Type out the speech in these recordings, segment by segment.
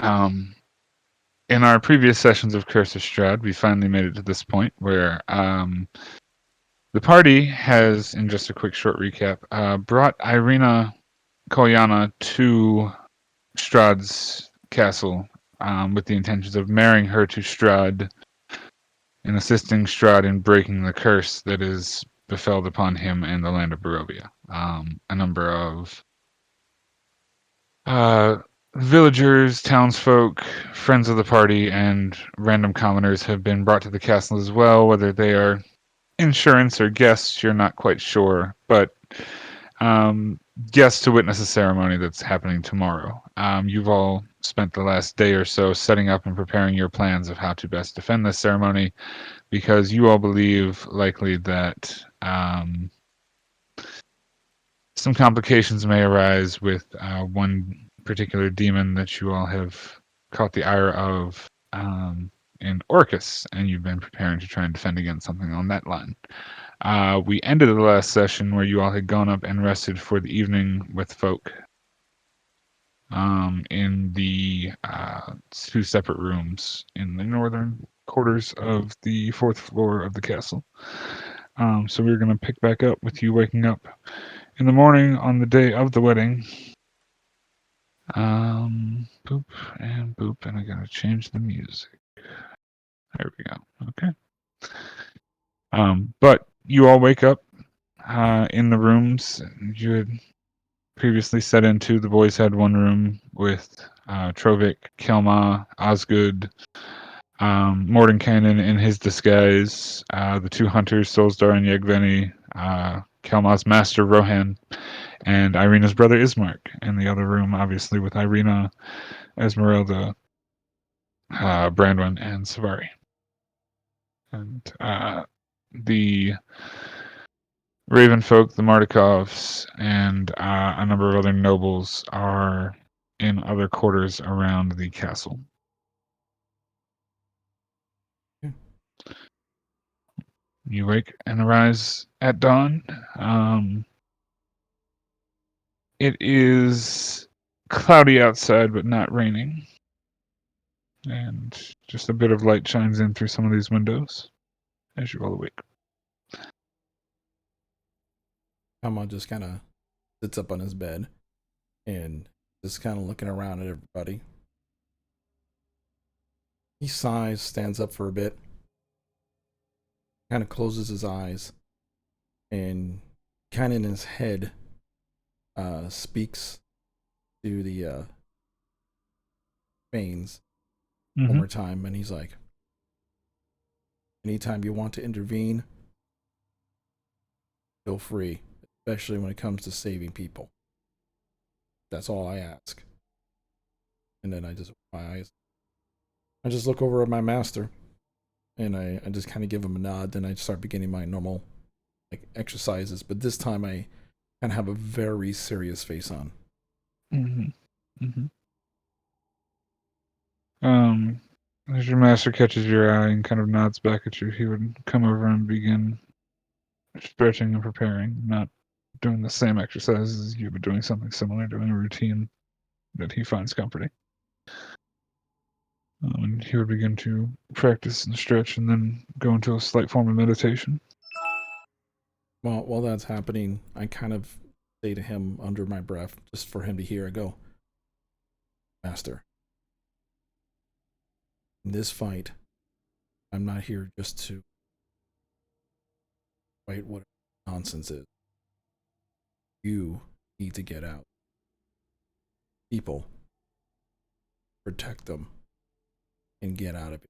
In our previous sessions of Curse of Strahd, we finally made it to this point where the party has, in just a quick short recap, brought Irina Kolyana to Strahd's castle with the intentions of marrying her to Strahd and assisting Strahd in breaking the curse that is befelled upon him and the land of Barovia. A number of villagers, townsfolk, friends of the party, and random commoners have been brought to the castle as well, whether they are insurance or guests, you're not quite sure, but guests to witness a ceremony that's happening tomorrow. You've all spent the last day or so setting up and preparing your plans of how to best defend this ceremony because you all believe likely that some complications may arise with one particular demon that you all have caught the ire of in Orcus, and you've been preparing to try and defend against something on that line. We ended the last session where you all had gone up and rested for the evening with folk in the two separate rooms in the northern quarters of the fourth floor of the castle. So we're going to pick back up with you waking up in the morning on the day of the wedding. Boop and boop, and I gotta change the music. There we go. Okay. But you all wake up in the rooms you had previously set into. The boys had one room with Trovik, Kelma, Osgood, Mordenkainen in his disguise, the two hunters, Solstar and Yegveni, Kelma's master, Rohan, and Irina's brother, Ismark, in the other room, obviously, with Irina, Esmeralda, Brandwin, and Savari. And the Raven folk, the Mardikovs, and a number of other nobles are in other quarters around the castle. You wake and arise at dawn. It is cloudy outside, but not raining. And just a bit of light shines in through some of these windows as you all awake. Kama just kind of sits up on his bed and just kind of looking around at everybody. He sighs, stands up for a bit, kind of closes his eyes, and kind of in his head speaks to the veins one more time, and he's like, anytime you want to intervene, feel free, especially when it comes to saving people. That's all I ask. And then I just open my eyes. I just look over at my master, and I just kind of give him a nod. Then I start beginning my normal exercises, but this time I kind of have a very serious face on. As your master catches your eye and kind of nods back at you, he would come over and begin stretching and preparing, not doing the same exercises as you, but doing something similar, doing a routine that he finds comforting. And he would begin to practice and stretch and then go into a slight form of meditation. Well, while that's happening, I kind of say to him under my breath, just for him to hear, I go, Master, in this fight, I'm not here just to fight what nonsense is. You need to get out. People, protect them, and get out of it.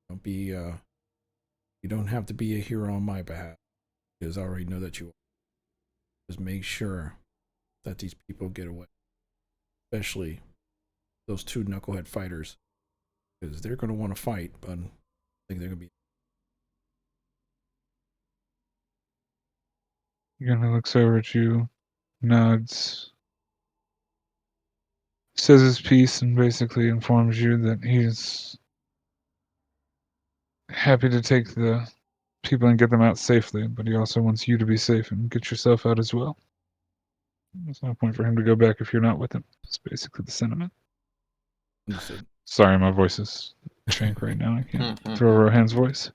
Don't be, you don't have to be a hero on my behalf, because I already know that you are. Just make sure that these people get away. Especially those two knucklehead fighters. Because they're going to want to fight, but I think they're going to be... He kind of looks over at you, nods, says his piece, and basically informs you that he's happy to take the people and get them out safely, but he also wants you to be safe and get yourself out as well. There's no point for him to go back if you're not with him. It's basically the sentiment. Understood. Sorry, my voice is shank right now. I can't throw Rohan's voice.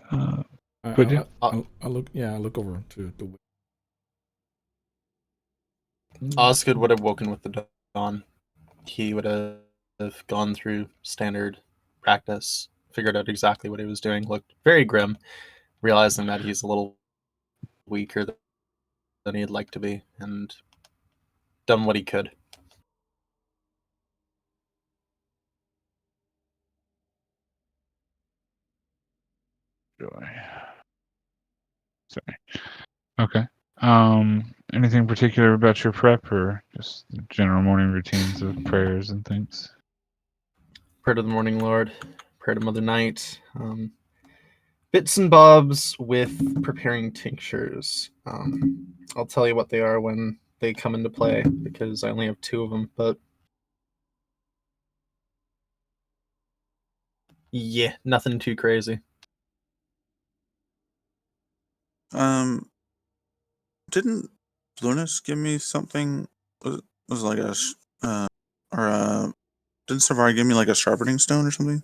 But yeah. I'll look. Yeah, I'll look over to the. Osgood would have woken with the dawn. He would have gone through standard practice, figured out exactly what he was doing, looked very grim, realizing that he's a little weaker than he'd like to be, and done what he could. Sorry. Okay. Anything particular about your prep, or just the general morning routines of prayers and things? Prayer to the Morning Lord, prayer to Mother Night, bits and bobs with preparing tinctures. I'll tell you what they are when they come into play, because I only have 2 of them, but yeah, nothing too crazy. Didn't Lunas give me something? Was like a didn't Savari give me like a sharpening stone or something,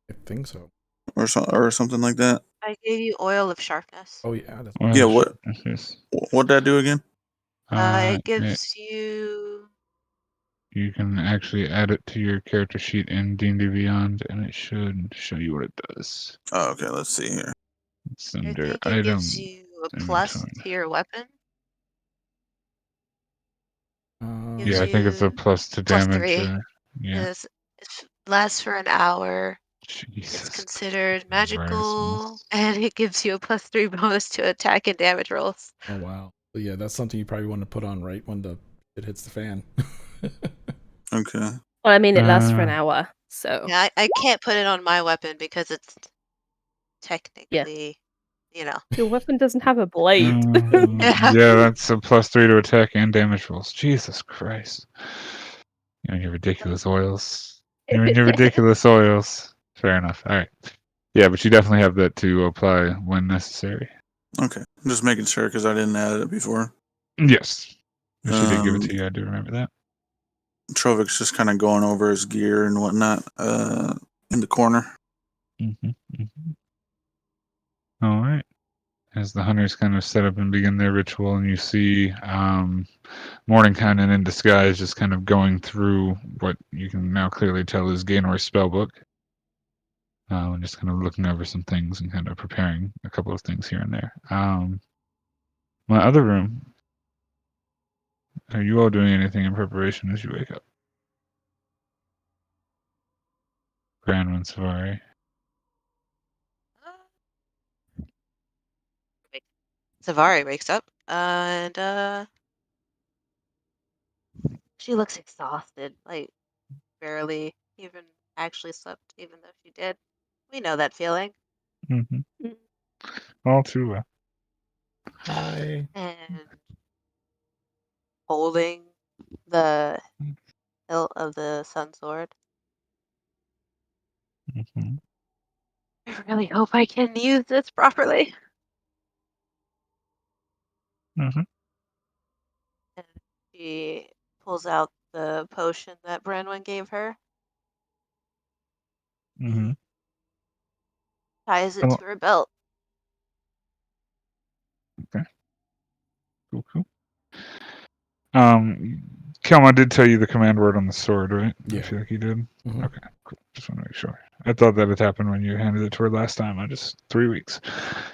I think so. or something like that? I gave you oil of sharpness. Oh yeah, that's Yeah, what Yes. what'd that do again? It gives you. You can actually add it to your character sheet in DnDBeyond, and it should show you what it does. Oh, okay, let's see here. It's I under think it items. gives you a plus inventory. to your weapon. Yeah, I think it's a plus to plus damage. 3. Yeah. It lasts for an hour. Jesus. It's considered magical, and it gives you a plus 3 bonus to attack and damage rolls. Oh wow. But yeah, that's something you probably want to put on right when it hits the fan. Okay. Well, I mean, it lasts for an Uh, hour, so Yeah, I can't put it on my weapon because it's technically, you know. your weapon doesn't have a blade. yeah, that's a plus 3 to attack and damage rolls. Jesus Christ. You and your ridiculous oils. You and your ridiculous oils. Fair enough. All right. Yeah, but you definitely have that to apply when necessary. Okay, I'm just making sure because I didn't add it before. Yes. If she did give it to you, I do remember that. Trovik's just kind of going over his gear and whatnot in the corner. All right. As the hunters kind of set up and begin their ritual, and you see Mordenkainen in disguise just kind of going through what you can now clearly tell is Gaenor's spellbook. And just kind of looking over some things and kind of preparing a couple of things here and there. My other room, are you all doing anything in preparation as you wake up? Granwin Savari. Savari wakes up and she looks exhausted, like barely even actually slept, even though she did. We know that feeling. Mm-hmm. All too well. Hi. And holding the hilt of the sun sword. Mm-hmm. I really hope I can use this properly. Mm-hmm. And she pulls out the potion that Branwen gave her. Mm-hmm. Ties it to her belt. Okay. Cool. Kelma did tell you the command word on the sword, right? Yeah. I feel like he did. Mm-hmm. Okay, cool. Just want to make sure. I thought that had happened when you handed it to her last time. 3 weeks.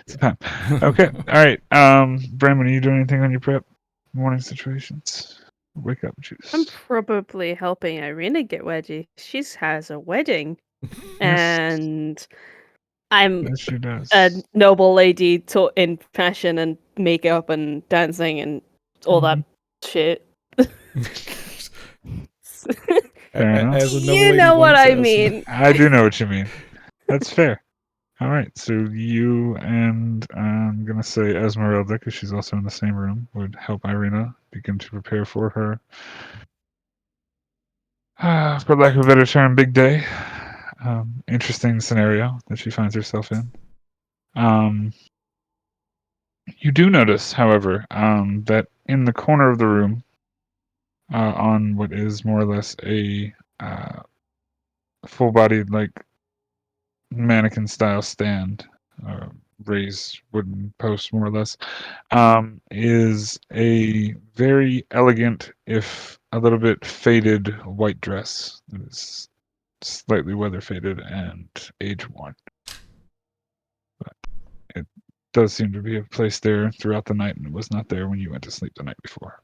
It's time. Okay. All right. Brandon, are you doing anything on your prep morning situations? Wake up juice. I'm probably helping Irina get ready. She has a wedding, Yes. and I'm Yes, she does. a noble lady taught in fashion and makeup and dancing and all that shit. Fair enough. As a noble You lady know what once I says. mean. I do know what you mean. That's fair. All right, so you and I'm gonna say Esmeralda, because she's also in the same room, would help Irina begin to prepare for her, for lack of a better term, big day. Interesting scenario that she finds herself in. You do notice, however, that in the corner of the room, on what is more or less a full-bodied, like, mannequin-style stand, raised wooden post, more or less, is a very elegant, if a little bit faded, white dress that is slightly weather-faded and age-worn. But it does seem to be placed there throughout the night, and it was not there when you went to sleep the night before.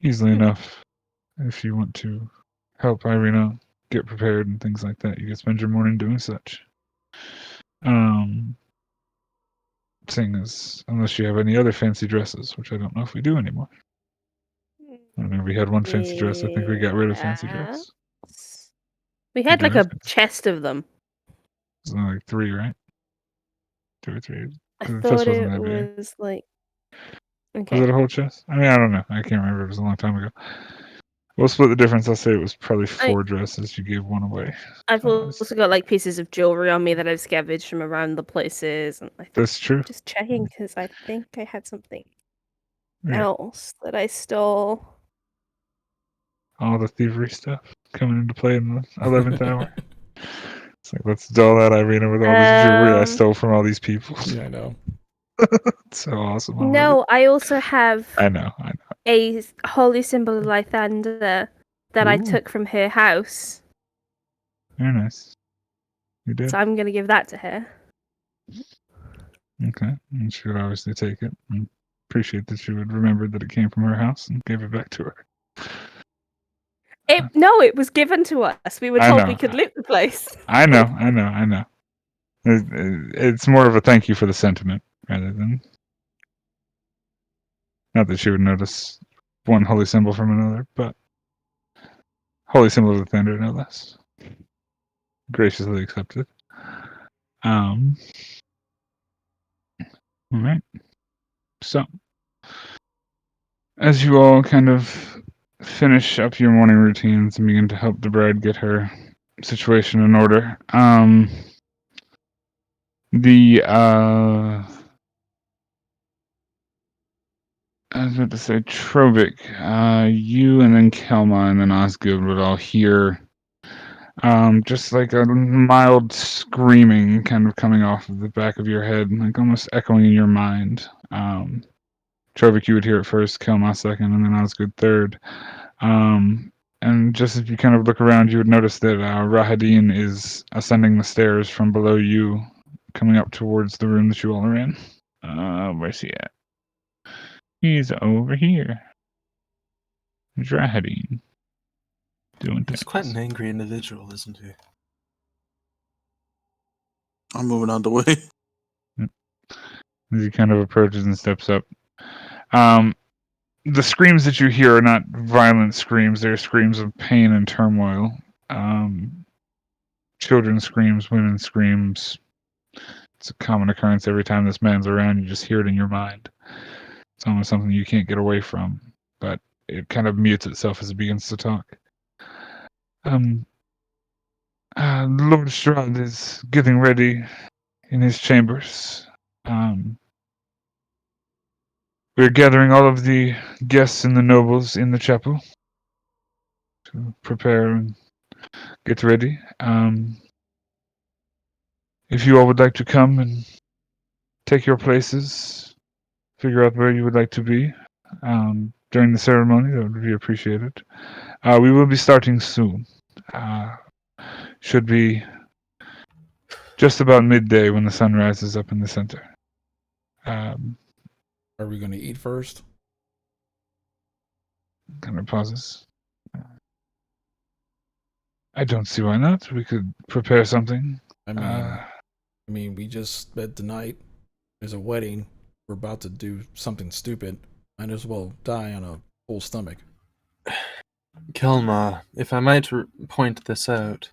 Easily enough, if you want to help Irina get prepared and things like that, you can spend your morning doing such. Seeing as, unless you have any other fancy dresses, which I don't know if we do anymore. I know we had one fancy dress. I think we got rid of fancy dress. We had You like do a have fancy- chest of them. It's only like 3, right? 2 or 3. I The chest thought wasn't it that big. was like. Was Okay. it a whole chest? I mean, I don't know. I can't remember. It was a long time ago. We'll split the difference. I'll say it was probably 4 dresses. You gave one away. I've So it's- also got like pieces of jewelry on me that I've scavenged from around the places, and That's true. just checking because I think I had something Yeah. else that I stole. All the thievery stuff coming into play in the 11th hour. It's like, let's dull that Irina with all this jewelry I stole from all these people. Yeah, I know. It's so awesome. I love it. No, I also have I know. a holy symbol of Lythander that I Ooh. took from her house. Very nice. You did. So I'm going to give that to her. Okay. And she would obviously take it. And appreciate that she would remember that it came from her house and gave it back to her. No, it was given to us. We were I told know. we could loot the place. I know. It's more of a thank you for the sentiment rather than. Not that she would notice one holy symbol from another, but holy symbol of the thunder, no less. Graciously accepted. All right. So, as you all kind of finish up your morning routines and begin to help the bride get her situation in order, I was about to say Trovik, you and then Kelma and then Osgood would all hear just like a mild screaming kind of coming off of the back of your head, like almost echoing in your mind. Trovik, you would hear it first, Kelma second, and then Osgood third. And just as you kind of look around, you would notice that Rahadin is ascending the stairs from below you, coming up towards the room that you all are in. Where's he at? He's over here. Rahadin. Doing things. He's quite an angry individual, isn't he? I'm moving out the way. As he kind of approaches and steps up. The screams that you hear are not violent screams. They're screams of pain and turmoil. Children screams, women screams. It's a common occurrence every time this man's around. You just hear it in your mind. It's almost something you can't get away from, but it kind of mutes itself as it begins to talk. Lord Strahd is getting ready in his chambers. We're gathering all of the guests and the nobles in the chapel to prepare and get ready. If you all would like to come and take your places, figure out where you would like to be during the ceremony, that would be appreciated. We will be starting soon. Should be just about midday when the sun rises up in the center. Are we going to eat first? Kind of pauses. I don't see why not. We could prepare something. I mean, we just spent the night. There's a wedding. We're about to do something stupid. Might as well die on a full stomach. Kelma, if I might point this out,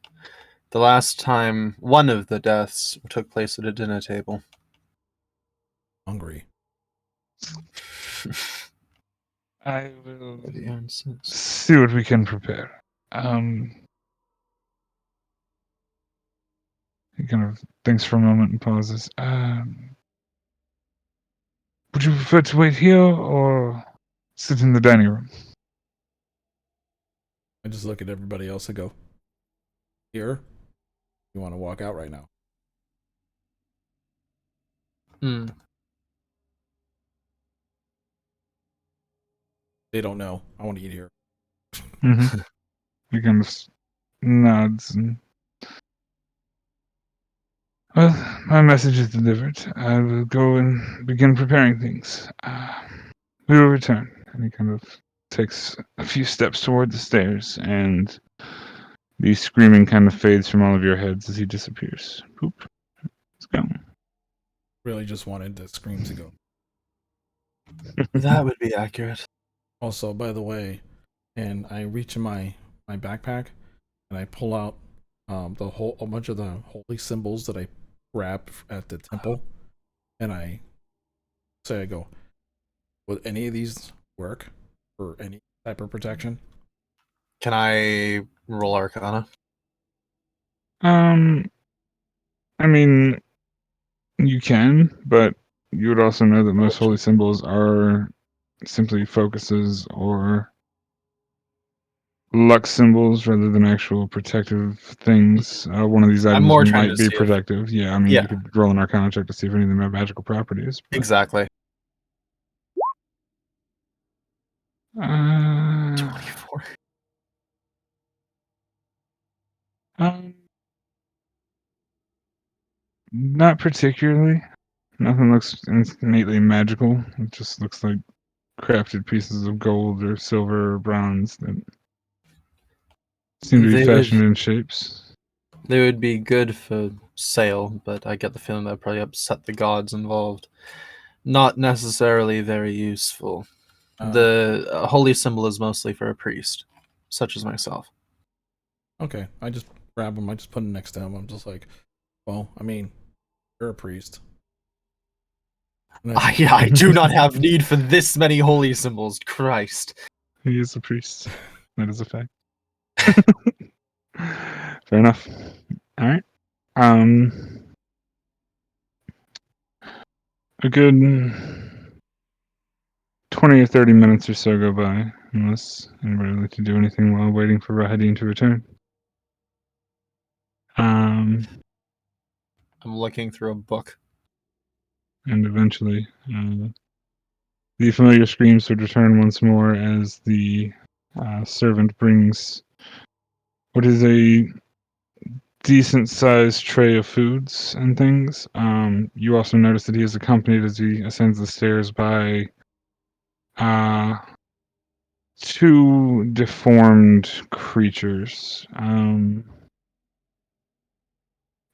the last time one of the deaths took place at a dinner table. Hungry. I will The answers. see what we can prepare. He kind of thinks for a moment and pauses. Would Would you prefer to wait here or sit in the dining room? I just look at everybody else and go, here? You want to walk out right now? Hmm. They don't know. I want to eat here. Mm-hmm. He kind of nods and... Well, my message is delivered. I will go and begin preparing things. We will return. And he kind of takes a few steps toward the stairs, and the screaming kind of fades from all of your heads as he disappears. Poop. It's gone. Really just wanted the scream to go. That would be accurate. Also, by the way, and I reach in my backpack and I pull out a bunch of the holy symbols that I grabbed at the temple, and I go, would any of these work for any type of protection? Can I roll Arcana? I mean, you can, but you would also know that most holy symbols are simply focuses or luck symbols rather than actual protective things. One of these I'm items more trying might to be see if- protective. Yeah, I mean, Yeah. you could roll an Arcana check to see if any of them have magical properties. But, Exactly. 24. Not particularly. Nothing looks innately magical. It just looks like crafted pieces of gold or silver or bronze that seem to be They fashioned would, in shapes. they would be good for sale, but I get the feeling that probably upset the gods involved. Not necessarily very useful. The holy symbol is mostly for a priest, such as myself. Okay, I just grab them. I just put them next to him. I'm just like, well, I mean, you're a priest. I do not have need for this many holy symbols. Christ. He is a priest. That is a fact. Fair enough. All right. A good 20 or 30 minutes or so go by, unless anybody would like to do anything while waiting for Rahadin to return. I'm looking through a book. And eventually, the familiar screams would return once more as the servant brings what is a decent-sized tray of foods and things. You also notice that he is accompanied as he ascends the stairs by two deformed creatures.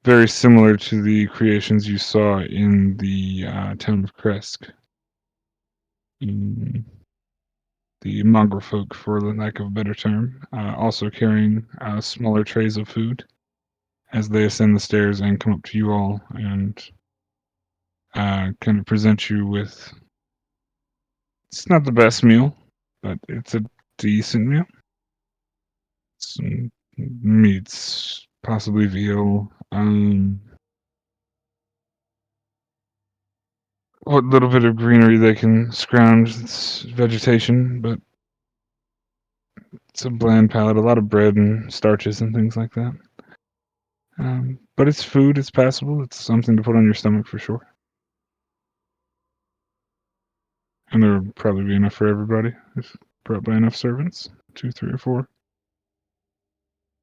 Very similar to the creations you saw in the town of Kresk. The mongrel folk, for the lack of a better term, also carrying smaller trays of food as they ascend the stairs and come up to you all and kind of present you with... It's not the best meal, but it's a decent meal. Some meats, possibly veal. What little bit of greenery they can scrounge, it's vegetation, but it's a bland palate. A lot of bread and starches and things like that. But it's food, it's passable, it's something to put on your stomach for sure. And there would probably be enough for everybody if brought by enough servants. 2, 3, or 4.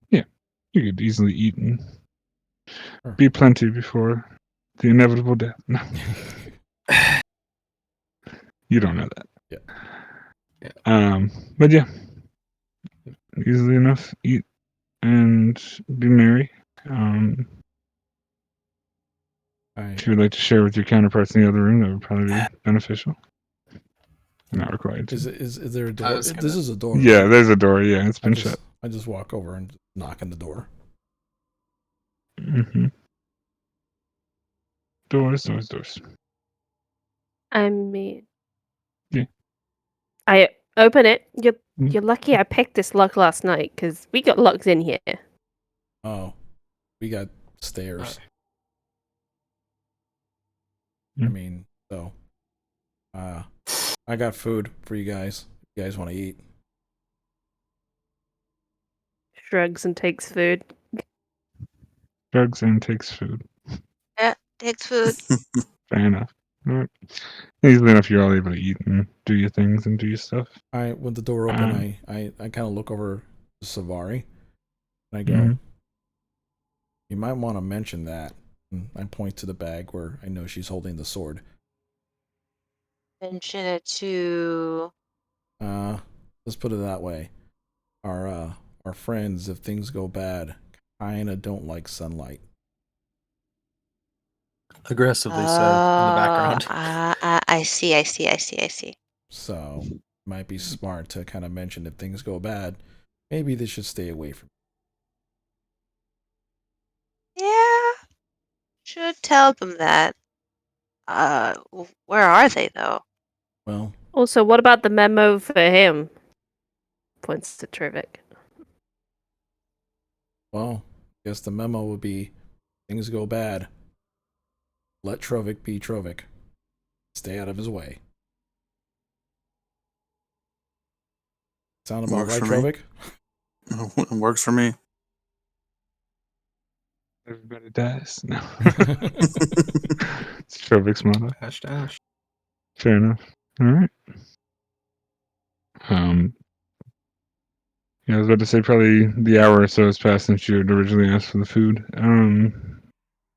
Yeah, you could easily eat and be plenty before the inevitable death. No. You don't know that. Yeah. But yeah, easily enough, eat and be merry. If you would like to share with your counterparts in the other room, that would probably be beneficial. Not required to. Is there a door? was gonna- This is a door. Yeah, right? there's a door. Yeah, it's been shut. I just walk over and knock on the door. Mm-hmm. Doors. I mean, Yeah. I open it. You're Mm. you're lucky I picked this lock last night because we got locks in here. Oh, we got stairs. Mm. I mean, so I got food for you guys. If you guys want to eat? Shrugs and takes food. Drugs and takes food. Yeah, takes food. Fair enough. All right. Easily enough, you're all able to eat and do your things and do your stuff. With the door open, I kind of look over to Savari, and I go, "You might want to mention that." And I point to the bag where I know she's holding the sword. Mention it to. Let's put it that way. Our friends, if things go bad, kinda don't like sunlight. Aggressively so in the background. I see. So it might be smart to kind of mention if things go bad, maybe they should stay away from. Yeah, should tell them that. Where are they though? Well, Also, what about the memo for him? Points to Trivik. guess the memo would be things go bad. Let Trovik be Trovik. Stay out of his way. Sound about Works right, for me. Trovik? It works for me. Everybody dies. No. It's Trovik's motto. Dash. Fair enough. All right. Yeah, I was about to say probably the hour or so has passed since you had originally asked for the food. The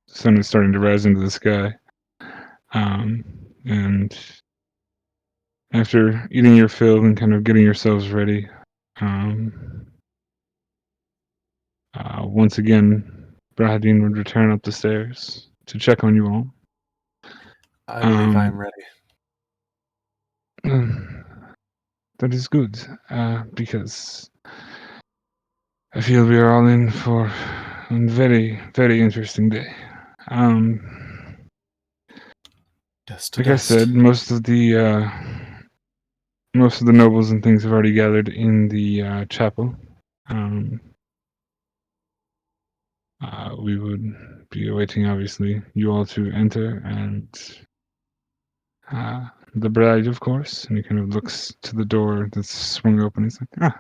sun is starting to rise into the sky. And after eating your fill and kind of getting yourselves ready, once again, Brahadin would return up the stairs to check on you all. I believe I am ready. That is good, because I feel we are all in for a very, very interesting day. Dust to Like I dust. said, most of the nobles and things have already gathered in the chapel. We would be awaiting, obviously, you all to enter, and the bride, of course. And he kind of looks to the door that's swung open. He's like,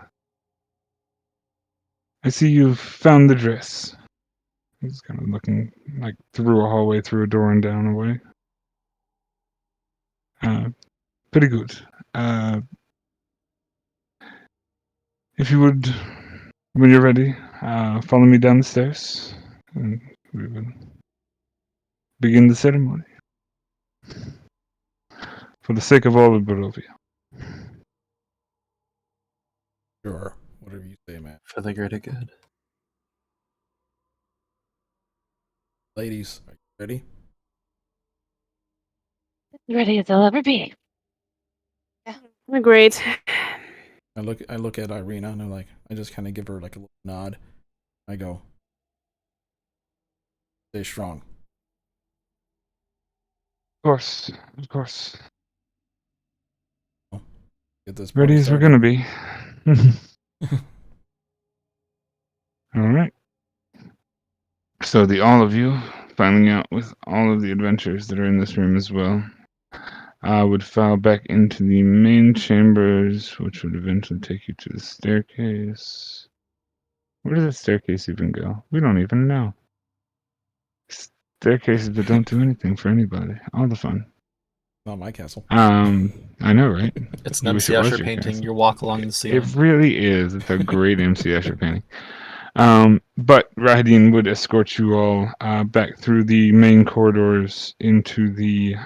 I see you've found the dress. He's kind of looking like through a hallway, through a door, and down a way. Pretty good. If you would, when you're ready, follow me down the stairs, and we will begin the ceremony. For the sake of all of Barovia. Sure. Whatever you say, man. For the greater good. Ladies, are you ready? Ready as I'll ever be. Agreed. I look at Irina and I just kind of give her like a little nod. I go, stay strong. Of course. Get this Ready party as we're started. gonna be. All right. So all of you, finding out with all of the adventures that are in this room as well, would file back into the main chambers, which would eventually take you to the staircase. Where does the staircase even go? We don't even know. Staircases that don't do anything for anybody. All the fun. Not my castle. I know, right? It's You an wish MC it was Escher your painting. castle. You walk along the It ceiling. really is. It's a great MC Escher painting. But Rahadin would escort you all back through the main corridors into the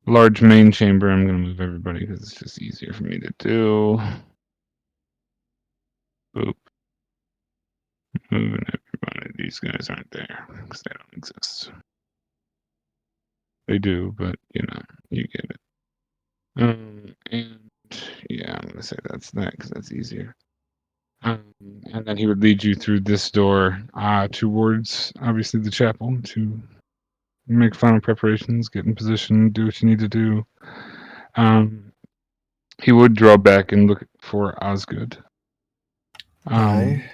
large main chamber. I'm going to move everybody because it's just easier for me to do. Boop. Moving everybody. These guys aren't there because they don't exist. They do, but you get it. And yeah, I'm going to say that's that because that's easier. And then he would lead you through this door towards, obviously, the chapel to make final preparations, get in position, do what you need to do. He would draw back and look for Osgood. Aye.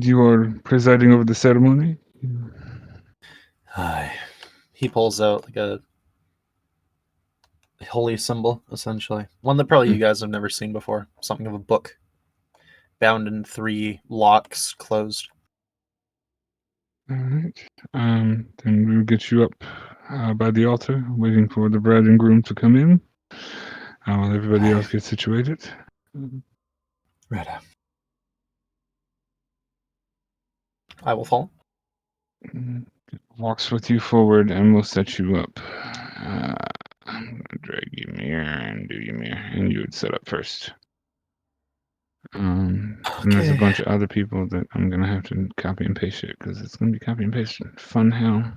You are presiding over the ceremony? Aye. He pulls out like a holy symbol, essentially. One that probably you guys have never seen before. Something of a book. Bound in 3 locks, closed. Alright. Then we'll get you up by the altar, waiting for the bride and groom to come in, while everybody else gets situated. Right. I will follow. Walks with you forward and will set you up. I'm going to drag you mirror and do you mirror, and you would set up first. And there's a Okay. bunch of other people that I'm going to have to copy and paste it, because it's going to be copy and paste. Fun hell.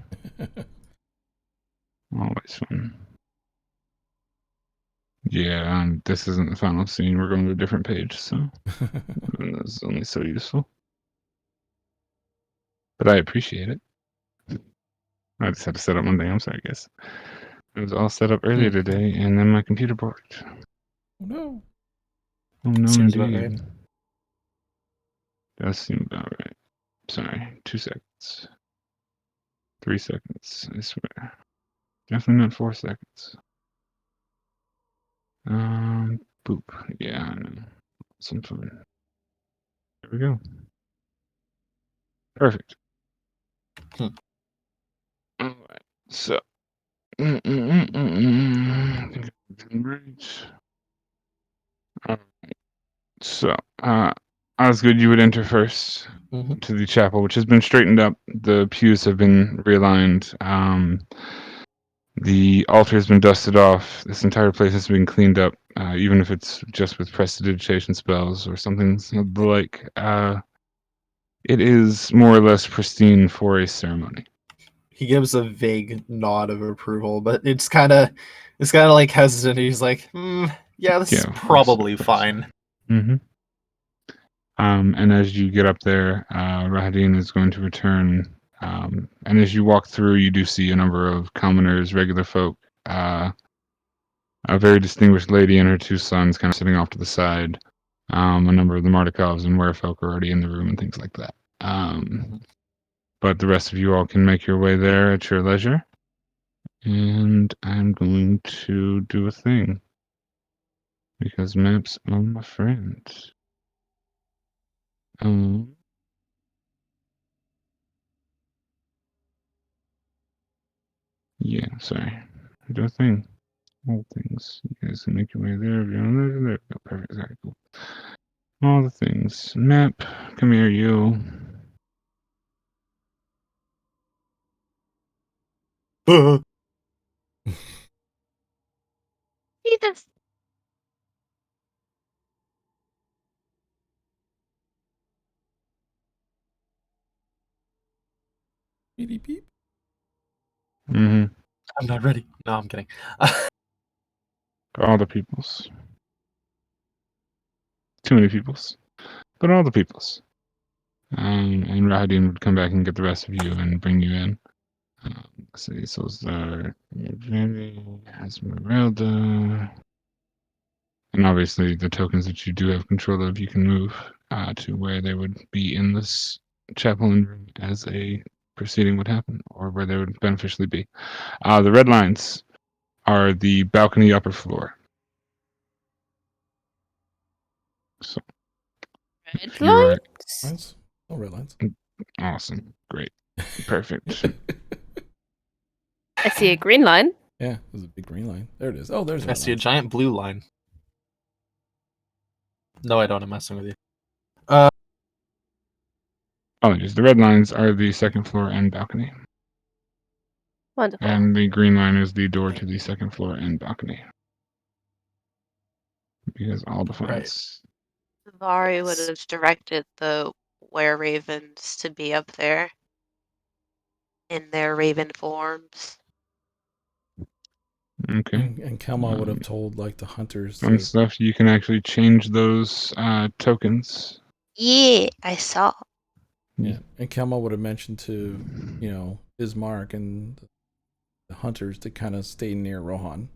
Always fun. Yeah, this isn't the final scene. We're going to a different page, so this is only so useful. But I appreciate it. I just had to set up one thing. I'm sorry, guys. It was all set up earlier today, and then my computer broke. Oh no. Oh no, Seems about indeed. right. Does seem about right. Sorry, 2 seconds. 3 seconds, I swear. Definitely not 4 seconds. Boop. Yeah, I know. Some fun. There we go. Perfect. Alright, so. I think I'm doing right. Alright, so, Osgood, you would enter first to the chapel, which has been straightened up. The pews have been realigned. The altar has been dusted off. This entire place has been cleaned up, even if it's just with prestidigitation spells or something of the like. It is more or less pristine for a ceremony. He gives a vague nod of approval, but it's kind of like hesitant. He's like, yeah, this is probably fine. Mm-hmm. And as you get up there, Rahadin is going to return. And as you walk through, you do see a number of commoners, regular folk, a very distinguished lady and her 2 sons kind of sitting off to the side. A number of the Mardikovs and Werefolk are already in the room and things like that. But the rest of you all can make your way there at your leisure. And I'm going to do a thing. Because maps are my friend. Yeah, sorry. Do a thing. All things. You guys can make your way there. There we go. Perfect. Very cool. All the things. Map. Come here, you. Jesus. Beep beep. Mm-hmm. I'm not ready. No, I'm kidding. All the peoples. Too many peoples. But all the peoples. And Rahadin would come back and get the rest of you and bring you in. Let's see, so it's Esmeralda. And obviously the tokens that you do have control of, you can move to where they would be in this chapel and room as a proceeding would happen, or where they would beneficially be. The red lines are the balcony upper floor. So Red lights? Lines? Oh, red lines. Awesome. Great. Perfect. I see a green line. Yeah, there's a big green line. There it is. Oh, there's I see a giant blue line. No, I don't. I'm messing with you. Apologies. The red lines are the second floor and balcony. Wonderful. And the green line is the door to the second floor and balcony. Because all defines. Vari would have directed the were-ravens to be up there in their raven forms. Okay. And Kelma would have told like the hunters Some to, stuff you can actually change those tokens. Yeah, I saw. yeah. And Kelma would have mentioned to, Ismark and the hunters to kind of stay near Rohan.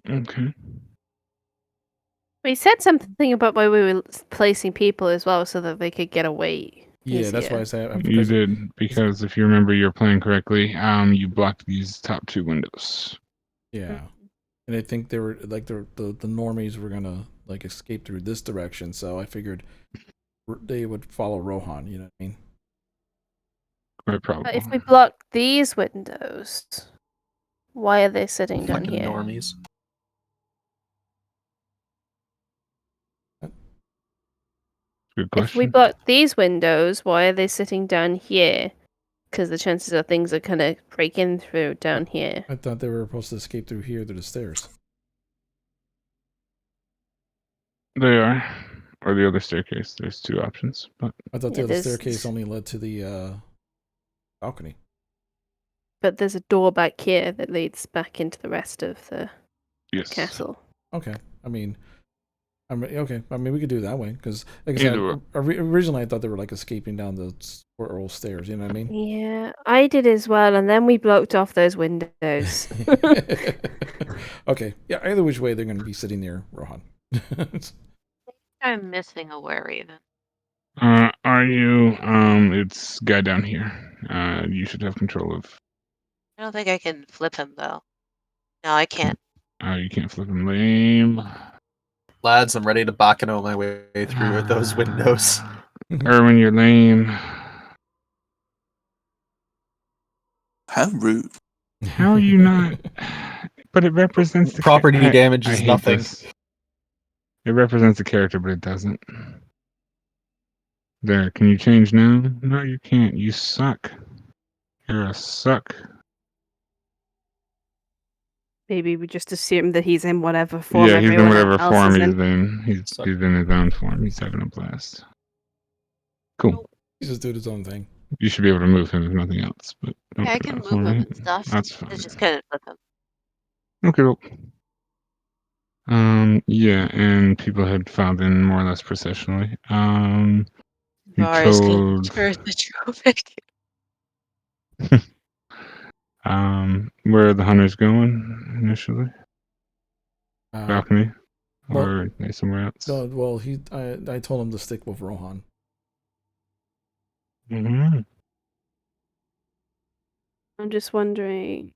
Okay. We said something about why we were placing people as well so that they could get away. Yeah, that's why I said You did, because if you remember your plan correctly, you blocked these top 2 windows. Yeah. And I think they were like the normies were gonna like escape through this direction, so I figured they would follow Rohan. You know what I mean? Quite But probable. if we block these windows, why are they sitting down Fucking here? normies. Good If we question. block these windows, why are they sitting down here? Because the chances are things are gonna break in through down here. I thought they were supposed to escape through the stairs. They are. Or the other staircase. There's two options. But I thought the Yeah, other there's- staircase only led to the balcony. But there's a door back here that leads back into the rest of the yes. castle. Okay. Okay. I mean, we could do it that way because, like I said, Either way. originally I thought they were like escaping down the spiral stairs. You know what I mean? Yeah, I did as well, and then we blocked off those windows. Okay. Yeah. Either which way, they're going to be sitting near Rohan. I'm missing a were-raven. Are you? It's guy down here. You should have control of. I don't think I can flip him though. No, I can't. You can't flip him. Lame. Lads, I'm ready to Bakano my way through those windows. Erwin, you're lame. How rude. How are you not? But it represents the Property damage I is hate nothing. this. It represents the character, but it doesn't. There, can you change now? No, you can't. You suck. You're a suck. Maybe we just assume that he's in whatever form Yeah, he's in everyone whatever else form is he's in. in. He's Suck. in his own form. He's having a blast. Cool. He's just doing his own thing. You should be able to move him if nothing else, but don't Yeah, I do can that for move him me. and stuff. That's fine. I just couldn't flip him. Okay. Well. Yeah, and people had filed in more or less processionally. You Var's gonna told turn the trophic. where are the hunters going initially? Balcony, well- or are they somewhere else? No, well, I told him to stick with Rohan. Mhm. I'm just wondering,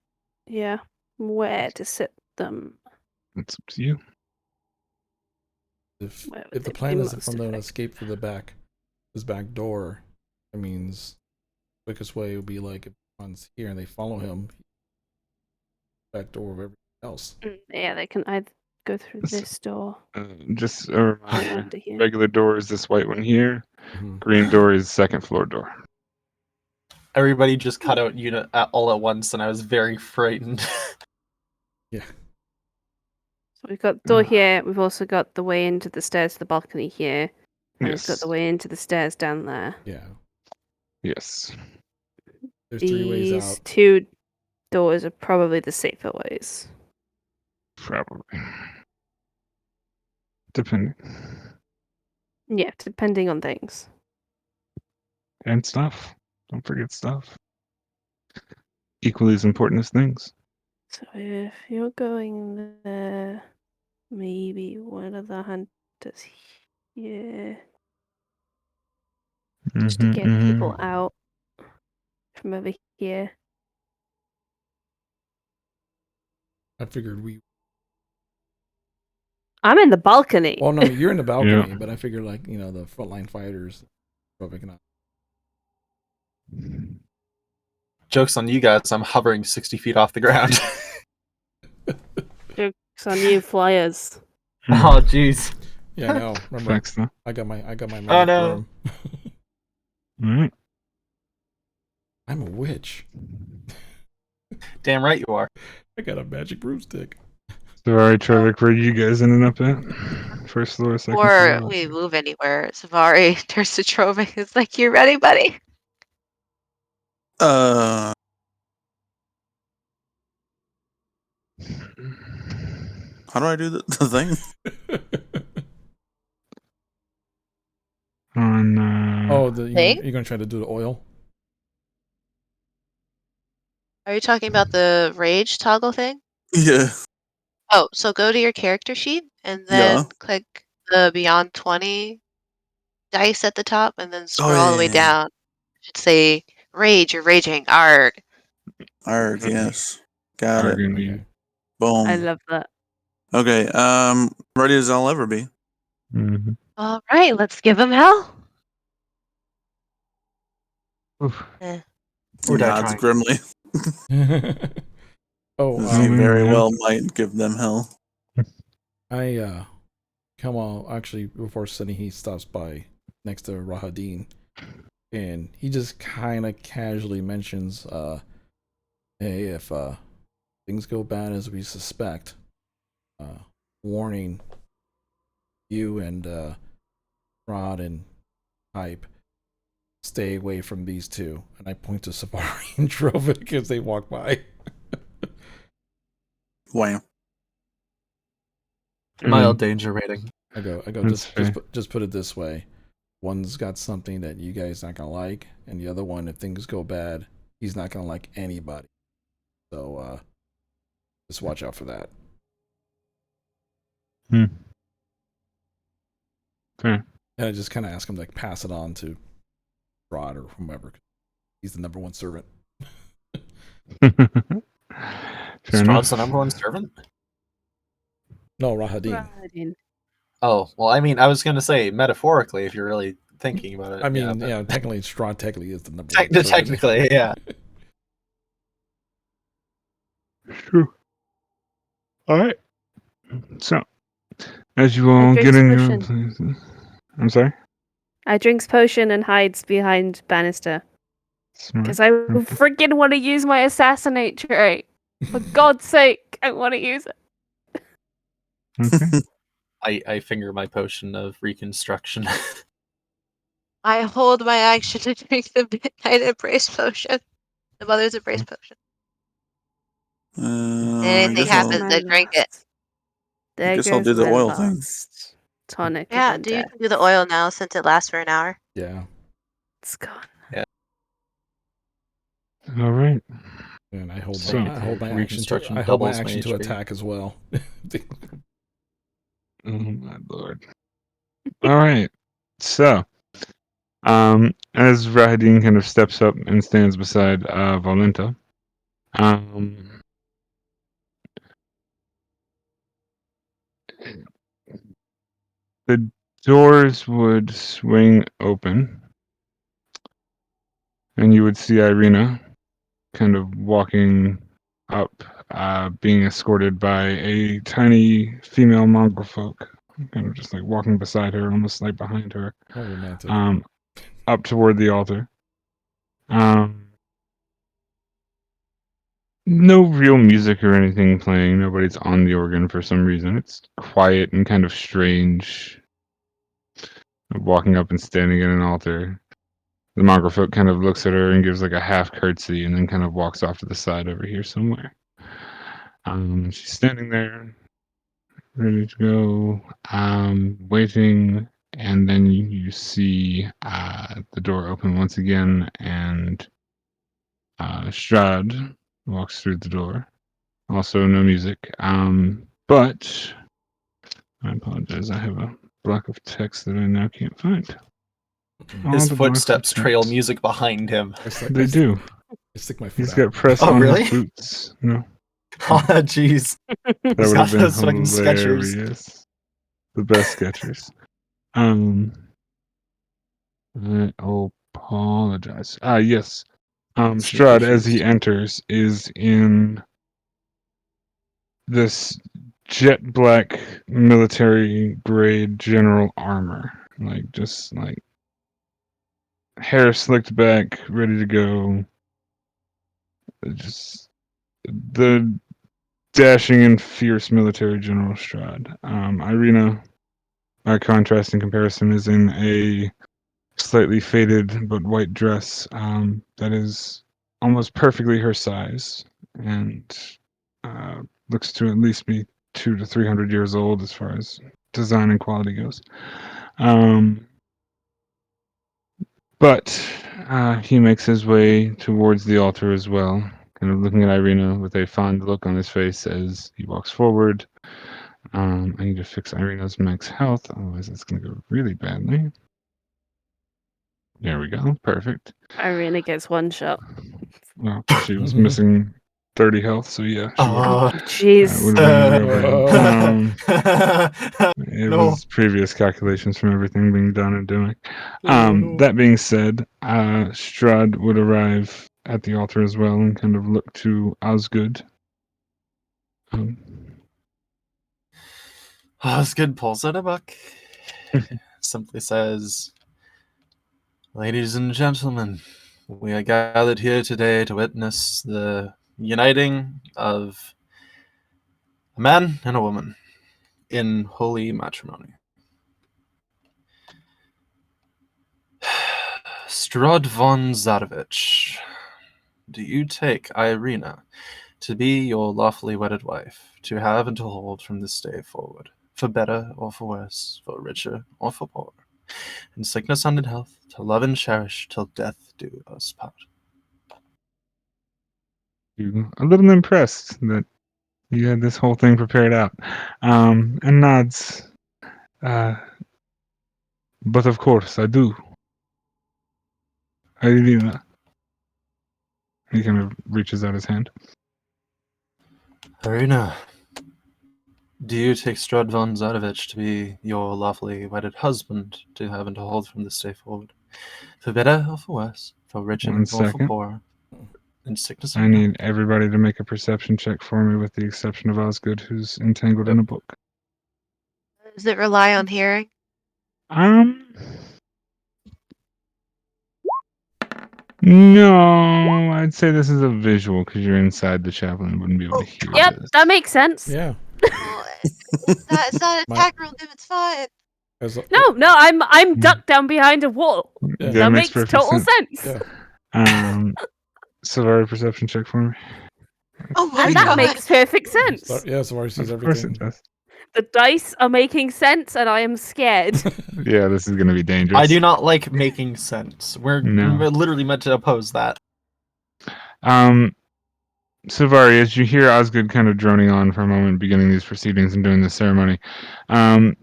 yeah, where to sit them. It's up to you. If Where would the they be plan is most for them to effective? escape through this back door, that means the quickest way would be like if one's here and they follow him back door of everything else. Yeah, they can either go through So- this door Just a or reminder: under here. regular door is this white one here. Mhm. Green door is second floor door. Everybody just cut out unit all at once, and I was very frightened. So we've got the door here. We've also got the way into the stairs to the balcony here. And we've got Yes. the way into the stairs down there. Yeah, Yes. there's three ways These out. two doors are probably the safer ways. Probably. Depending. Yeah, depending on things. And stuff. Don't forget stuff. Equally as important as things. So if you're going there, maybe one of the hunters here, just to get people out from over here. I figured I'm in the balcony. Well, no, you're in the balcony, but I figured like the frontline fighters probably cannot. Joke's on you guys, I'm hovering 60 feet off the ground. Jokes on you, flyers. Oh, jeez. Yeah, I know. Remember, Facts, though. I got my magic no. broom. Alright. I'm a witch. Damn right you are. I got a magic broomstick. So, alright, Trevor, where you guys ending up at? First floor, second Before floor? we move anywhere, Savari turns to Trovik. It's like, you ready, buddy? How do I do the thing? On, Thing? You're gonna try to do the oil? Are you talking about the rage toggle thing? Yeah. Oh, so go to your character sheet and then Yeah. click the Beyond 20 dice at the top and then scroll Oh, all the way yeah. down. It should say rage or raging, arg. Arg, yes. Got it. Arguing Okay. you. Boom. I love that. Okay, ready as I'll ever be. Mm-hmm. All right, let's give him hell. Oof. Or die Nods trying. grimly. Oh, He very yeah. well might give them hell. Kamal, actually, before Sunny, he stops by next to Rahadin, and he just kind of casually mentions, hey, if things go bad as we suspect, warning you and Rod and Hype, stay away from these two. And I point to Safari and Trovik as they walk by. Wham. Mild danger rating. I go. That's fair. Just put it this way: one's got something that you guys not gonna like, and the other one, if things go bad, he's not gonna like anybody. So just watch out for that. Fair. And I just kind of ask him to pass it on to Rod or whomever. He's the number one servant. Fair Strahd's the enough. number one servant? No, Rahadin. Rahadin. Oh, well, I mean, I was going to say, metaphorically, if you're really thinking about it. I mean, but- yeah, technically, Strahd technically is the number one servant. Technically, yeah. True. All right. So, as you all I get drinks in your potion. places, I'm sorry. I drinks potion and hides behind banister Smart. because I freaking want to use my assassinate trait. For God's sake, I want to use it. Okay. I finger my potion of reconstruction. I hold my action to drink the midnight embrace potion. The mother's embrace potion. I Anything guess I'll, happens, I drink it. There guess I'll goes do the my oil thing. last tonic Yeah, of you undeath. can do the oil now since it lasts for an hour. Yeah, It's gone. All right. and I hold So, my action reconstruction to I hold my doubles my action to HP. attack as well. Oh my lord. All right. So, as Rahadin kind of steps up and stands beside Valenta, the doors would swing open, and you would see Irina kind of walking up, being escorted by a tiny female mongrel folk, kind of just like walking beside her, almost like behind her, How romantic. up toward the altar. No real music or anything playing. Nobody's on the organ for some reason. It's quiet and kind of strange. Walking up and standing at an altar. The mongrel folk kind of looks at her and gives like a half curtsy and then kind of walks off to the side over here somewhere. She's standing there, ready to go, waiting, and then you see the door open once again, and Strahd walks through the door. Also, no music. But I apologize. I have a block of text that I now can't find. His The blocks of footsteps trail text. music behind him. They do. I stick my foot He's out. got press Oh, on really? his boots. No, Oh, jeez. that He's would got have been those fucking Skechers. hilarious. The best Skechers. I apologize. Yes. Strahd, as he enters, is in this jet black military grade general armor, like just like hair slicked back, ready to go. Just the dashing and fierce military general Strahd. Irina, by contrast in comparison, is in a slightly faded but white dress that is almost perfectly her size and looks to at least be 200 to 300 years old as far as design and quality goes. But he makes his way towards the altar as well, kind of looking at Irina with a fond look on his face as he walks forward. I need to fix Irina's max health, otherwise it's going to go really badly. There we go. Perfect. Irina gets one shot. Well, she was missing 30 health, so yeah, she would have. Oh, Jeez. Would have been real bad. It No. was previous calculations from everything being done and doing. No. That being said, Strahd would arrive at the altar as well and kind of look to Osgood. Osgood pulls out a book. Simply says, "Ladies and gentlemen, we are gathered here today to witness the uniting of a man and a woman in holy matrimony. Strahd von Zarovich, do you take Irina to be your lawfully wedded wife, to have and to hold from this day forward, for better or for worse, for richer or for poorer, in sickness and in health, to love and cherish till death do us part?" You a little impressed that you had this whole thing prepared out, and nods. But of course, I do. Irina. He kind of reaches out his hand. Irina, do you take Strahd von Zarovich to be your lawfully wedded husband, to have and to hold from this day forward, for better or for worse, for richer One or for second. poorer, in sickness I and in need everybody to make a perception check for me, with the exception of Osgood, who's entangled in a book. Does it rely on hearing? No, I'd say this is a visual because you're inside the chapel and wouldn't be able to hear Yep, this. that makes sense. Yeah. Oh, it's not an attack roll, dude. It's fine. No, I'm ducked down behind a wall. Yeah. That makes perfect total sense. Yeah. Savari, perception check for me. Oh my And god. that makes perfect sense. Yeah, Savari sees Of course everything. it does. The dice are making sense, and I am scared. Yeah, this is going to be dangerous. I do not like making sense. We're No. literally meant to oppose that. Savari, as you hear Osgood kind of droning on for a moment, beginning these proceedings and doing the ceremony,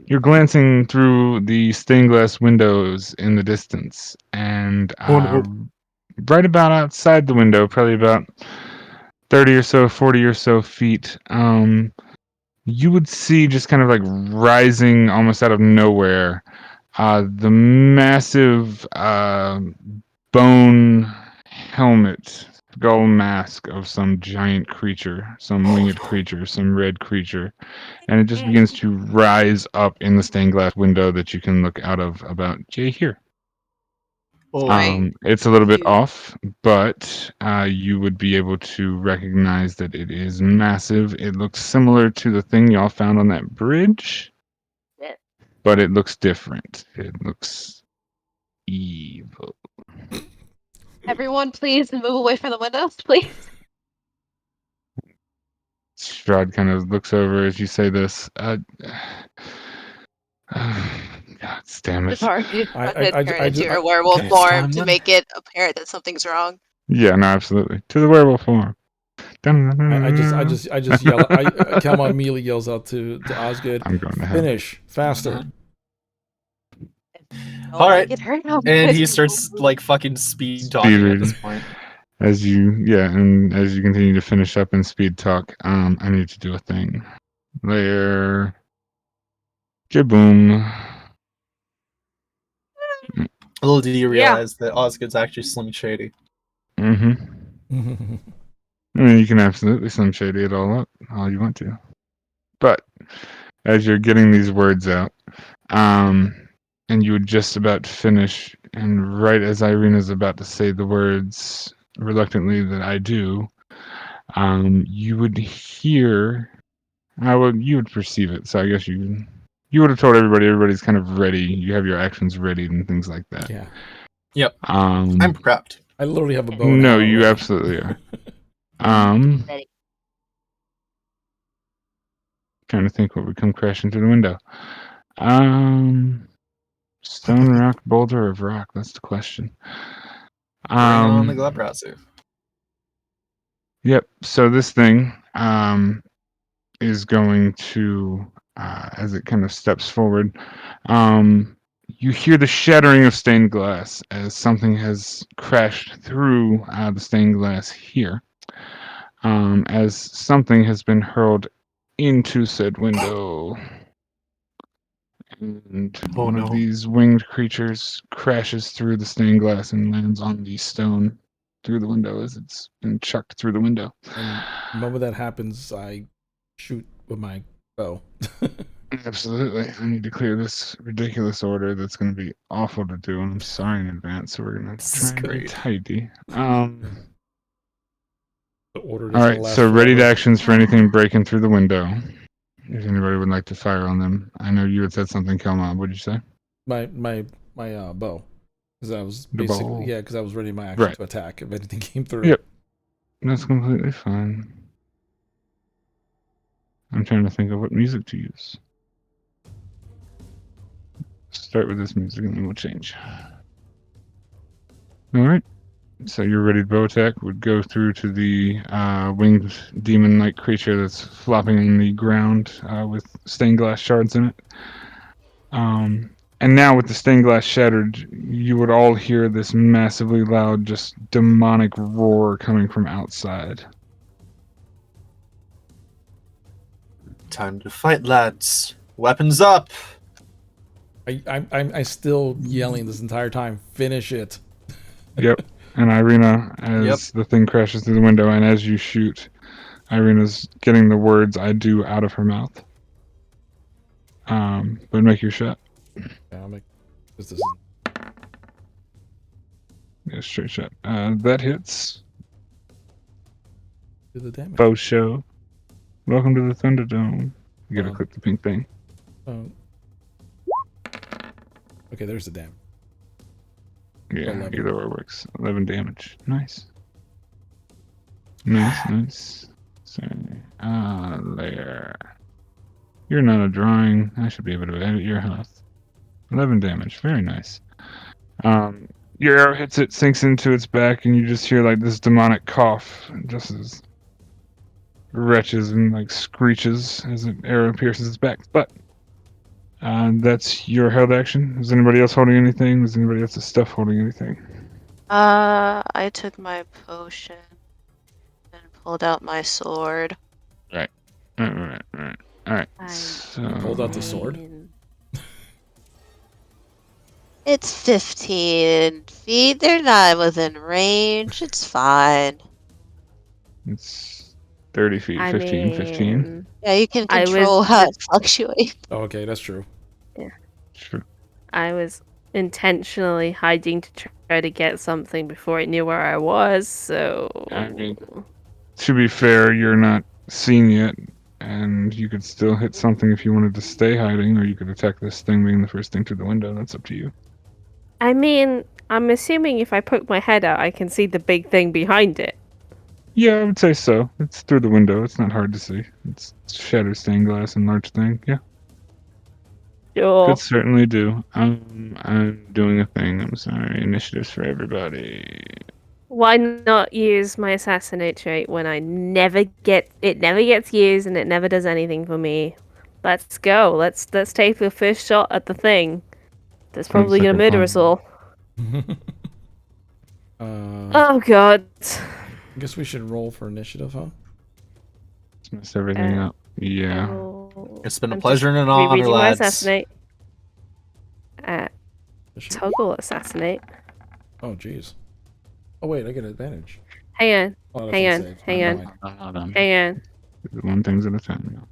you're glancing through the stained glass windows in the distance, and right about outside the window, probably about 30 or so, 40 or so feet, you would see just kind of like rising almost out of nowhere, the massive bone helmet, skull mask of some giant creature, some winged creature, some red creature, and it just begins to rise up in the stained glass window that you can look out of about here. Oh, It's a little bit off, but you would be able to recognize that it is massive. It looks similar to the thing y'all found on that bridge, but it looks different. It looks evil. Everyone, please move away from the windows, please. Strahd kind of looks over as you say this. God damn it. Sorry, dude. I- I'm gonna I- turn I into ju- your I- werewolf Okay, it's form time to then. make it apparent that something's wrong. Yeah, no, absolutely. To the werewolf form. I just yell. Kelma immediately yells out to Osgood, I'm going to hell. "Finish faster!" All right. Get hurt now, and guys. he starts like fucking speed talking at this point. As you continue to finish up in speed talk, I need to do a thing. Layer. Jaboom. Little do you realize that Osgood's actually Slim Shady. Mm-hmm. I mean, you can absolutely Slim Shady it all up, all you want to. But as you're getting these words out, and you would just about finish, and right as Irina's about to say the words reluctantly that I do, you would hear, you would perceive it. So I guess you would have told everybody's kind of ready. You have your actions ready and things like that. Yeah. Yep. I'm prepped. I literally have a bow. And No, arrow you ready. absolutely are. Trying to think what would come crashing through the window. Stone, rock, boulder, of rock. That's the question. Bring on the Glabrazu. Yep. So this thing is going to, as it kind of steps forward, you hear the shattering of stained glass as something has crashed through the stained glass here. as something has been hurled into said window. And Oh, one of no. these winged creatures crashes through the stained glass and lands on the stone through the window as it's been chucked through the window. And the moment that happens, I shoot with my bow. Absolutely. I need to clear this ridiculous order that's going to be awful to do, and I'm sorry in advance. So we're going to This try is and be great. tidy. The order All doesn't right, last so ready to forever. actions for anything breaking through the window. If anybody would like to fire on them. I know you had said something, Kelma. What did you say? My bow, because I was The basically bow. because I was ready my action Right. to attack if anything came through. Yep. That's completely fine. I'm trying to think of what music to use. Start with this music and then we'll change. Alright. So your ready bow attack would go through to the winged demon-like creature that's flopping on the ground with stained glass shards in it. And now with the stained glass shattered, you would all hear this massively loud, just demonic roar coming from outside. Time to fight, lads. Weapons up. I'm still yelling this entire time. Finish it. Yep. And Irina, as the thing crashes through the window, and as you shoot, Irina's getting the words "I do" out of her mouth. But make your shot. Yeah, I'll make this is Yeah, straight shot. That hits. do the damage. Faux show. Welcome to the Thunderdome. You gotta Um, click the pink thing. Okay, there's the damage. Yeah, 11. either or works. 11 damage. Nice. Nice. So, there. You're not a drawing. I should be able to edit your health. 11 damage. Very nice. Your arrow hits it, sinks into its back, and you just hear like this demonic cough, just as retches and like screeches as an arrow pierces its back. But that's your held action. Is anybody else holding anything? Is anybody else's stuff holding anything? I took my potion and pulled out my sword. Right. Alright. So, Pulled out the sword? It's 15 feet. They're not within range. It's fine. it's 30 feet. 15. Yeah, you can I was control how it fluctuates. Oh, okay, that's true. Sure. I was intentionally hiding to try to get something before it knew where I was, so... I mean, to be fair, you're not seen yet, and you could still hit something if you wanted to stay hiding, or you could attack this thing being the first thing through the window. That's up to you. I mean, I'm assuming if I poke my head out, I can see the big thing behind it. Yeah, I would say so. It's through the window. It's not hard to see. It's shattered stained glass and large thing. Yeah, Sure. could certainly do. I'm doing a thing. I'm sorry. Initiatives for everybody. Why not use my assassinate trait when it never gets used and it never does anything for me? Let's go. Let's take the first shot at the thing. That's probably gonna murder us all. Oh god. I guess we should roll for initiative, huh? Let's mess everything up. Yeah. It's been a I'm pleasure just and an honor, rereading my lads. assassinate. Toggle assassinate. Oh, jeez. Oh, wait, I get an advantage. Hang on. Oh, that's Hang on. unsaved. Hang Never on. mind. Hang on. One thing's at a time.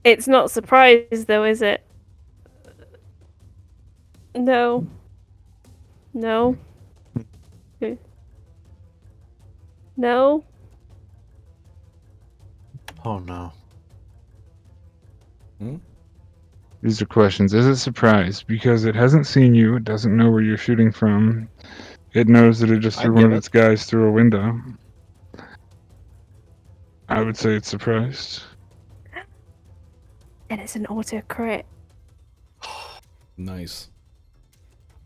It's not surprise though, is it? No. No. Okay. No. Oh no. These are questions. Is it surprise? Because it hasn't seen you. It doesn't know where you're shooting from. It knows that it just threw I'd one give of it. its guys through a window. I would say it's surprised. And it's an auto crit. Nice.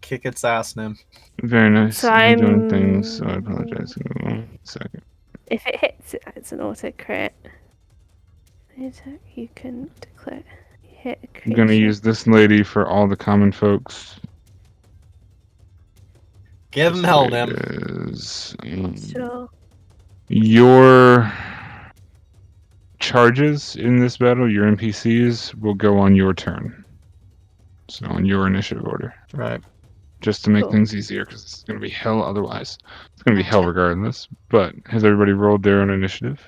Kick its ass, Nim. Very nice. So I'm doing I'm- things, so I apologize. Give me 1 second. If it hits, it's an auto crit. Attack you can declare. Hit a I'm creature. gonna use this lady for all the common folks. Give him This hell, way Nim. is, Sure. your charges in this battle, your NPCs, will go on your turn. So on your initiative order. Right. Just to make Cool. things easier, because it's going to be hell otherwise. It's going to be hell Gotcha. regardless. But has everybody rolled their own initiative?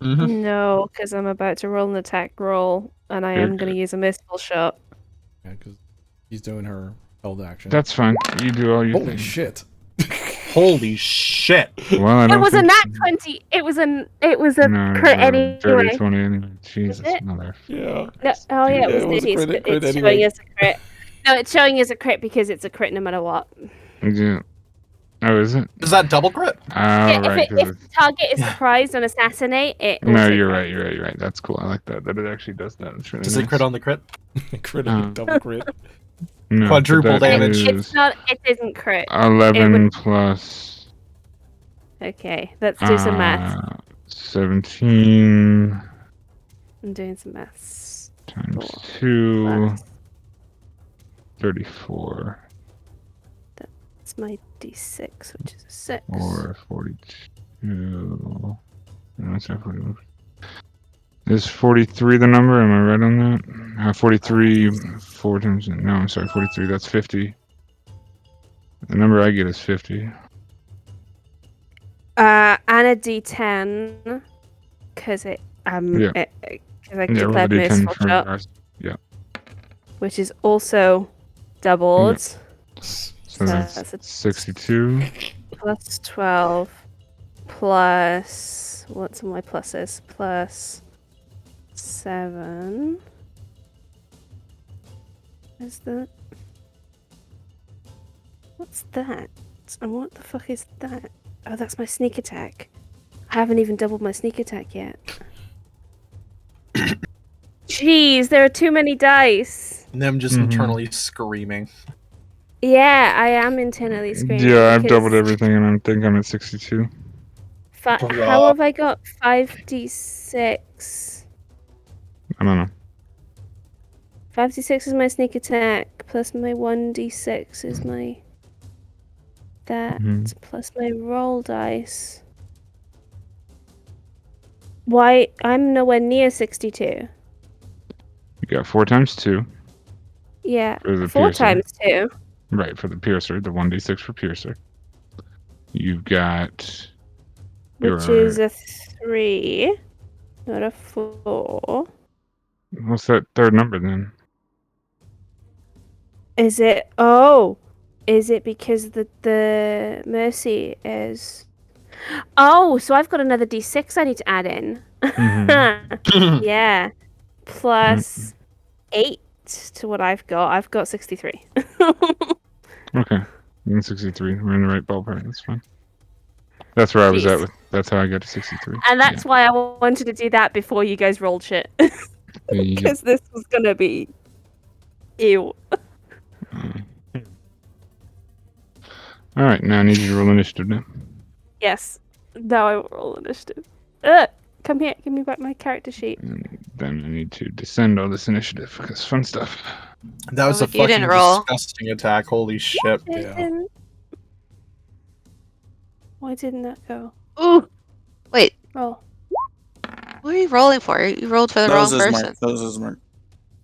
Mm-hmm. No, because I'm about to roll an attack roll, and I You're am going to use a missile shot. Yeah, because he's doing her held action. That's fine. You do all your Holy things. shit. Holy shit. Well, I It don't was a think nat so. 20. It was a No, crit no, dirty anyway. 20 anyway. Jesus, it? mother. Yeah. No, oh yeah, it Yeah, was it was a dirty, crit- but crit it's anyway. showing as a crit. No, it's showing as a crit because it's a crit no matter what. Yeah. Oh, is it? Is that double crit? Oh, Yeah, right. if the target is surprised and assassinate, it No, auto you're crit. right. You're right. That's cool. I like that. That it actually does that. It's really Does nice. it crit on the crit? Crit, Oh. double crit. No, Quadruple but that damage. is It's not. It isn't crit. 11 plus Okay, let's do some math. 17 I'm doing some maths. times 4 2, plus. 34, It's my d6, which is a 6. or 42. No, that's not 41. Is 43 the number? Am I right on that? 43, 4 times. No, I'm sorry, 43. That's 50. The number I get is 50. And a d10, because it Yeah. because I Yeah, roll declared the d10 merciful for shot, ours. Yeah. which is also doubled. So that's that's a 62. plus 12 plus what's my pluses? Plus 7. Is that? What's that? And what the fuck is that? Oh, that's my sneak attack. I haven't even doubled my sneak attack yet. Jeez, there are too many dice. Nim just Mhm. internally screaming. Yeah, I am internally screaming. Yeah, I've because doubled everything and I think I'm at 62. How Bruh. have I got 5d6? I don't know. 5d6 is my sneak attack, plus my 1d6 is my that, Mhm. plus my roll dice. Why? I'm nowhere near 62. You got 4 times 2. Yeah, For the 4 piercer. times 2. Right, for the piercer, the 1d6 for piercer. You've got Which is a 3, not a 4. What's that third number then? Is it? Oh, is it because the mercy is? Oh, so I've got another d6 I need to add in. Mhm. Yeah, plus 8 to what I've got. I've got 63. Okay. You're 63. We're in the right ballpark. That's fine. That's where I was at Jeez. with. That's how I got to 63. And that's why I wanted to do that before you guys rolled shit. Yep. Because this was gonna be ew. All right, now I need you to roll initiative now. Yes. Now I will roll initiative. Come here. Give me back my character sheet. And then I need to descend all this initiative because fun stuff. That was a You didn't fucking roll. disgusting attack. Holy shit. Yeah. Why didn't that go? Ooh. Wait, Oh. what are you rolling for? You rolled for the That wrong was his person. mark. That was his mark.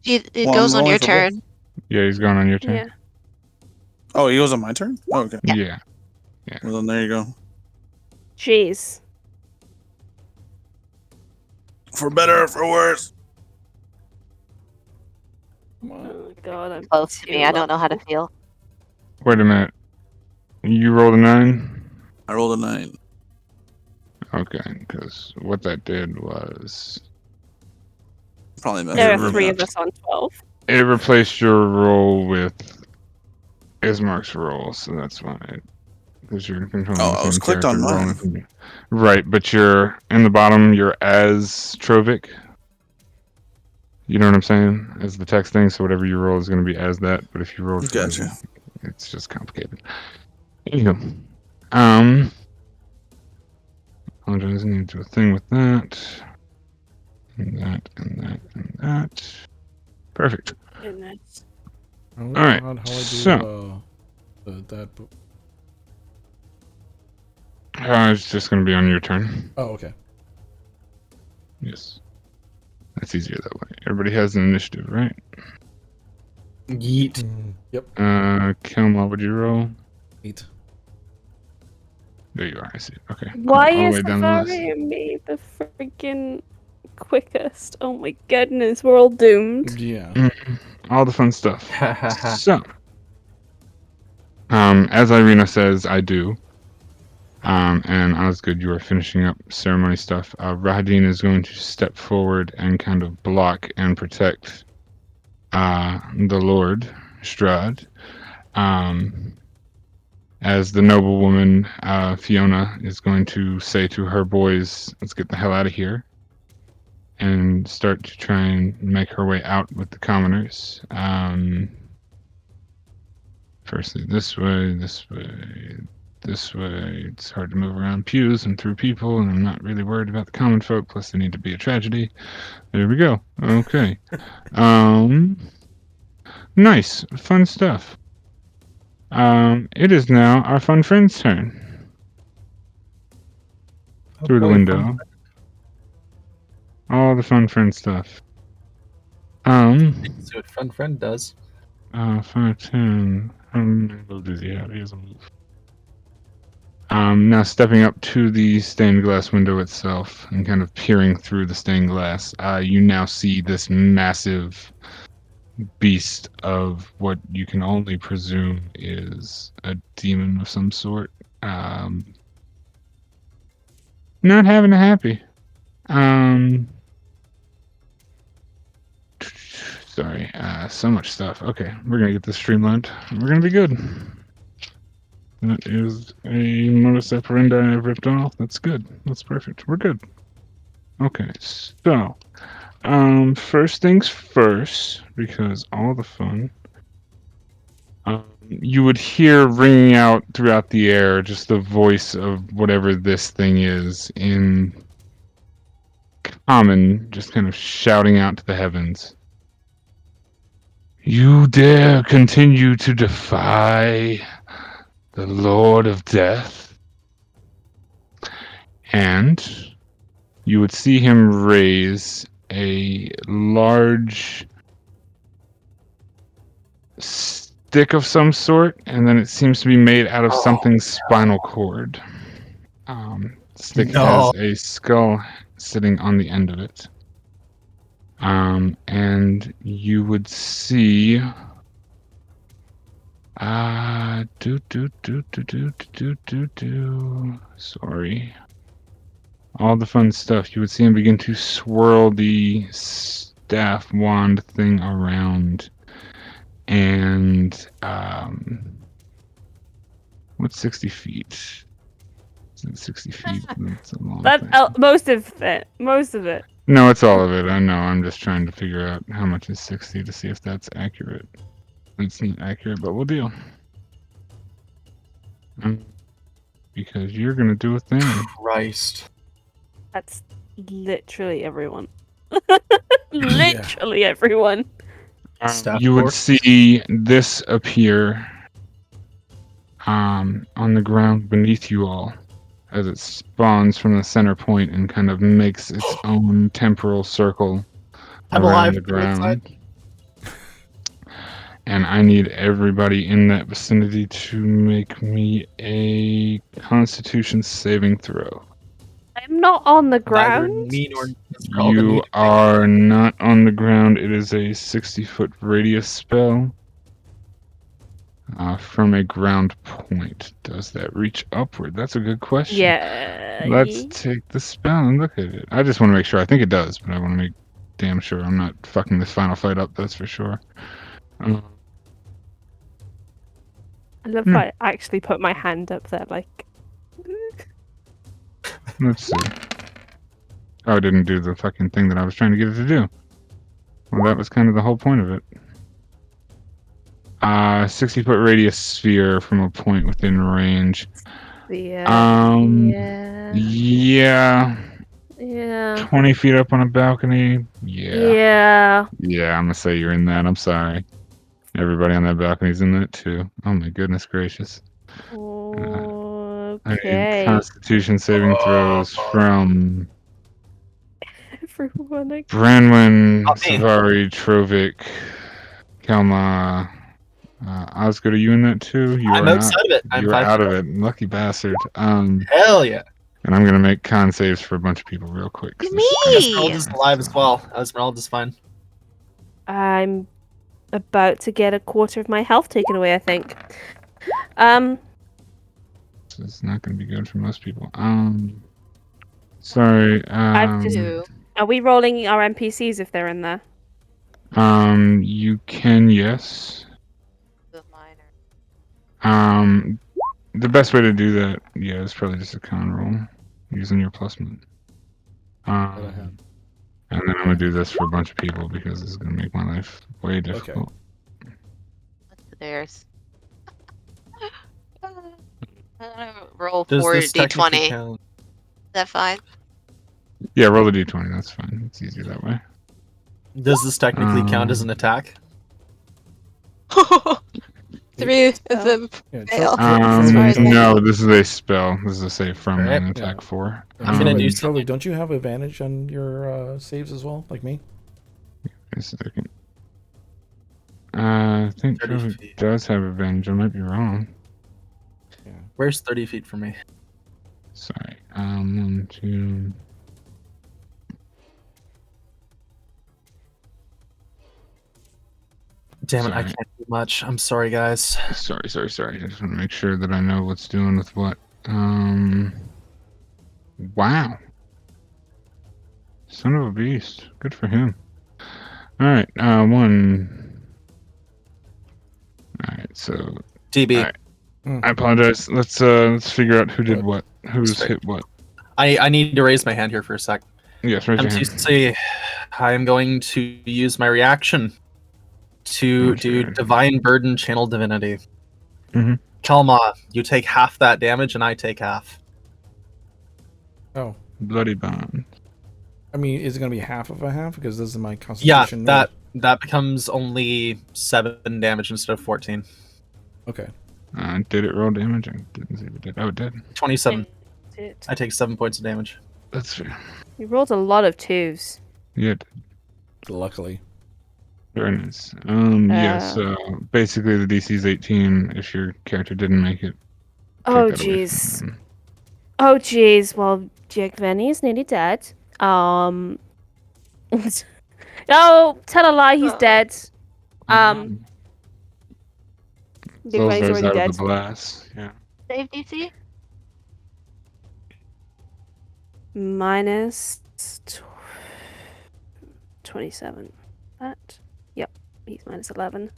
It Well, goes I'm on your rolling for both. turn. Yeah, he's going on your turn. Yeah. Oh, he was on my turn? Oh, okay. Yeah. Well, then there you go. Jeez. For better or for worse. Come on. Oh god, I'm Close to too me. I don't know how to low. feel. Wait a minute. You rolled a 9? I rolled a 9. Okay, because what that did was Probably messed There Yeah, are 3 up. of us on 12. it replaced your roll with Ismark's roll, so that's why. Because you're controlling Oh, the I same was clicked on character rolling mine. from you. Right, but you're in the bottom. You're as Trovic. You know what I'm saying? As the text thing. So whatever you roll is going to be as that. But if you roll, Gotcha. it's just complicated. Anywho, apologize. I need to do a thing with that, and that, and that, and that. Perfect. Goodness. Oh, All right, God, how I do so- that. It's just going to be on your turn. Oh, okay. Yes. That's easier that way. Everybody has an initiative, right? Yeet. Yep. Kelma, what would you roll? 8. There you are. I see. Okay. Cool. Why All the is way down the list. me the freaking quickest? Oh my goodness, we're all doomed. Yeah. All the fun stuff. So, as Irina says, I do. And Osgood, you are finishing up ceremony stuff. Rahadin is going to step forward and kind of block and protect the Lord Strahd. As the noblewoman Fiona is going to say to her boys, "Let's get the hell out of here," and start to try and make her way out with the commoners. Firstly, this way, this way, this way. It's hard to move around pews and through people, and I'm not really worried about the common folk, plus they need to be a tragedy. There we go. Okay. Nice. Fun stuff. It is now our fun friend's turn. Through the window. All the fun friend stuff. See what friend does. 5, 10. How many moves does he have? He has a move. Now stepping up to the stained glass window itself and kind of peering through the stained glass, you now see this massive beast of what you can only presume is a demon of some sort. Not having it happy. Sorry, so much stuff. Okay, we're gonna get this streamlined. We're gonna be good. That is a modus operandi I've ripped off. That's good. That's perfect. We're good. Okay, so, first things first, because all the fun. You would hear ringing out throughout the air just the voice of whatever this thing is in common, just kind of shouting out to the heavens. You dare continue to defy the Lord of Death? And you would see him raise a large stick of some sort, and then it seems to be made out of something's spinal cord. Stick has a skull sitting on the end of it. And you would see sorry. All the fun stuff. You would see him begin to swirl the staff wand thing around. And what's 60 feet? 60 feet. That's a long thing. Most of it. Most of it. No, it's all of it. I know. I'm just trying to figure out how much is 60 to see if that's accurate. It's not accurate, but we'll deal. Because you're gonna do a thing. Christ. That's literally everyone. Literally everyone. You would see this appear on the ground beneath you all as it spawns from the center point and kind of makes its own temporal circle around the ground. And I need everybody in that vicinity to make me a Constitution saving throw. I'm not on the ground. You are not on the ground. It is a 60-foot radius spell from a ground point. Does that reach upward? That's a good question. Yeah. Let's take the spell and look at it. I just want to make sure. I think it does, but I want to make damn sure I'm not fucking this final fight up. That's for sure. I love how I actually put my hand up there, like. Let's see. Oh, I didn't do the fucking thing that I was trying to get it to do. Well, that was kind of the whole point of it. 60-foot radius sphere from a point within range. Yeah. Yeah. 20 feet up on a balcony. Yeah, I'm gonna say you're in that. I'm sorry. Everybody on that balcony's in that too. Oh my goodness gracious. Okay. I need Okay. Constitution saving throws from Everyone again. Branwyn, Not me. Savari, Trovik, Kelma. Osgood, are you in that too? You I'm are outside not. of it. I'm You are 5 out feet of up. it. Lucky bastard. Hell yeah. And I'm gonna make con saves for a bunch of people real quick. 'cause Me! this is Esmeralda's alive as well. Esmeralda's fine. I'm about to get a quarter of my health taken away, I think. This is not gonna be good for most people. Sorry. I've just- Two. Are we rolling our NPCs if they're in there? You can, yes. The minor. The best way to do that, yeah, is probably just a con roll using your plus one. And then I'm gonna do this for a bunch of people because this is gonna make my life way difficult. What's theirs? Roll Does 4 this technically d20. count? Is that fine? Yeah, roll a d20. That's fine. It's easier that way. Does this technically count as an attack? 3 of them Yeah, fail. No, this is a spell. This is a save from Alright. an attack Yeah. 4. I'm gonna do Trovik, don't you have advantage on your saves as well, like me? Just a second. I think 30 Trovik feet. does have advantage. I might be wrong. Where's 30 feet from me? Sorry. 1, 2. Damn it, I Sorry. can't do much. I'm sorry, guys. Sorry. I just want to make sure that I know what's doing with what. Wow. Son of a beast. Good for him. Alright, 1. Alright, so DB. Alright. I apologize. Let's figure out who did what. Who's Sorry. hit what. I need to raise my hand here for a sec. Yes, raise your hand. MTC, I am going to use my reaction to do Okay. Divine Burden Channel Divinity. Mhm. Kelma, you take half that damage and I take half. Oh, Bloody Bond. I mean, is it going to be half of a half? Because this is my Yeah, constitution. that becomes only 7 damage instead of 14. Okay. Did it roll damage? I didn't see if it did. Oh, it did. 27. It. I take 7 points of damage. That's fair. You rolled a lot of 2s. Yeah, it did. Luckily. Very nice. Yes, basically the DC is 18 if your character didn't make it. Oh, Take that away from jeez. them. Oh, jeez. Well, Jake Venny is nearly dead. Oh, tell a lie. He's dead. Jake Those Venny's guys already out dead. of the blast. Yeah. Save DC? Minus 27. That. Yep. He's minus 11.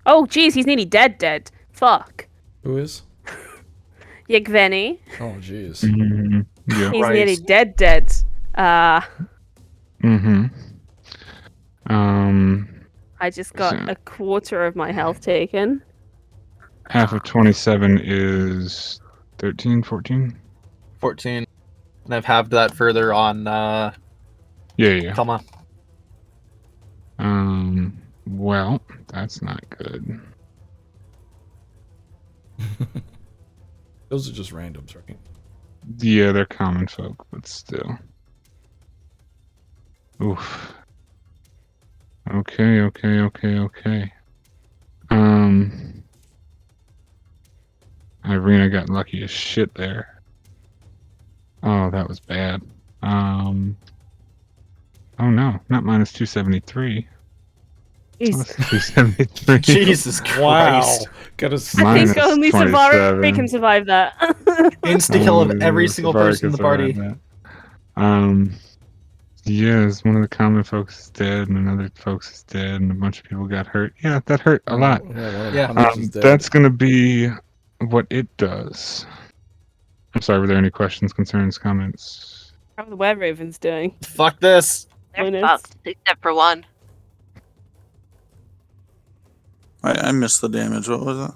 Oh, jeez. He's nearly dead. Fuck. Who is? Yegveni. Oh, jeez. Mm-hmm. Yeah. He's Christ. nearly dead. Mm-hmm. I just got So- a quarter of my health taken. Half of 27 is 13, 14? 14. And I've halved that further on Yeah. Kelma. Well, that's not good. Those are just randoms, right? Yeah, they're common folk, but still. Oof. Okay. Irina got lucky as shit there. Oh, that was bad. Oh no, not minus 273. Jeez. Plus 273. Jesus Christ. Got a I think Minus only Savari 27. can survive that. Insta-kill of Oh, every yeah, single Savari person in the can party. survive that. Yes, one of the common folks is dead, and another folks is dead, and a bunch of people got hurt. Yeah, that hurt a lot. Yeah, one of the Yeah. hunters is dead. That's gonna be what it does. I'm sorry, were there any questions, concerns, comments? How are the were ravens doing? Fuck this. They're Minus. fucked, except for one. I missed the damage. What was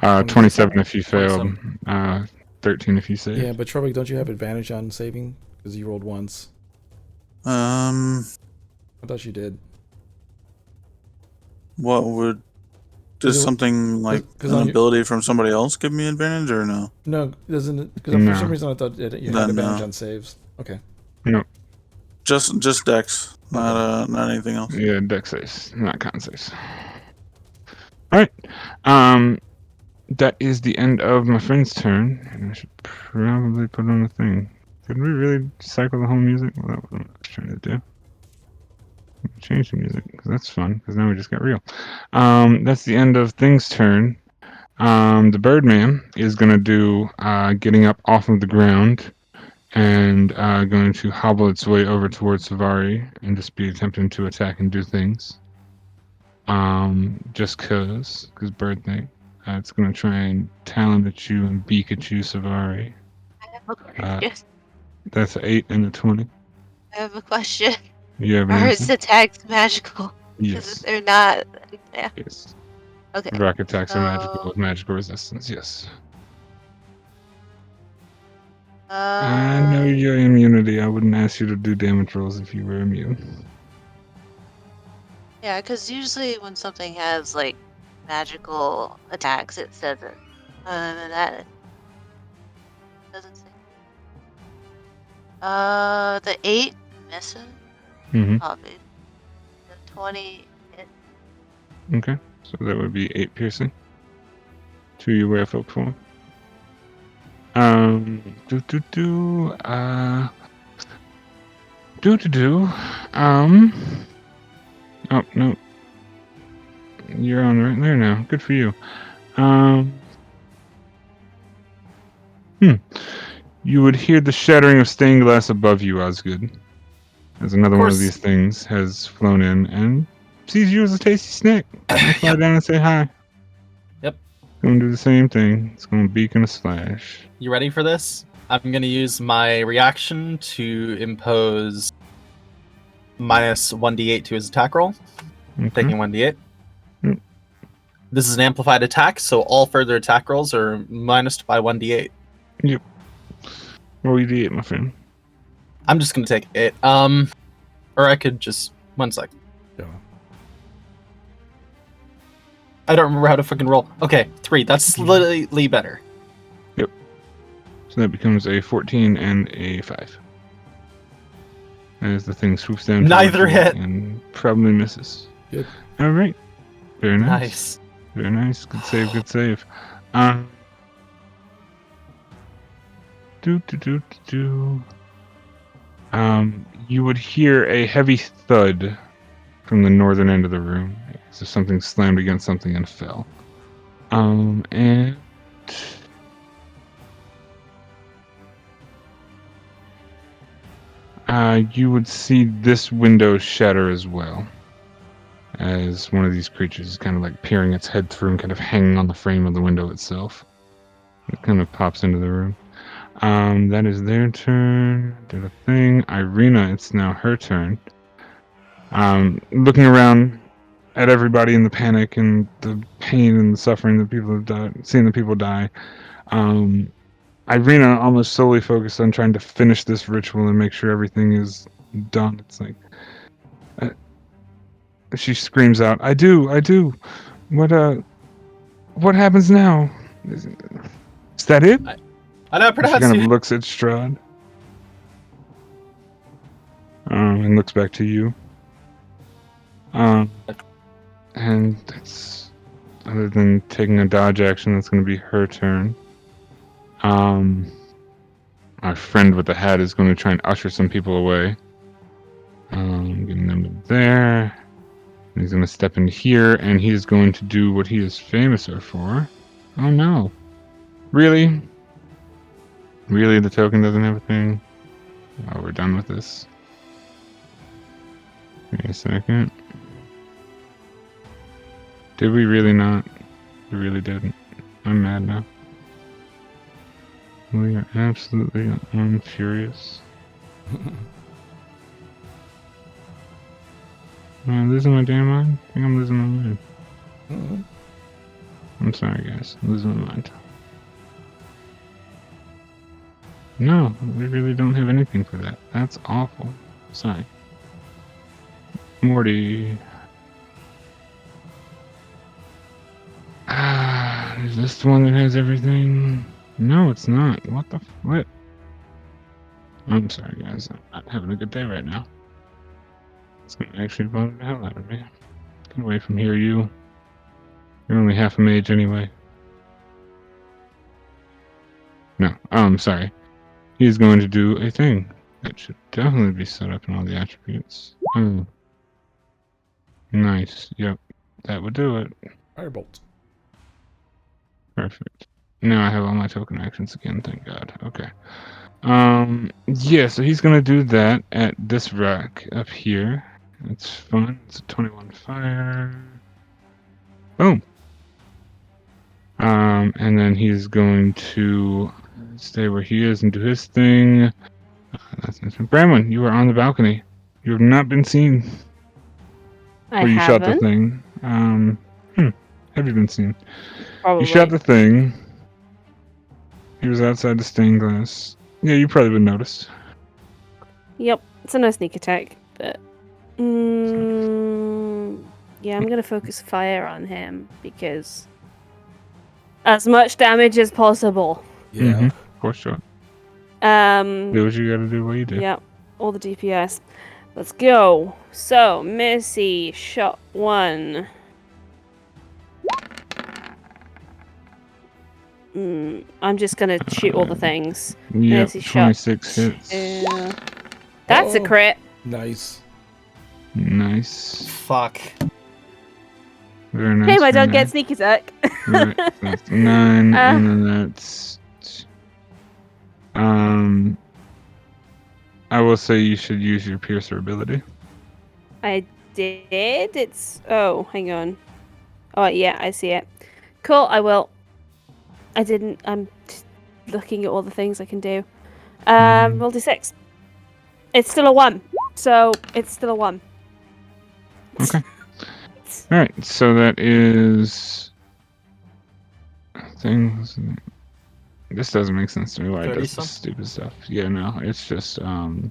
it? 27 if you failed. 27. 13 if you saved. Yeah, but Trovik, don't you have advantage on saving? Because you rolled once. Um, I thought you did. what would Does Is it- something like 'cause an on your- ability from somebody else give me advantage or no? No, doesn't it? Because No. for some reason I thought you had Then advantage no. on saves. Okay. No. Just Dex, not anything else. Yeah, dex saves, not con saves. All right. That is the end of my friend's turn, and I should probably put on the thing. Did we really cycle the whole music? Well, that was what I was trying to do. Change the music, because that's fun, because now we just got real. That's the end of Thing's turn. The Birdman is going to do getting up off of the ground and going to hobble its way over towards Savari and just be attempting to attack and do things. Just because bird thing. It's going to try and talon at you and beak at you, Savari. I have a question. That's an 8 and a 20. I have a question. You have an Are his answer? attacks magical? 'Cause Yes. if they're not, yeah. Yes. Okay. Rock attacks are magical So- with magical resistance, yes. Uh, I know your immunity. I wouldn't ask you to do damage rolls if you were immune. Yeah, because usually when something has like magical attacks, it says it. That doesn't say. The 8 misses. Mm-hmm. Copy. The 20 hit. Okay. So that would be 8 piercing. 2 you wear folk form. Oh, no. You're on right there now. Good for you. You would hear the shattering of stained glass above you, Osgood, as another one of course. these things has flown in and sees you as a tasty snack. Fly Yep. down and say hi. Yep. Gonna do the same thing. It's gonna beak and a slash. You ready for this? I'm gonna use my reaction to impose minus 1d8 to his attack roll. Okay. Taking 1d8. Yep. This is an amplified attack, so all further attack rolls are minused by 1d8. Roll your d8, my friend. I'm just gonna take it. Or I could just 1 sec. Yeah. I don't remember how to fucking roll. Okay, 3. That's slightly better. So that becomes a 14 and a 5. As the thing swoops down. Neither towards you hit. And probably misses. Good. All right. Very nice. Nice. Very nice. Good save. Good save. You would hear a heavy thud from the northern end of the room, as if something slammed against something and fell. And you would see this window shatter as well, as one of these creatures is kind of like peering its head through and kind of hanging on the frame of the window itself. It kind of pops into the room. That is their turn. Did a thing. Irina, it's now her turn. Looking around at everybody in the panic and the pain and the suffering that people have died, seeing the people die. Irina almost solely focused on trying to finish this ritual and make sure everything is done. It's like she screams out, "I do! What happens now? Is that it?" I know, She kind perhaps of looks at Strahd. And looks back to you. And that's, other than taking a dodge action, that's going to be her turn. Our friend with the hat is going to try and usher some people away. Getting them to there. And he's going to step in here, and he is going to do what he is famous for. Oh no. Really? Really, the token doesn't have a thing? Oh, we're done with this. Give me a second. Did we really not? We really didn't. I'm mad now. We are absolutely furious. Am I losing my damn mind? I think I'm losing my mind. Mhm. I'm sorry, guys. I'm losing my mind. No, we really don't have anything for that. That's awful. Sorry. Morty. Is this the one that has everything? No, it's not. What the what? I'm sorry, guys. I'm not having a good day right now. It's gonna actually bother the hell out of me. Get away from here, you. You're only half a mage anyway. No, I'm sorry. He's going to do a thing that should definitely be set up in all the attributes. Oh. Nice. Yep. That would do it. Firebolt. Perfect. Now I have all my token actions again, thank God. Okay. Yeah, so he's gonna do that at this rock up here. It's fun. It's a 21 fire. Boom. And then he's going to stay where he is and do his thing. Bramwin, you are on the balcony. You have not been seen. I You shot the haven't. thing. Have you been seen? Probably. You shot the thing. He was outside the stained glass. Yeah, you probably been noticed. Yep, it's a no sneak attack, but yeah, I'm gonna focus fire on him because as much damage as possible. Yeah. Of course, sure. Do Do what you gotta do. What you do. Yep, all the DPS. Let's go. So, Missy, shot 1. I'm just gonna shoot all the things. Yep, Missy shot 26 hits. 2. That's a Oh. crit. Nice. Nice. Fuck. Very nice. Hey, my very dog nice. gets sneak attack. Right, that's 9, and then that's... I will say you should use your piercer ability. I did. It's hang on. Oh yeah, I see it. Cool. I will. I didn't. I'm just looking at all the things I can do. Roll d6. It's still a 1, so it's still a 1. Okay. Alright, so that is... Things... This doesn't make sense to me why it 30 does some? this stupid stuff. Yeah, no, it's just, I'm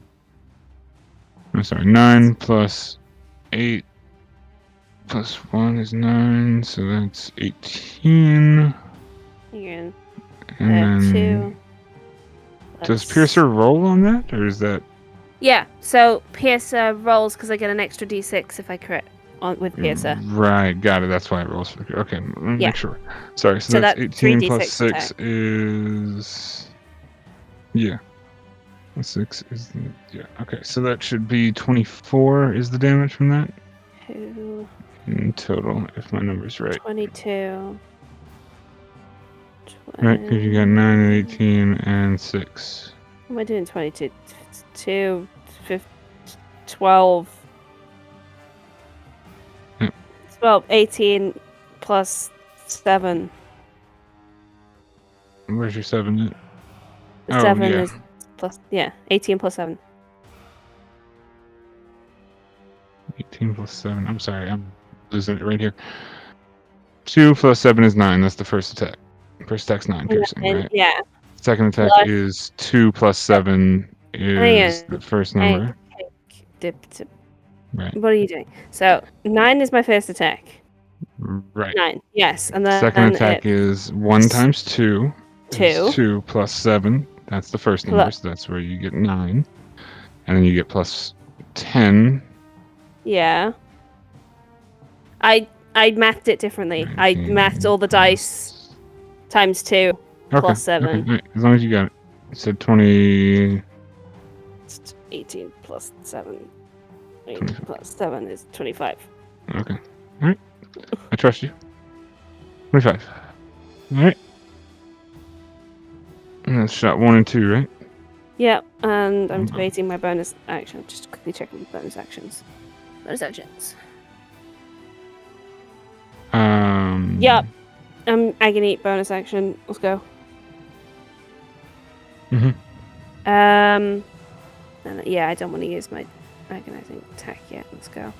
sorry, 9 plus 8 plus 1 is 9, so that's 18. Again. And then... 2. Does Piercer roll on that, or is that... Yeah. So Piercer rolls because I get an extra d6 if I crit with Piercer. Right, got it. That's why it rolls for the... Okay, let me Yeah. make sure. Sorry, so So that's that's 18 3d6 plus 6 attack. is... Yeah. 6 is... Yeah, okay. So that should be 24 is the damage from that? 2, In total, if my number's right. 22. Right, because you got 9 and 18 and 6. What am I doing? 22, 2, 15, 12. Yep. 12, 18 plus 7. Where's your 7? The Oh, 7 yeah. is plus, 18 plus 7. 18 plus 7. I'm sorry, I'm losing it right here. 2 plus 7 is 9. That's the first attack. First attack's 9 piercing, right? Yeah. Second attack Plus- is 2 plus 7 is the first number. Right. What are you doing? So 9 is my first attack. Right. 9, yes, and then Second attack is 1 times 2. Two. 2 plus 7. That's the first number, so that's where you get 9. And then you get plus 10. Yeah. I mathed it differently. I mathed all the dice times 2 plus 7. Okay, right. As long as you got it. You said 20... 18 plus 7. 8 25. plus 7 is 25. Okay. Alright. I trust you. 25. Alright. And that's shot 1 and 2, right? Yep, and I'm Mhm. debating my bonus action. Just quickly checking my bonus actions. Bonus actions. Yep. Agony bonus action. Let's go. Mhm. And yeah, I don't want to use my agonizing attack yet. Let's go.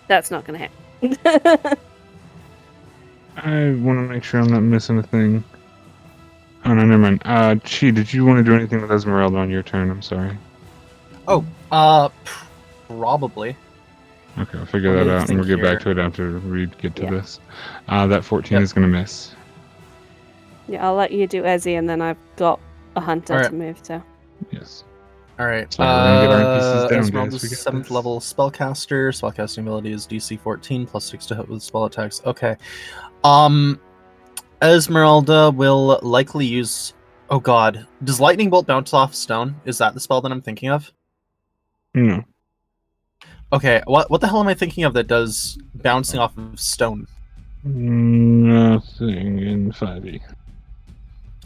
That's not gonna hit. I want to make sure I'm not missing a thing. Oh, no, never mind. Chi, did you want to do anything with Esmeralda on your turn? I'm sorry. Probably. Okay, we'll figure Let that me out, and we'll think get back here. to it after we get to Yeah. this. That 14 Yep. is going to miss. Yeah, I'll let you do Ezzy, and then I've got a hunter Alright. to move to. Yes. Alright. So we're going to get our NPCs down, Esmeralda guys. We is got 7th this. level spellcaster. Spellcasting ability is DC 14 plus 6 to hit with spell attacks. Okay. Esmeralda will likely use. Oh god. Does lightning bolt bounce off stone? Is that the spell that I'm thinking of? No. Okay, what the hell am I thinking of that does bouncing off of stone? Nothing in 5e.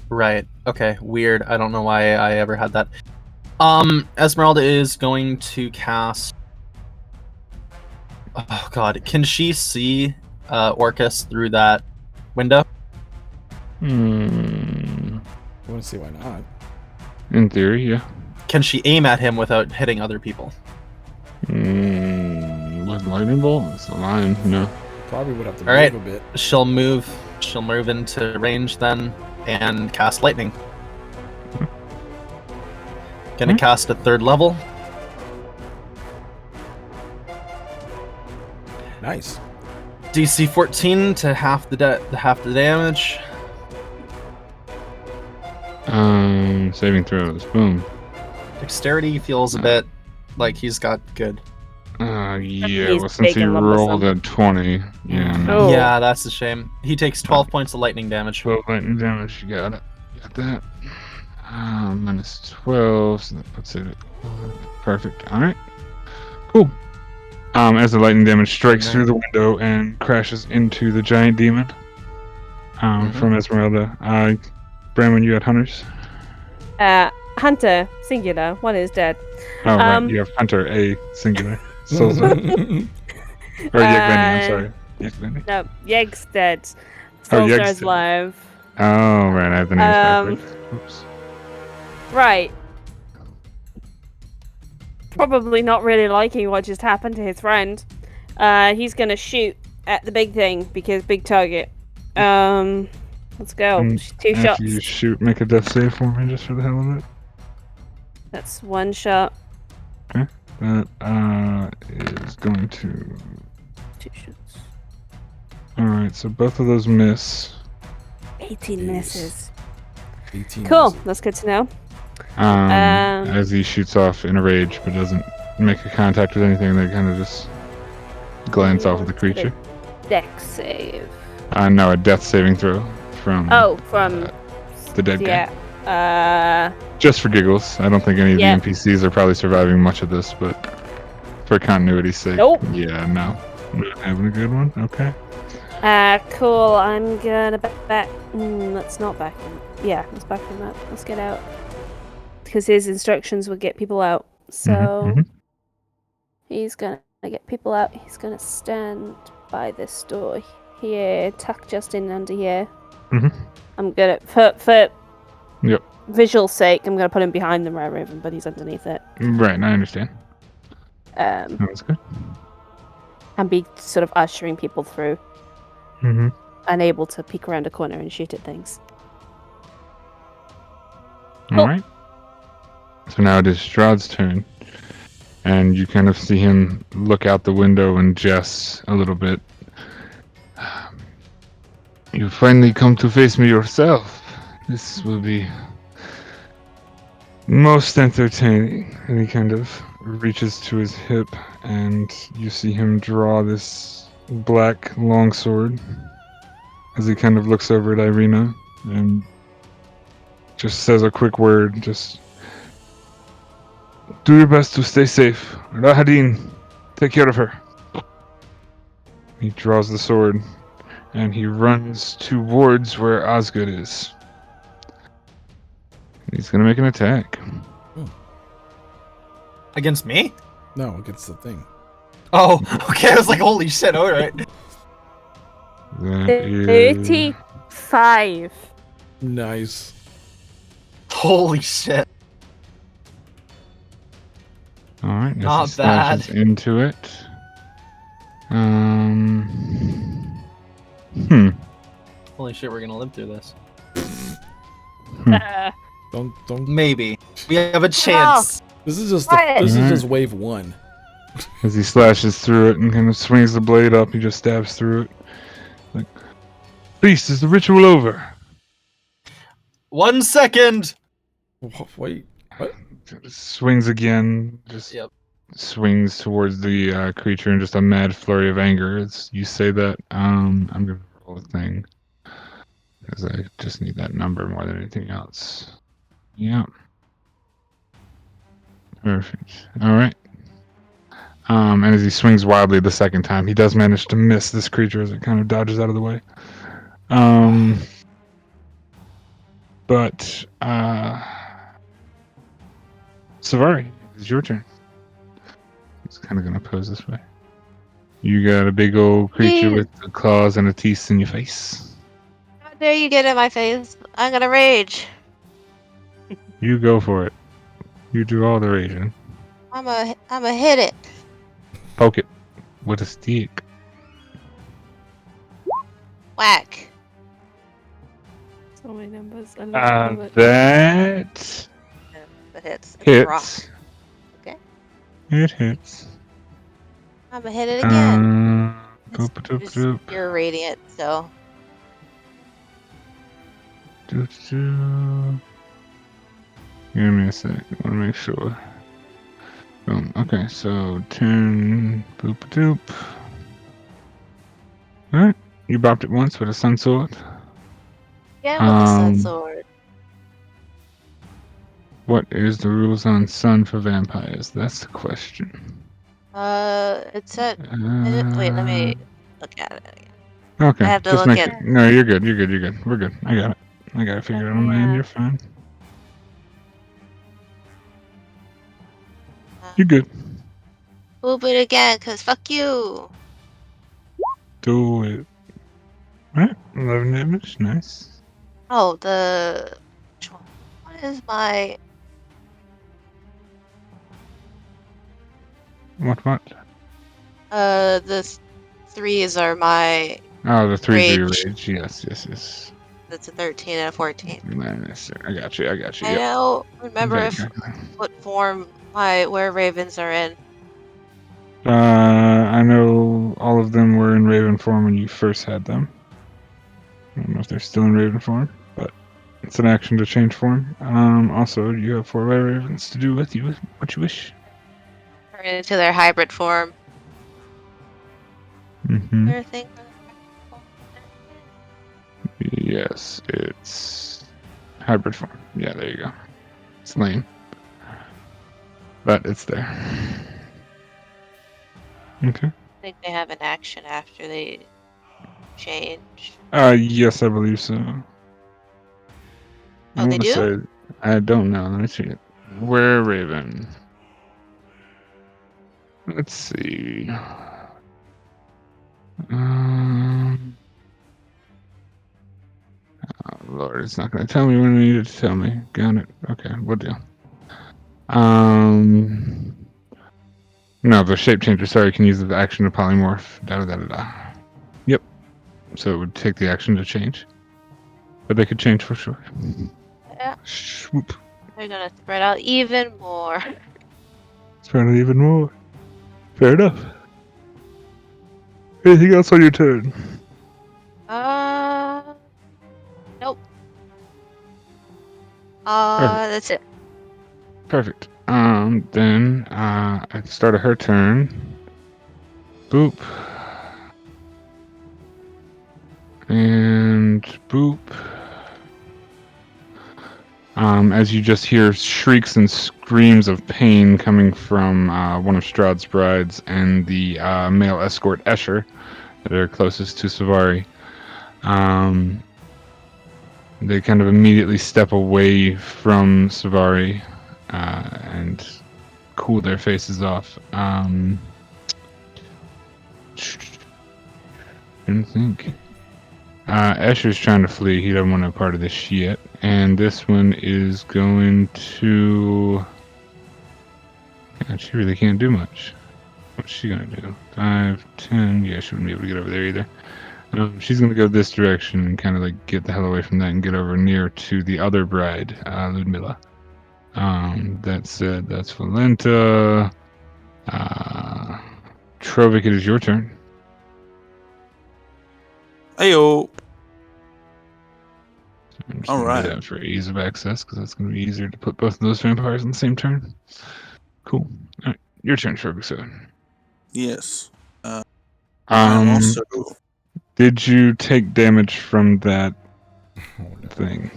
Right. Okay, weird. I don't know why I ever had that. Esmeralda is going to cast. Oh god, can she see Orcus through that window? Hmm. I want to see why not. In theory, yeah. Can she aim at him without hitting other people? With lightning bolt? It's a line, no. Probably would have to All right. move a bit. She'll move into range then and cast lightning. Gonna cast at 3rd level. Nice. DC 14 to half the damage. Saving throws. Boom. Dexterity feels a bit like he's got good. Yeah, He's well, since big he and rolled lumbersome. at 20, yeah, no. Oh. Yeah, that's a shame. He takes 12 points of lightning damage. 12 lightning damage, you got it. Got that. Minus 12, so that puts it at perfect. Alright. Cool. As the lightning damage strikes through the window and crashes into the giant demon from Esmeralda. Bramwin, you had hunters? Hunter, singular. One is dead. Oh, right. You have hunter, a singular. Soulstar. Or Yegveni, I'm sorry. Yegveni. No, Yeg's dead. Oh, Soulstar Yeg's is dead. alive. Oh, right. I have the names backwards. Oops. Right. Probably not really liking what just happened to his friend. He's gonna shoot at the big thing because big target. Let's go. 2 shots. After you shoot, make a death save for me just for the hell of it. That's 1 shot. Okay. That is going to... 2 shots. Alright, so both of those miss. 18 Jeez. misses. 18 Cool. misses. That's good to know. As he shoots off in a rage, but doesn't make a contact with anything, they kind of just glance off at the creature. Dex save. No, a death saving throw from From the dead guy. yeah. Just for giggles. I don't think any of Yeah. the NPCs are probably surviving much of this, but for continuity's sake. Nope. Yeah, no. Not having a good one? Okay. Cool. I'm gonna back. Let's not back him. Yeah, let's back him up. Let's get out. Because his instructions would get people out. So he's gonna get people out. He's gonna stand by this door here, tuck just in under here. I'm gonna for Yep. visual sake, I'm gonna put him behind the Rare Raven, but he's underneath it. Right, I understand. Um, That's good. and be sort of ushering people through, unable to peek around a corner and shoot at things. Alright. So now it is Strahd's turn. And you kind of see him look out the window and jest a little bit. You finally come to face me yourself. This will be most entertaining. And he kind of reaches to his hip and you see him draw this black longsword as he kind of looks over at Irina and just says a quick word, just do your best to stay safe. Rahadin, take care of her. He draws the sword and he runs towards where Osgood is. He's gonna make an attack. Against me? No, against the thing. Oh, okay. I was like, holy shit. All right. That is 35. Nice. Holy shit. alright. Not Slashes bad. into it. Holy shit. We're gonna live through this. Don't. Maybe we have a chance. This is just Quiet. this is just wave 1. As he slashes through it and kind of swings the blade up, he just stabs through it. Like, beast, is the ritual over? 1 second. Wait, what? Swings again, just Yep. swings towards the creature in just a mad flurry of anger. You say that. I'm gonna roll a thing because I just need that number more than anything else. Yeah. Perfect. All right. And as he swings wildly the second time, he does manage to miss this creature as it kind of dodges out of the way. But Savari, it's your turn. He's kind of gonna pose this way. You got a big old creature Please. with the claws and a teeth in your face. How dare you get in my face? I'm gonna rage. You go for it. You do all the raging. I'ma hit it. Poke it with a stick. Whack. So many numbers. I love it. That That hits. It's a rock. hits. Okay. It hits. I'ma hit it again. Boop, doop, It's doop. pure radiant, so Doop, doop. Give me a sec. I want to make sure. Boom. Okay, so 10. Boop, doop. Alright. You bopped it once with a sun sword. yeah, with the sun Um, sword. What is the rules on sun for vampires? That's the question. It said. Wait, let me look at it again. Okay, I have to just look make at- it. No, you're good. You're good. You're good. We're good. I got it. I got it figured out on my end. You're fine. You're good. Boop it again, cause fuck you. Do it. Right. 11 damage. Nice. Oh, which one? What is my? What? The threes are my. Oh, the 3 for your Rage. rage. Yes. That's a 13 and a 14. Nice. I got you. I Yep. don't remember Very if good. what form my were-ravens are in. I know all of them were in Raven form when you first had them. I don't know if they're still in Raven form, but it's an action to change form. Also, you have 4 Were Ravens to do with you what you wish. Turn into their hybrid form. Mm-hmm. Is there a thing for the hybrid form? Yes, it's hybrid form. Yeah, there you go. It's lame, but it's there. Okay. I think they have an action after they change. Yes, I believe so. Oh, they do? Say, I don't know. Let me see it. Were Raven. Let's see. Oh, Lord, it's not going to tell me when it needed to tell me. Got it. Okay, what deal? No, the shape changer, sorry, can use the action to polymorph. Yep. So it would take the action to change. But they could change for sure. Yeah. Swoop. They're gonna spread out even more. Spread it even more. Fair enough. Anything else on your turn? Nope. Perfect. That's it. Perfect. Then, at the start of her turn, boop. And boop. As you just hear shrieks and screams of pain coming from one of Strahd's brides and the male escort Escher that are closest to Savari. They kind of immediately step away from Savari and cool their faces off. Didn't think. Escher's trying to flee. He doesn't want no part of this shit. And this one is going to... God, she really can't do much. What's she going to do? 5, 10... Yeah, she wouldn't be able to get over there either. She's going to go this direction and kind of like get the hell away from that and get over near to the other bride, Ludmilla. That said, that's Valenta. Trovik, it is your turn. Ayo. I'm just All going to right. do that for ease of access because that's going to be easier to put both of those vampires on the same turn. Cool. All right, your turn, Trovik. So, Yes. I'm also. did you take damage from that Oh, no. thing?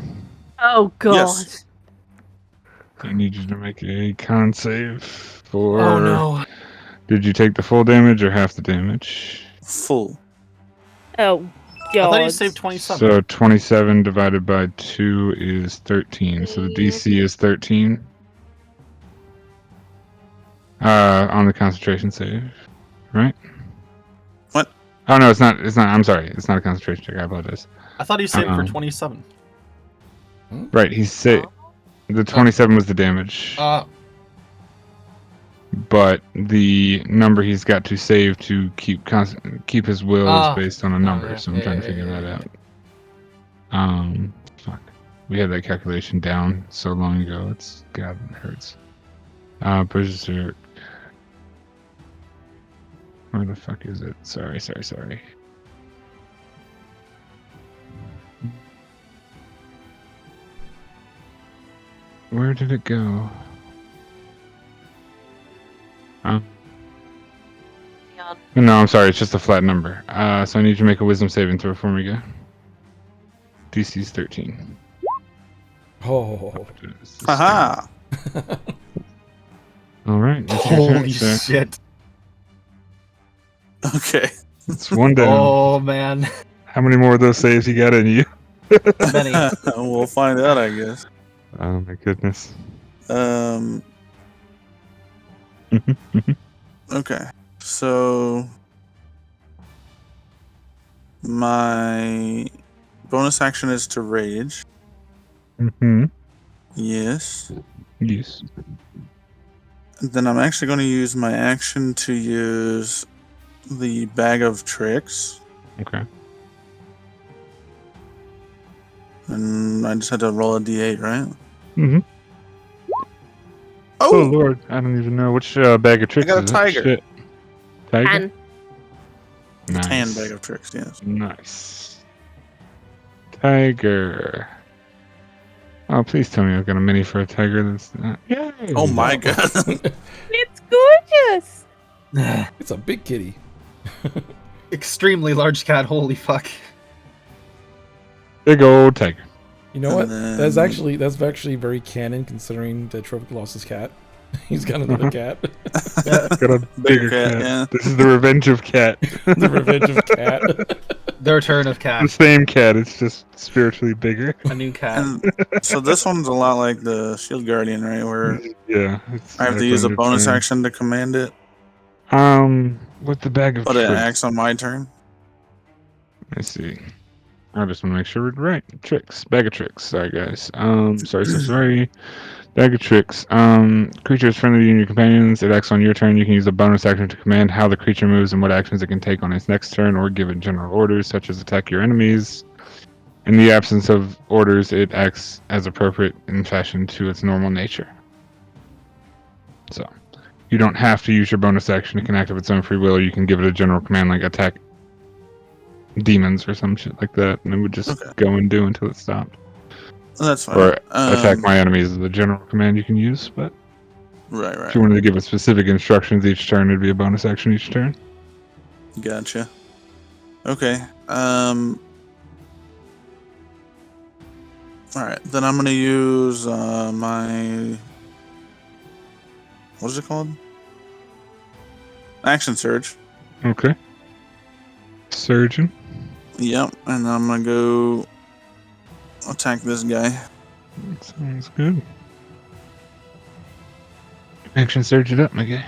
Oh god. Yes. I need you to make a con save for. Oh no. Did you take the full damage or half the damage? Full. Oh I thought you god. saved 27. So 27 divided by 2 is 13. So the DC is 13. On the concentration save, right? What? Oh no, it's not. It's not. I'm sorry. It's not a concentration check. I apologize. I thought he saved for Um, 27. Right. He's saved. The 27 was the damage, but the number he's got to save to keep his will is based on a number. yeah, So I'm trying to figure that out. Fuck. We had that calculation down so long ago. God, it hurts. Berserk. Where the fuck is it? Sorry. Where did it go? No, I'm sorry. It's just a flat number. So I need you to make a wisdom saving throw for me, guy. DC's 13. Oh. Haha. All right. It's your turn, Holy sir. shit. Okay. It's one down. Oh man. How many more of those saves you got in you? Many. We'll find out, I guess. Oh my goodness. Okay. So my bonus action is to rage. Mm-hmm. Yes. Yes. Then I'm actually going to use my action to use the bag of tricks. Okay. And I just had to roll a d8, right? Mm-hmm. Oh Oh! lord, I don't even know which bag of tricks got a is it? tiger. Shit. Tiger? And Nice. Tan bag of tricks, yes. Nice. Tiger. Oh, please tell me I've got a mini for a tiger that's not... Yay! Oh my god. it's gorgeous. It's a big kitty. Extremely large cat. Holy fuck. Big old tiger. You know what? And then- That's actually very canon considering that Trovik lost his cat. He's got another cat. Got a bigger cat. Yeah. This is the revenge of cat. The revenge of cat. The return of The cat. same cat, it's just spiritually bigger. A new cat. And so this one's a lot like the Shield Guardian, right? Where Yeah. It's I have to use a bonus action to command it, with the bag of but it tricks. acts on my turn. I see. I just want to make sure we're right. Tricks. Bag of tricks. Sorry, guys. Sorry. Bag of tricks. Creature is friendly to you and your companions. It acts on your turn. You can use a bonus action to command how the creature moves and what actions it can take on its next turn, or give it general orders, such as attack your enemies. In the absence of orders, it acts as appropriate in fashion to its normal nature. So, you don't have to use your bonus action. It can act of its own free will, or you can give it a general command like attack demons or some shit like that, and it would just go and do until it stopped. That's fine. Or attack my enemies is the general command you can use, but Right. if you wanted to give it specific instructions each turn, it'd be a bonus action each turn. Gotcha. Okay. Alright, then I'm gonna use my... What is it called? Action Surge. Okay. Surgeon. Yep, and I'm gonna go attack this guy. Sounds good. Action surge it up, my guy.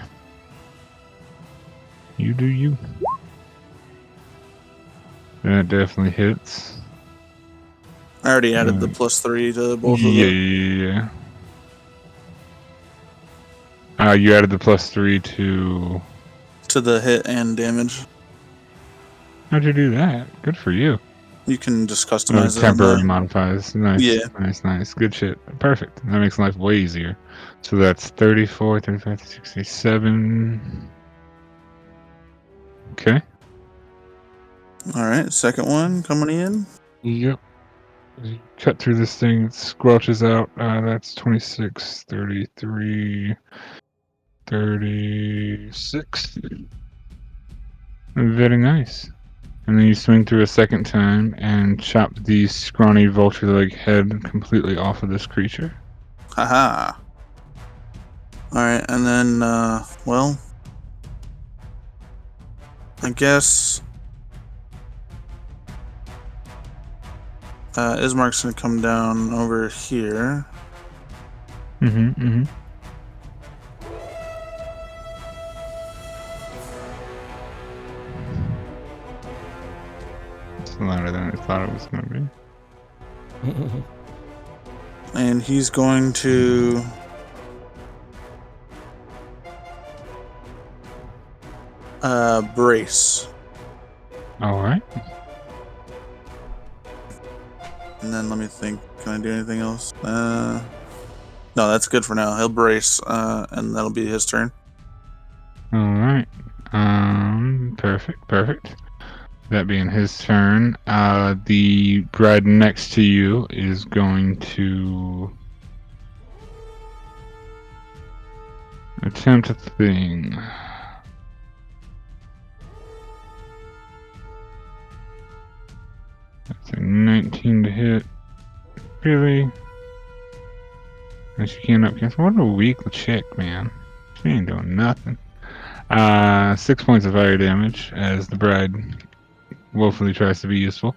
You do you. That definitely hits. I already added the +3 to both of them. Yeah. You added the +3 to... To the hit and damage. How'd you do that? Good for you. You can just customize it. Temporary modifiers. Nice. Yeah. Nice. Good shit. Perfect. That makes life way easier. So that's 34, 35, 67. Okay. All right, second one coming in. Yep. As you cut through this thing, it squelches out. That's 26, 33, 36. Very nice. And then you swing through a second time and chop the scrawny vulture-like head completely off of this creature. Haha. All right, and then, well, I guess Ismark's gonna come down over here. Mm-hmm. It's louder than I thought it was going to be. And he's going to brace. All right. And then let me think. Can I do anything else? No, that's good for now. He'll brace, and that'll be his turn. All right. Perfect. That being his turn, the bride next to you is going to attempt a thing. That's a 19 to hit. Really? And she can't upcast. What a weak chick, man. She ain't doing nothing. 6 points of fire damage as the bride woefully tries to be useful.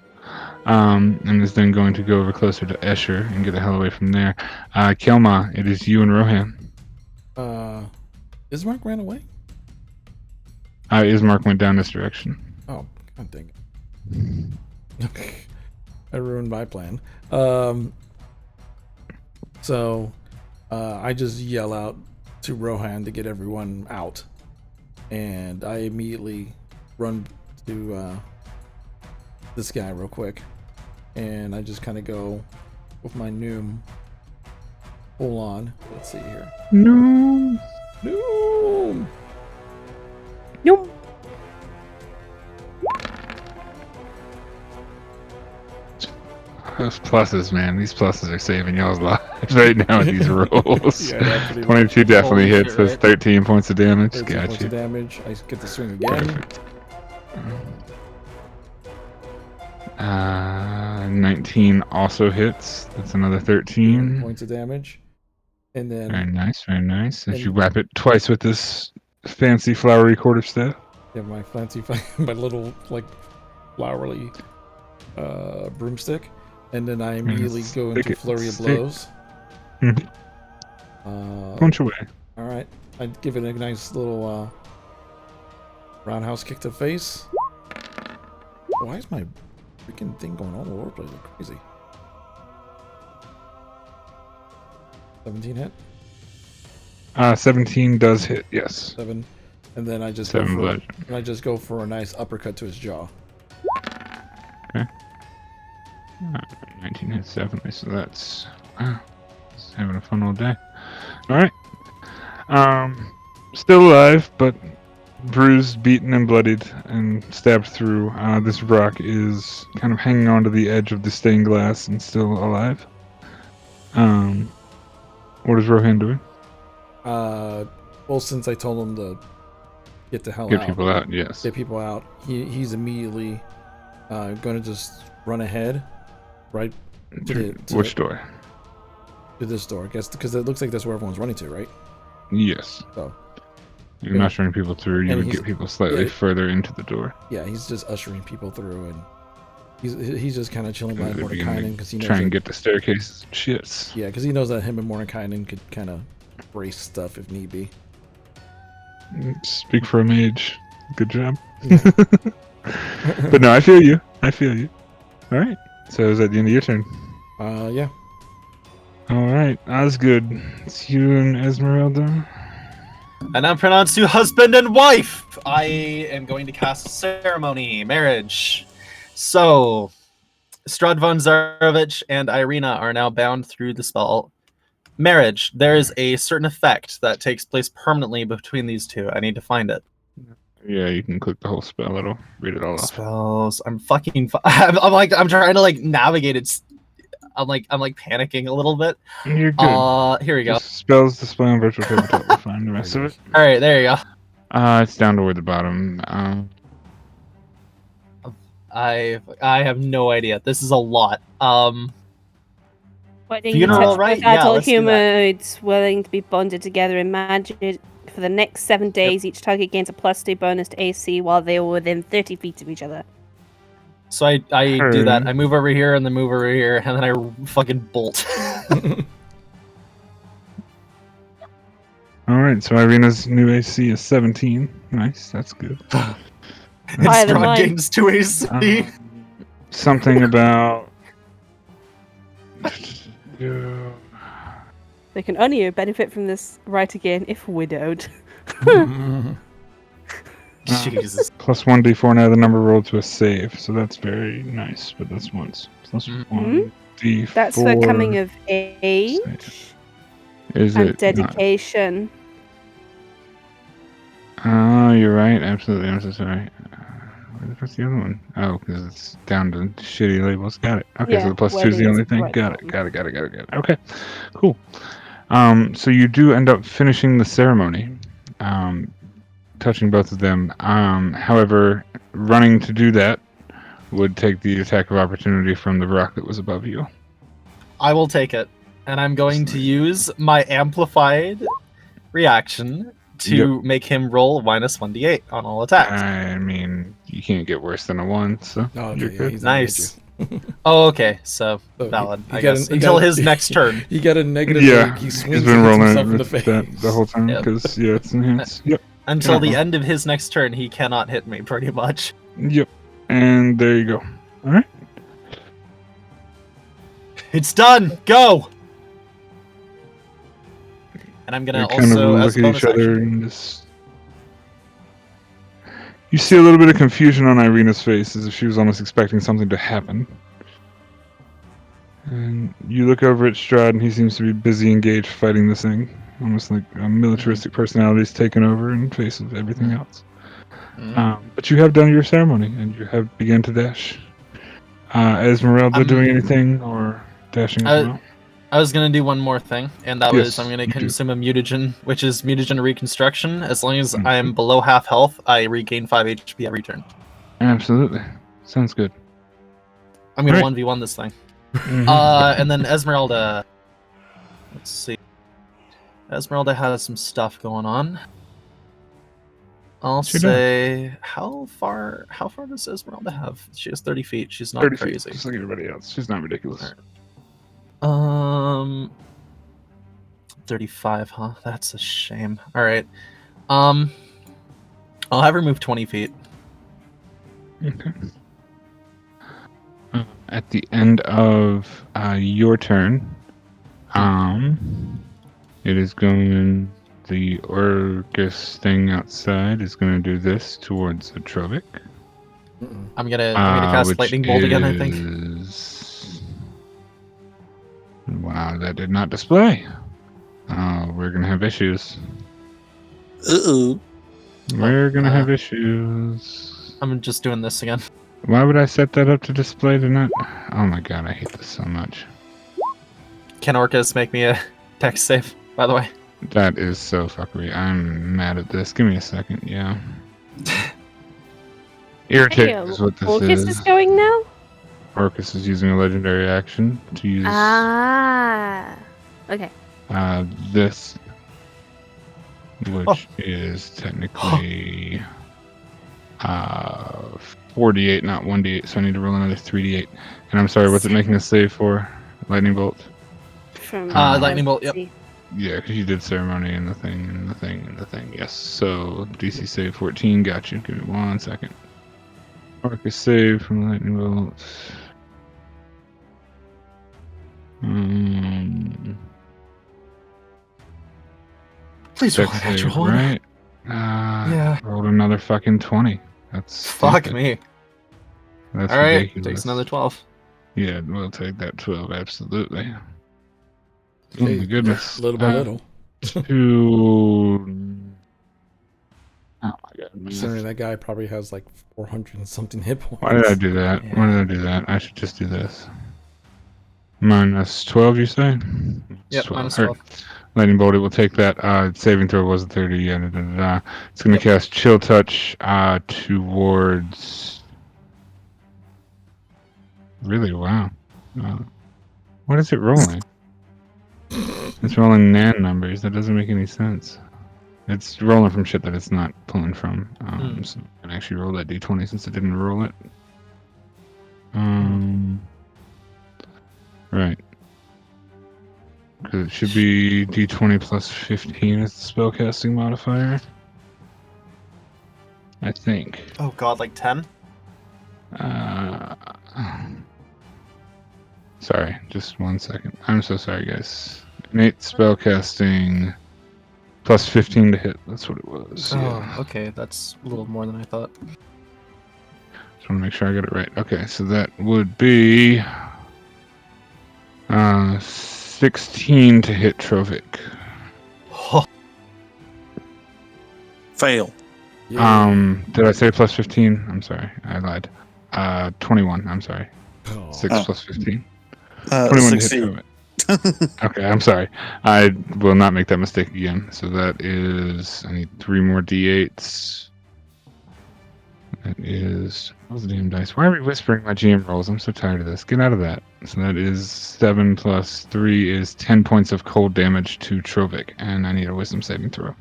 And is then going to go over closer to Escher and get the hell away from there. Kelma, it is you and Rohan. Ismark ran away? Ismark went down this direction. Oh, god dang it. I ruined my plan. So I just yell out to Rohan to get everyone out. And I immediately run to this guy real quick. And I just kind of go with my Noom. Hold on. Let's see here. No. Noom! Nope. Those pluses, man. These pluses are saving y'all's lives right now with these rolls. Yeah, pretty 22 definitely Holy hits. shit, That's right? 13 points of damage. 13 Got points you. of damage. I get to swing again. Perfect. 19 also hits. That's another 13. Points of damage. And then Very nice. As And- you wrap it twice with this fancy flowery quarterstaff. have my fancy, my little like flowery broomstick, and then I immediately go into stick it, flurry of stick. blows. Mhm. Punch away. All right, I'd give it a nice little roundhouse kick to the face. Why is my freaking thing going all over the place like crazy? 17 hit, 17 does hit. Yes. 7, and then I just 7 blood. go for a nice uppercut to his jaw. 19 hits definitely. So that's just having a fun old day. All right. Still alive, but bruised, beaten, and bloodied, and stabbed through. This rock is kind of hanging onto the edge of the stained glass and still alive. What is Rohan doing? Well, since I told him to get the hell Get out, people out. Yes. get people out, he's immediately going to just run ahead, right to Which door? to this door. I guess because it looks like that's where everyone's running to, right? Yes. So You're not showing people through. You And would he's- get people slightly yeah. further into the door. yeah, he's just ushering people through, and he's just kind of chilling by They're beginning Mordekainen to because he knows try and that, get the staircases and shits. yeah, because he knows that him and Mordekainen could kind of brace stuff if need be. Speak for a mage. Good job. But no, I feel you. All right. So is that the end of your turn? Yeah. All right, Osgood. It's you and Esmeralda. And I'm pronounced to husband and wife. I am going to cast ceremony, marriage. So, Strahd von Zarovich and Irina are now bound through the spell. Marriage. There is a certain effect that takes place permanently between these two. I need to find it. Are Yeah, you can click the whole spell. It'll read it all off. Spells. I'm fucking. I'm trying to navigate it. I'm panicking a little bit. You're good. Here we go. Just spells display on virtual tabletop. We'll find the rest of it. All right, there you go. It's down toward the bottom. I have no idea. This is a lot. Wedding Funeral, touch right? with Yeah, adult let's do that. humanoids willing to be bonded together in magic for the next 7 days. Each target gains a +2 bonus to AC while they are within 30 feet of each other. So I do that. I move over here and then move over here, and then I fucking bolt. All right, so Irina's new AC is 17. Nice, that's good. Higher And than Strahd mine. gains 2 AC. Something about. They can only benefit from this right again if widowed. Jesus. Plus 1d4 now the number rolled to a save, so that's very nice, but that's once. Plus 1d4. That's for coming of age save. Is and it dedication. Oh, you're right. Absolutely. I'm so sorry. What's the other one? Oh, because it's down to shitty labels. Got it. Okay, Yeah, so the plus 2 is wedding the is only thing. right Got it. bottom. Got it. Okay, cool. So you do end up finishing the ceremony, touching both of them. However, running to do that would take the attack of opportunity from the rock that was above you. I will take it, and I'm going to use my amplified reaction to make him roll -1d8 on all attacks. I mean, you can't get worse than a 1, so Oh, okay, you're yeah, good. he's Nice. Oh, okay. So valid. he I got guess he until got his next turn. He got a negative. Yeah, He he's swings been and hits rolling himself in the with face. that the whole time Yep. because it's enhanced. Yep. Until the Uh-huh. end of his next turn, he cannot hit me. Pretty much. Yep. And there you go. All right. It's done. Go. And I'm gonna They kind also of as look a at bonus each other action. and just. You see a little bit of confusion on Irina's face, as if she was almost expecting something to happen. And you look over at Strahd, and he seems to be busy engaged fighting this thing, almost like a militaristic personality's taken over in face of everything else. But you have done your ceremony, and you have begun to dash. Esmeralda doing anything or dashing as well? I was gonna do one more thing, and that was Yes, I'm gonna you do. consume a mutagen, which is mutagen reconstruction. As long as I am below half health, I regain 5 HP every turn. Absolutely. Sounds good. I'm gonna Alright. 1v1 this thing. Mhm. And then Esmeralda. Let's see. Esmeralda has some stuff going on. I'll She say how far does Esmeralda have? She has 30 feet. She's not 30 feet, crazy. just like everybody else. She's not ridiculous. Alright. 35, huh? That's a shame. All right. I'll have her move 20 feet. Okay. At the end of your turn, it is going. The Orcus thing outside is going to do this towards the Trovic. I'm gonna cast which lightning bolt again. I think. is- Wow, that did not display. We're gonna have issues. Uh-oh. We're gonna have issues. I'm just doing this again. Why would I set that up to display to not? Oh my god, I hate this so much. Can Orcus make me a text save? By the way. That is so fuckery. I'm mad at this. Give me a second. Yeah. Irritate is what this Orcus is. is going now? Orcus is using a legendary action to use Okay. this, which is technically 48, not 1d8, so I need to roll another 3d8. And I'm sorry, what's it making a save for? Lightning bolt? From lightning bolt. Yep. Yeah, because you did ceremony and the thing and the thing and the thing. Yes, so DC save 14, got you. Give me 1 second. Orcus save from the lightning bolt. Please roll Dex a natural save, one. right? Yeah. Rolled another fucking 20. That's Fuck stupid. me. That's All right. ridiculous. Takes another 12. Yeah, we'll take that 12, absolutely. Oh Okay, my goodness. Little by little. To... Oh my Considering that guy probably has like 400 and something hit points. Why did I do that? Why did I do that? I should just do this. Minus 12, you say? Yep, minus Or 12. Lightning bolt, it will take that. Saving throw was a 30. Yeah, It's going to cast Chill Touch towards. Really? Wow. What is it rolling? It's rolling NaN numbers. That doesn't make any sense. It's rolling from shit that it's not pulling from. So I can actually roll that d20 since it didn't roll it. Right. Because it should be d20 plus 15 as the spellcasting modifier. I think. Oh god, like 10? Sorry, just 1 second. I'm so sorry, guys. Innate spellcasting plus 15 to hit. That's what it was. Oh, okay, that's a little more than I thought. Just want to make sure I got it right. Okay, so that would be 16 to hit Trovic. Fail. Did I say plus 15? I'm sorry, I lied. 21. I'm sorry. 6 plus 15. 21 succeed. to hit Trovic. Okay, I'm sorry. I will not make that mistake again. So that is, I need 3 more d8s. That is, those damn dice. Why are we whispering my GM rolls? I'm so tired of this. Get out of that. So that is 7 plus 3 is 10 points of cold damage to Trovic, and I need a wisdom saving throw.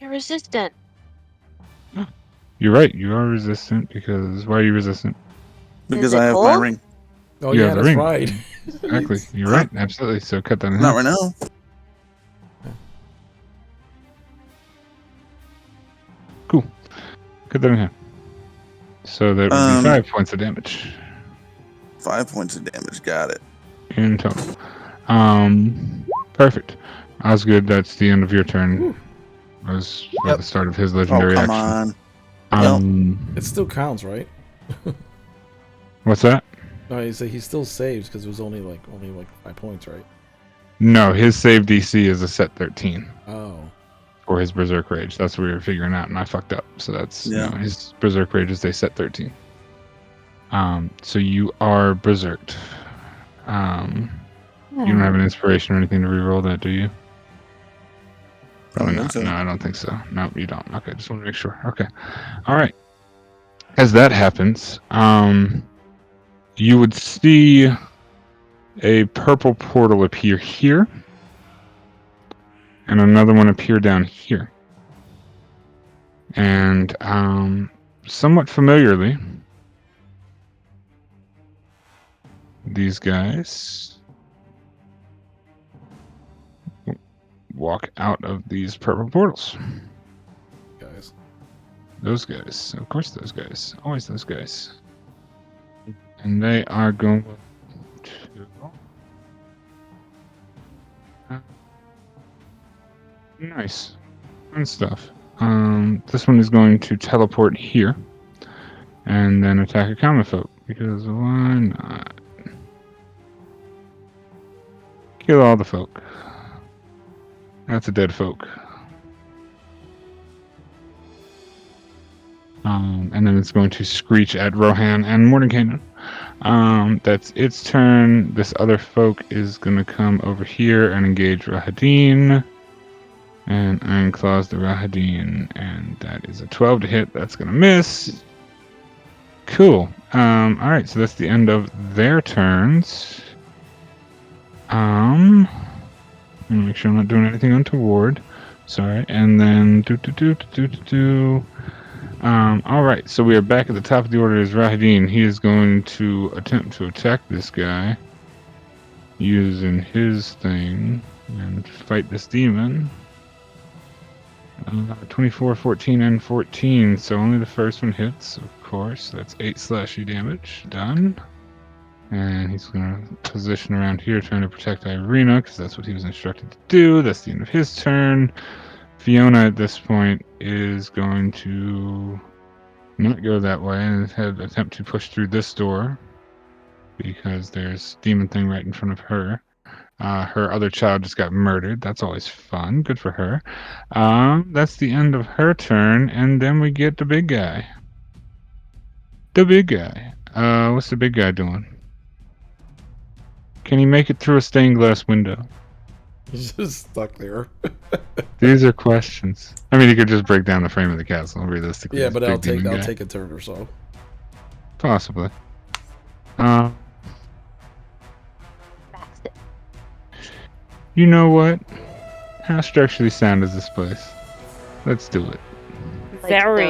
You're resistant. You're right, you are resistant because, why are you resistant? Because it I have my cold? ring. Oh You yeah, have the that's ring. right. Exactly, you're right, absolutely. So cut that in Not half. right now. Cool. Cut that in half. So that would be 5 points of damage 5 points of damage. Got it. in total. Perfect. Osgood, that's the end of your turn. That was at the start of his Oh, legendary come action. on. It still counts, right? What's that? No, he still saves because it was only like 5 points, right? No, his save DC is a set 13 Oh. for his Berserk Rage. That's what we were figuring out, and I fucked up. So that's his Berserk Rage is a set 13. So you are berserked. You don't have an inspiration or anything to reroll that, do you? Probably not. So. No, I don't think so. No, you don't. Okay, just want to make sure. Okay. All right. As that happens, you would see a purple portal appear here, and another one appear down here. And somewhat familiarly, these guys walk out of these purple portals. Guys. Those guys. Of course those guys. Always those guys. And they are going to... Nice. Fun stuff. This one is going to teleport here. And then attack a common folk. Because why not? Kill all the folk. That's a dead folk. And then it's going to screech at Rohan and Mordenkainen. That's its turn. This other folk is going to come over here and engage Rahadin. And Iron Claws the Rahadin. And that is a 12 to hit. That's going to miss. Cool. Alright, so that's the end of their turns. I'm gonna make sure I'm not doing anything untoward. Sorry. And then alright, so we are back at the top of the order as Rahadin. He is going to attempt to attack this guy using his thing and fight this demon. 24, 14, and 14. So only the first one hits, of course. That's 8 slashy damage. Done. And he's going to position around here trying to protect Irina because that's what he was instructed to do. That's the end of his turn. Fiona at this point is going to not go that way and attempt to push through this door because there's demon thing right in front of her. Her other child just got murdered. That's always fun. Good for her. That's the end of her turn, and then we get the big guy. The big guy. What's the big guy doing? Can he make it through a stained glass window? He's just stuck there. These are questions. I mean, he could just break down the frame of the castle, realistically. Yeah, this but big I'll demon guy. take a turn or so. Possibly. You know what? How structurally sound is this place? Let's do it. Very.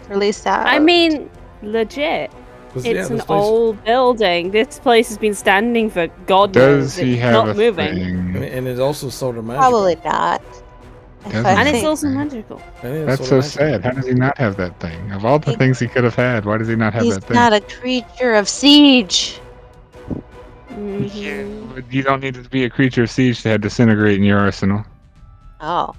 Really sad. I mean, legit. It's an old building. This place has been standing for God knows. Does he It's have not a moving. thing? And it's also sort of magical. Probably not. And it's also magical. That's so sad. How does he not have that thing? Of all the things he could have had, why does he not have He's that thing? not a creature of siege. You don't need to be a creature of siege to have disintegrate in your arsenal. Oh.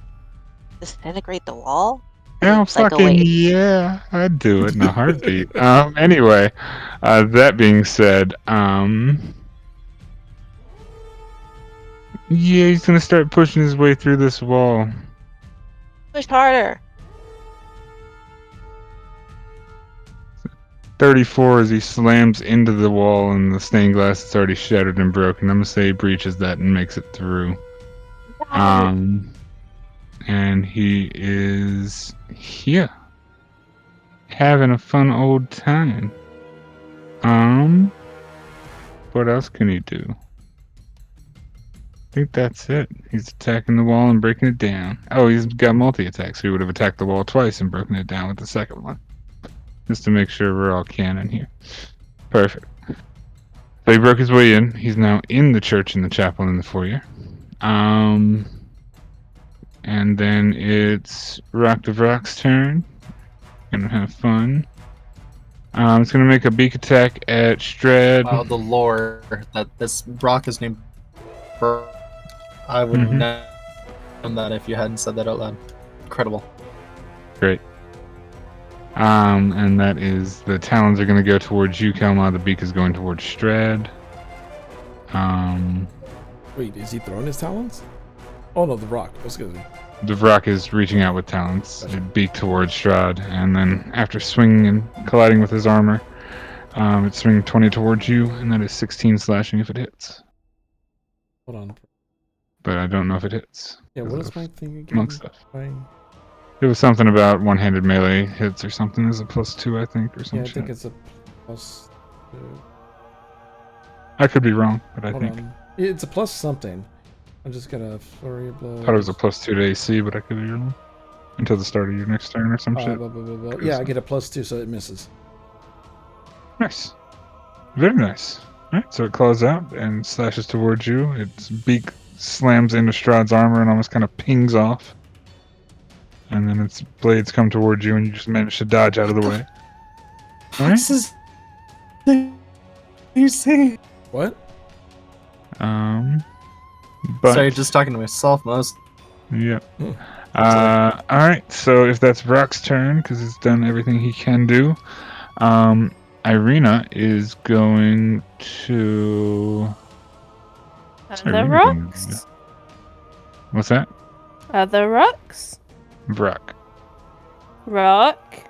Disintegrate the wall? Oh, Seems like a fucking waste. yeah. I'd do it in a heartbeat. Anyway, that being said, yeah, he's gonna start pushing his way through this wall. Push harder. 34 as he slams into the wall, and the stained glass is already shattered and broken. I'm gonna say he breaches that and makes it through. And he is here, having a fun old time. What else can he do? I think that's it. He's attacking the wall and breaking it down. Oh, he's got multi-attack, so he would have attacked the wall twice and broken it down with the second one. Just to make sure we're all canon here. Perfect. So he broke his way in. He's now in the church and the chapel in the foyer. And then it's Rock the Rock's turn. Gonna have fun. It's gonna make a beak attack at Strahd. Wow, the lore that this rock is named for. I wouldn't know that if you hadn't said that out loud. Incredible. Great. And that is the talons are gonna go towards you, Kelma. The beak is going towards Strahd. Wait, is he throwing his talons? Oh no, the rock. That's good. The rock is reaching out with talons, beak towards Strahd, and then after swinging and colliding with his armor, it's swinging 20 towards you, and that is 16 slashing if it hits. Hold on. But I don't know if it hits. Yeah, what is my thing again? Monk stuff. It was something about one-handed melee hits or something. There's a +2, I think, or something. Yeah, I think it's a +2. I could be wrong, but I Hold think. on. It's a plus something. I'm just gonna flurry of blows. I thought it was a +2 to AC, but I could be wrong. Until the start of your next turn or some shit. Yeah, I get a +2, so it misses. Nice. Very nice. Alright, so it claws out and slashes towards you. Its beak slams into Strahd's armor and almost kind of pings off. And then its blades come towards you and you just manage to dodge out of the way. Alright. This is. You see? What? But Sorry, just talking to myself most. Yep. Alright, so if that's Brock's turn, because he's done everything he can do, Irina is going to... The rocks? What's that? Other rocks? Brock. Rock.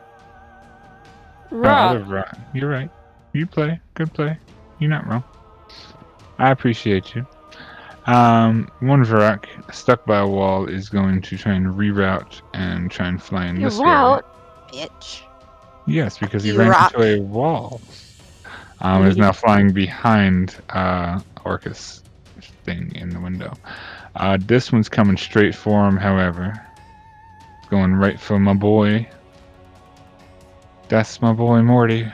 Rock. Rock. You're right. You play. Good play. You're not wrong. I appreciate you. One Varrock stuck by a wall is going to try and reroute and try and fly in this way. Bitch. Yes, because he You ran rock. into a wall. Is now flying behind Orcus thing in the window. This one's coming straight for him, however. It's going right for my boy. That's my boy Morty.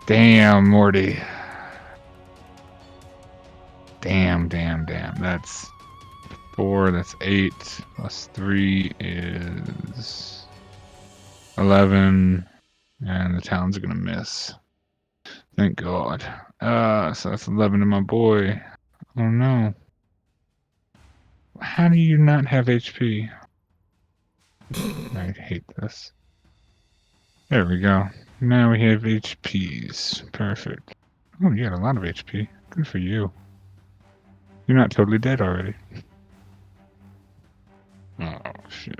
Damn, Morty. Damn. That's 4, that's 8, plus 3 is 11, and the talons are gonna miss. Thank God. So that's 11 to my boy. Oh no. How do you not have HP? I hate this. There we go. Now we have HPs. Perfect. Oh, you got a lot of HP. Good for you. You're not totally dead already. Oh, shit.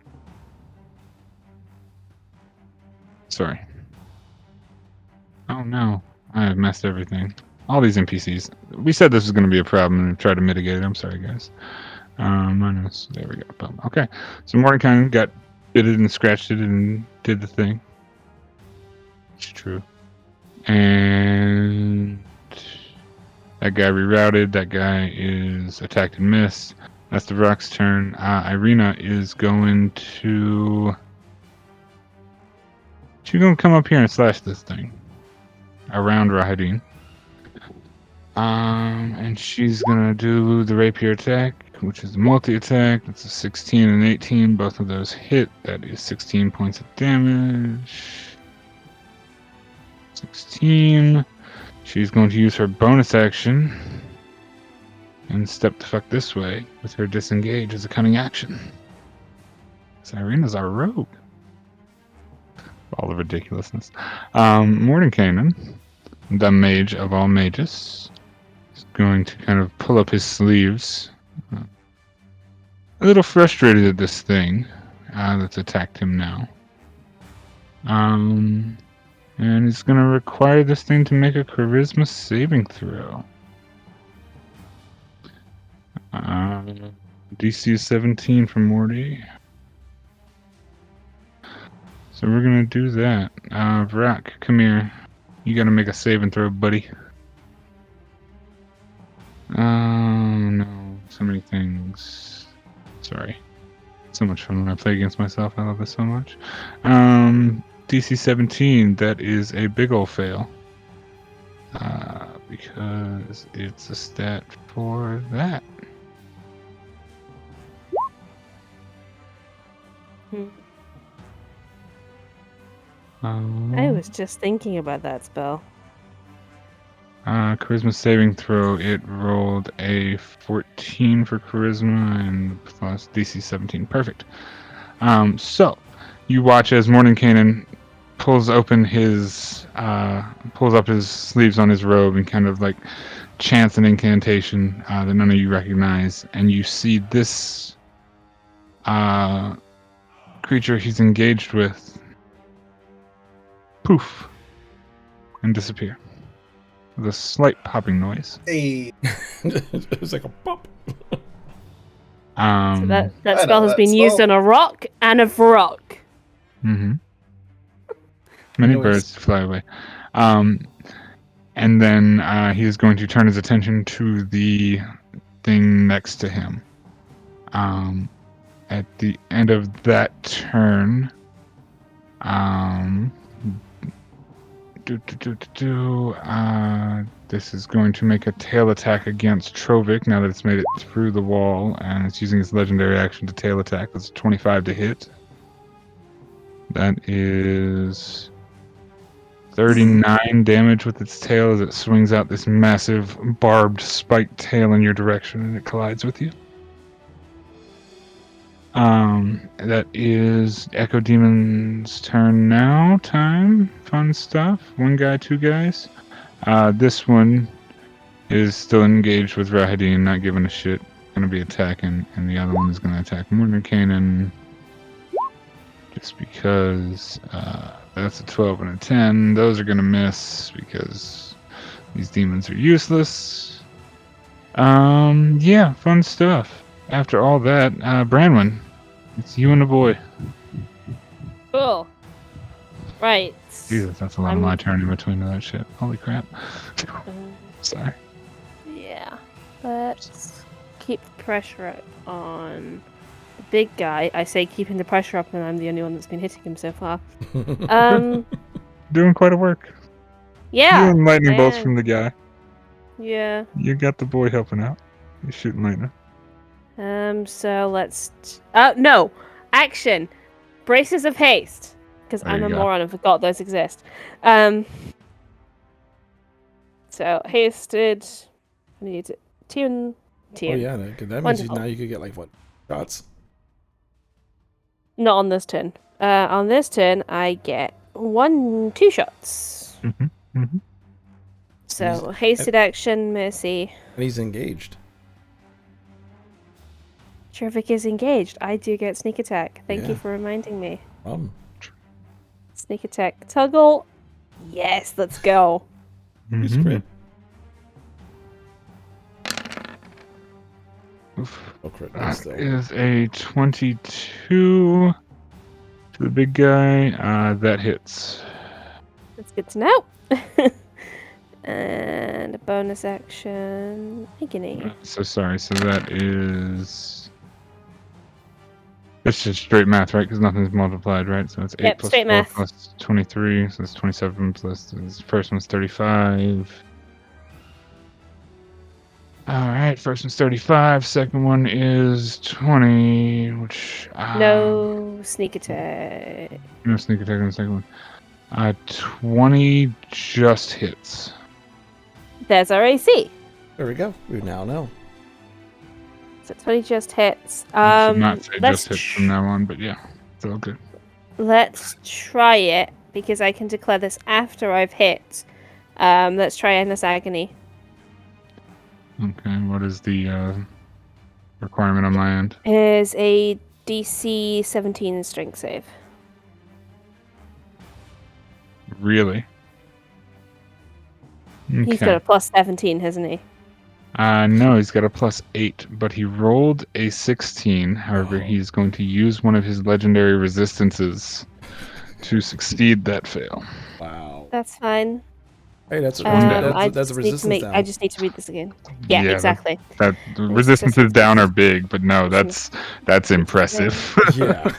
Sorry. Oh, no. I have messed everything. All these NPCs. We said this was going to be a problem and tried to mitigate it. I'm sorry, guys. Minus. There we go. Boom. Okay. So Mordecai got bitted and scratched it and did the thing. It's true. And that guy rerouted. That guy is attacked and missed. That's the Rock's turn. Irina is going to... She's going to come up here and slash this thing. Around Rahadin. And she's going to do the rapier attack, which is a multi-attack. That's a 16 and 18. Both of those hit. That is 16 points of damage. 16. She's going to use her bonus action and step the fuck this way with her disengage as a cunning action. Irina's our rogue. All the ridiculousness. Mordenkainen, the mage of all mages, is going to kind of pull up his sleeves. A little frustrated at this thing that's attacked him now. And he's going to require this thing to make a charisma saving throw. DC 17 for Morty. So we're going to do that. Vrak, come here. You got to make a save and throw, buddy. Oh, no. So many things. Sorry. So much fun when I play against myself. I love this so much. DC 17, that is a big ol' fail. Because it's a stat for that. I was just thinking about that spell. Charisma saving throw, it rolled a 14 for charisma and plus DC 17. Perfect. So you watch as Mordenkainen pulls up his sleeves on his robe and kind of like chants an incantation that none of you recognize, and you see this creature he's engaged with poof and disappear with a slight popping noise. Hey, It was like a pop. So that spell has that been used spell. on a rock and a rock. Mm-hmm. Many Noise. birds fly away. And then he is going to turn his attention to the thing next to him. At the end of that turn, this is going to make a tail attack against Trovik now that it's made it through the wall, and it's using its legendary action to tail attack. That's 25 to hit. That is 39 damage with its tail as it swings out this massive barbed spiked tail in your direction and it collides with you. That is Echo Demon's turn now. Time. Fun stuff. One guy, two guys. This one is still engaged with Rahadin, not giving a shit. Gonna be attacking, and the other one is gonna attack Mordenkainen. Just because that's a 12 and a 10. Those are gonna miss because these demons are useless. Yeah, fun stuff. After all that, Branwyn, it's you and the boy. Cool. Right. Jesus, that's a lot of my turn in between all that shit. Holy crap. Sorry. Yeah. Let's keep the pressure up on the big guy. I say keeping the pressure up, and I'm the only one that's been hitting him so far. Doing quite a work. Yeah. You and lightning bolts and- from the guy. Yeah. You got the boy helping out. He's shooting lightning. So let's. No! Action! Braces of haste. Because There I'm you a go. moron and forgot those exist. So, hasted. I need to tune. Oh yeah, that means Wonderful. now you could get like what shots? Not on this turn. On this turn, I get 2 shots. Mm-hmm. So, hasted action, mercy. And he's engaged. Trevik is engaged. I do get sneak attack. Thank you Yeah. for reminding me. Sneak attack. Toggle. Yes, let's go. He's Mhm. crit. Oof. Oh, crit. That Still. is a 22 to the big guy. That hits. That's good to know. And a bonus action. Agony. So sorry. So that is. It's just straight math, right? Because nothing's multiplied, right? So it's 8 Yep, plus straight 4 math. plus 23. So it's 27 plus this first one's 35. Alright, first one's 35. Second one is 20, which. No sneak attack. No sneak attack on the second one. 20 just hits. There's our AC. There we go. We now know. So 20 just hits. I should not say Let's just hits from now on, but yeah, it's all good. let's try it because I can declare this after I've hit. Let's try Endless Agony. Okay, what is the requirement on my end? Is a DC 17 strength save. Really? He's got Okay. a plus 17, hasn't he? No, he's got a +8, but he rolled a 16. However, he's going to use one of his legendary resistances to succeed that fail. Wow. That's fine. Hey, that's a, I that's a just need to resistance down. I just need to read this again. Yeah, exactly. That the resistances down are big, but no, that's impressive. Yeah.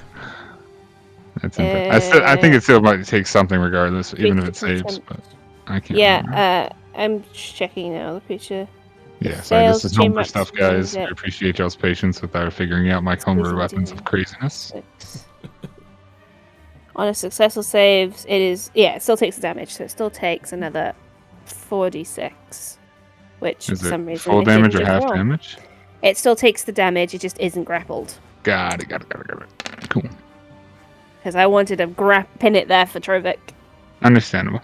That's impressive. I think it still might take something regardless, even if it saves. But I can't. remember. Yeah, I'm checking now. The creature. Yeah, sorry, this fails is to homebrew max stuff, guys. I damage. appreciate y'all's patience with our figuring out my homebrew weapons of craziness. 6. On a successful save, it still takes the damage, so it still takes another 4d6. Which, Is for it some reason, full it damage or didn't just half roll. damage? It still takes the damage, it just isn't grappled. Got it. Cool. Because I wanted to pin it there for Trovik. Understandable.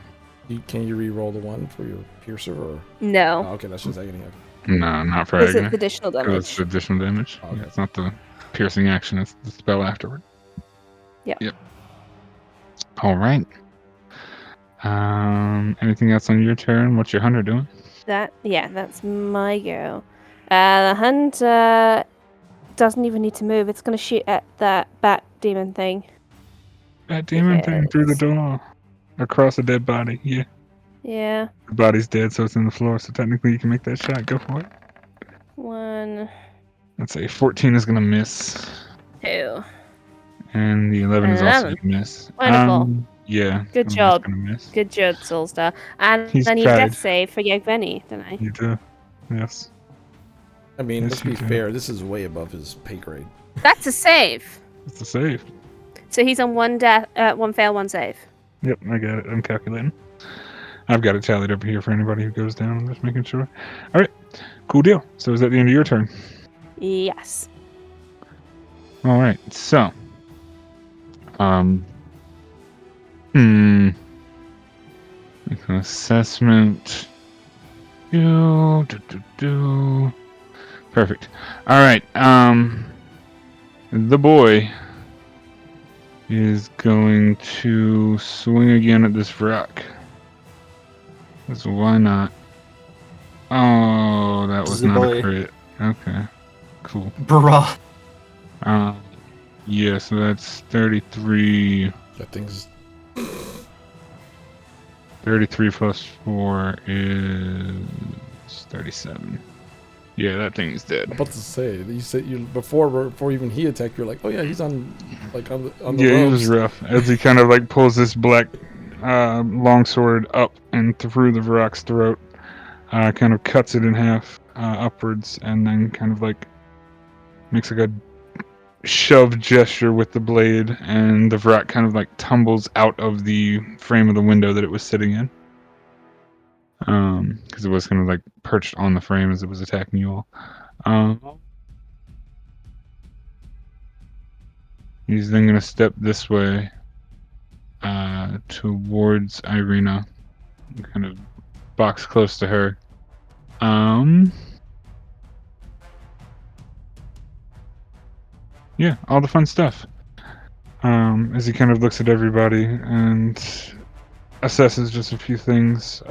Can you re-roll the one for your piercer? Or... No. Oh, okay, that's just agony. No, not for Because agony. it's additional 'Cause damage. it's additional damage. Okay. Yeah, it's not the piercing action, it's the spell afterward. Yep. All right. Anything else on your turn? What's your hunter doing? That's my go. The hunter doesn't even need to move. It's going to shoot at that bat demon thing. That demon thing through the door. Across a dead body. Yeah. Yeah. The body's dead, so it's in the floor. So technically, you can make that shot. Go for it. 1, Let's say 14 is gonna miss, 2. and the 11 is also 11. gonna miss. Wonderful. Yeah. Good I'm just job. gonna miss. Good job, Soulstar. And He's I need tried. death save for Yevgeny, don't I? You do. Yes. I mean, Yes, let's you be do. fair. This is way above his pay grade. That's a save. It's a save. So he's on one fail, one save. Yep, I got it. I'm calculating. I've got it tallied over here for anybody who goes down. I'm just making sure. All right. Cool deal. So is that the end of your turn? Yes. All right. So, make an assessment. Perfect. All right. The boy is going to swing again at this rock. So why not? Oh, that was not a crit. Okay. Cool. Bruh. Yeah, so that's 33. That thing's 33 plus 4 is 37. Yeah, that thing's dead. about to say. You said before even he attacked. You're like, oh yeah, he's on the Yeah, he ropes. was rough. As he kind of like pulls this black longsword up and through the rock's throat, kind of cuts it in half upwards, and then kind of like makes like a shove gesture with the blade, and the Vrak kind of like tumbles out of the frame of the window that it was sitting in. Because it was kind of like perched on the frame as it was attacking you all. He's then gonna step this way towards Irina, and kind of box close to her. Yeah, all the fun stuff. As he kind of looks at everybody and assesses just a few things.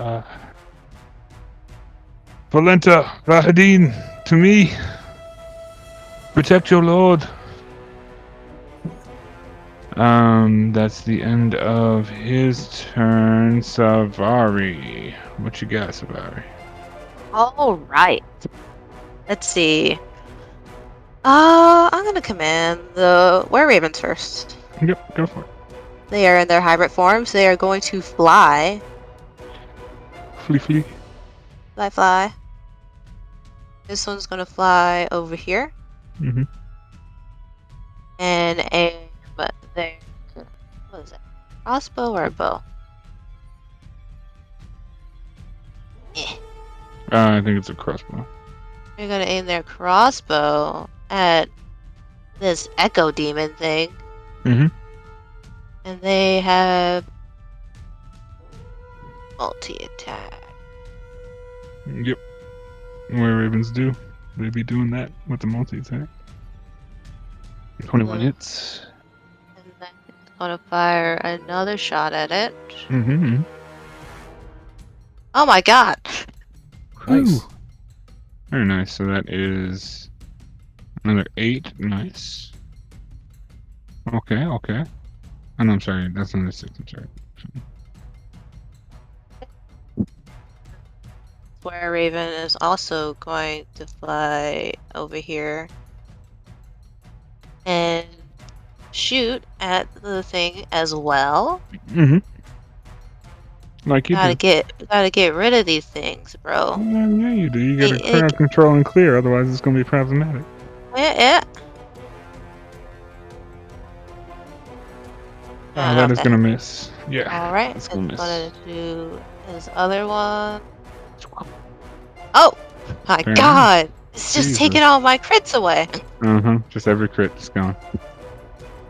Valenta, Rahadin, to me, protect your lord. That's the end of his turn. Savari, what you got, Savari? All right. Let's see. I'm gonna command the were-ravens first. Yep, go for it. They are in their hybrid forms. They are going to fly. Flee. Fly. This one's gonna fly over here Mm-hmm. and aim their, what is it? Crossbow or a bow? I think it's a crossbow. They're gonna aim their crossbow at this echo demon thing. Mm-hmm. And they have multi-attack. Yep. Where ravens do. They be doing that with the multi-attack. 21 hits. And then it's gonna fire another shot at it. Mm-hmm. Oh my god! Nice. Whew. Very nice. So that is another 8. Nice. Okay. Oh, no, I'm sorry. That's another 6. I'm sorry. Where Raven is also going to fly over here and shoot at the thing as well. Mm-hmm. Like you Gotta do. get rid of these things, bro. Yeah, you do. You gotta Hey, crowd control and clear, otherwise it's gonna be problematic. Yeah. That is gonna miss. Yeah. Alright, It's it's gonna miss. gonna do his other one. Oh! My Fair god! It's just Jesus. taking all my crits away. Uh-huh. Just every crit is gone.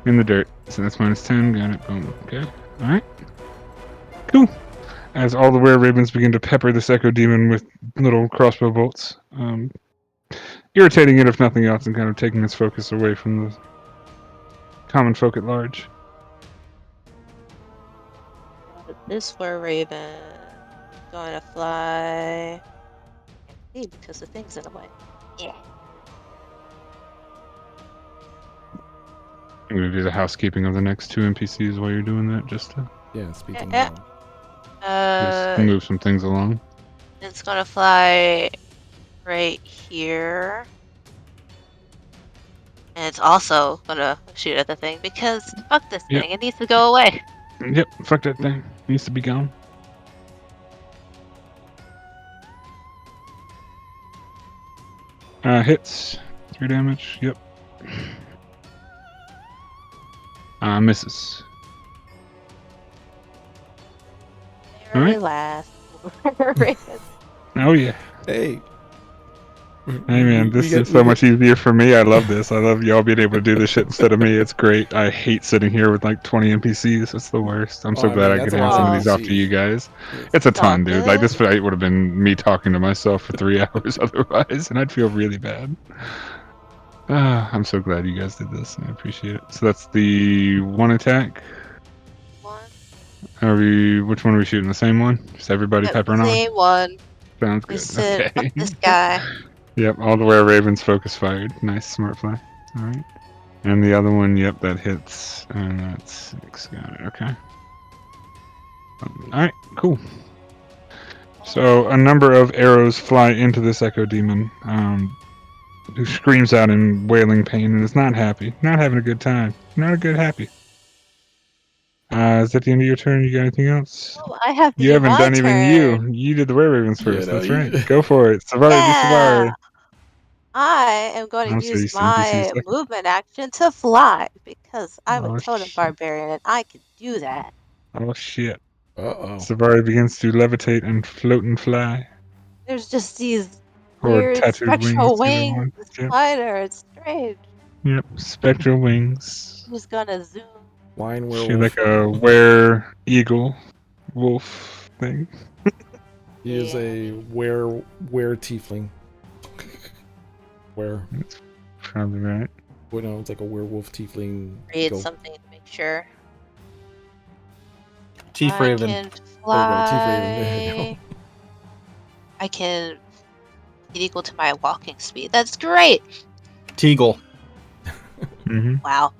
In the dirt. So that's minus 10. Got it. Boom. Okay. Alright. Cool. As all the were-ravens begin to pepper this echo demon with little crossbow bolts. Irritating it if nothing else and kind of taking its focus away from the common folk at large. This were Raven going to fly. Hey, because the thing's in the way. Yeah. I'm gonna do the housekeeping of the next 2 NPCs while you're doing that, just to Yeah, speaking Yeah. of. just move some things along. It's gonna fly right here. And it's also gonna shoot at the thing because fuck this Yep. thing, it needs to go away. Yep, fuck that thing. Needs to be gone. Hits. 3 damage. Yep. Misses. Very Alright. last. Oh yeah. Hey. Hey man, this is so much easier for me. I love this. I love y'all being able to do this shit instead of me. It's great. I hate sitting here with like 20 NPCs. It's the worst. I'm so glad I could hand some of these off to you guys. It's a ton, dude. Like this fight would have been me talking to myself for 3 hours otherwise, and I'd feel really bad. I'm so glad you guys did this. I appreciate it. So that's the 1 attack. Which one are we shooting? The same one? Just everybody peppering on? Same one. Sounds good. Fuck Okay. this guy. Yep, all the way ravens focus fired. Nice, smart fly. Alright. And the other one, yep, that hits. And that's 6. Got it, okay. Alright, cool. So a number of arrows fly into this echo demon, who screams out in wailing pain and is not happy. Not having a good time. Not a good happy. Is that the end of your turn? You got anything else? Oh, I have to You do haven't my done turn. even you. You did the were-ravens first. no, That's you- right. Go for it. Savari, do Savari. Yeah. I am going I'm to so use used to NPCs my second. movement action to fly because I'm a Oh, totem shit. barbarian and I can do that. Oh shit. Uh-oh. Savari begins to levitate and float and fly. There's just these Or weird tattooed wings, spectral either wings. one. Yep. Spider, it's strange. Yep. Spectral wings. I'm just gonna zoom. Wine She werewolf. like a were-eagle wolf thing. He is a were tiefling. Where? Probably right. What know, it's like a werewolf tiefling. Read go- something to make sure. Chief I Raven. can There you go, Chief Raven. There you fly. I can get equal to my walking speed. That's great. Teagle. Mm-hmm. Wow.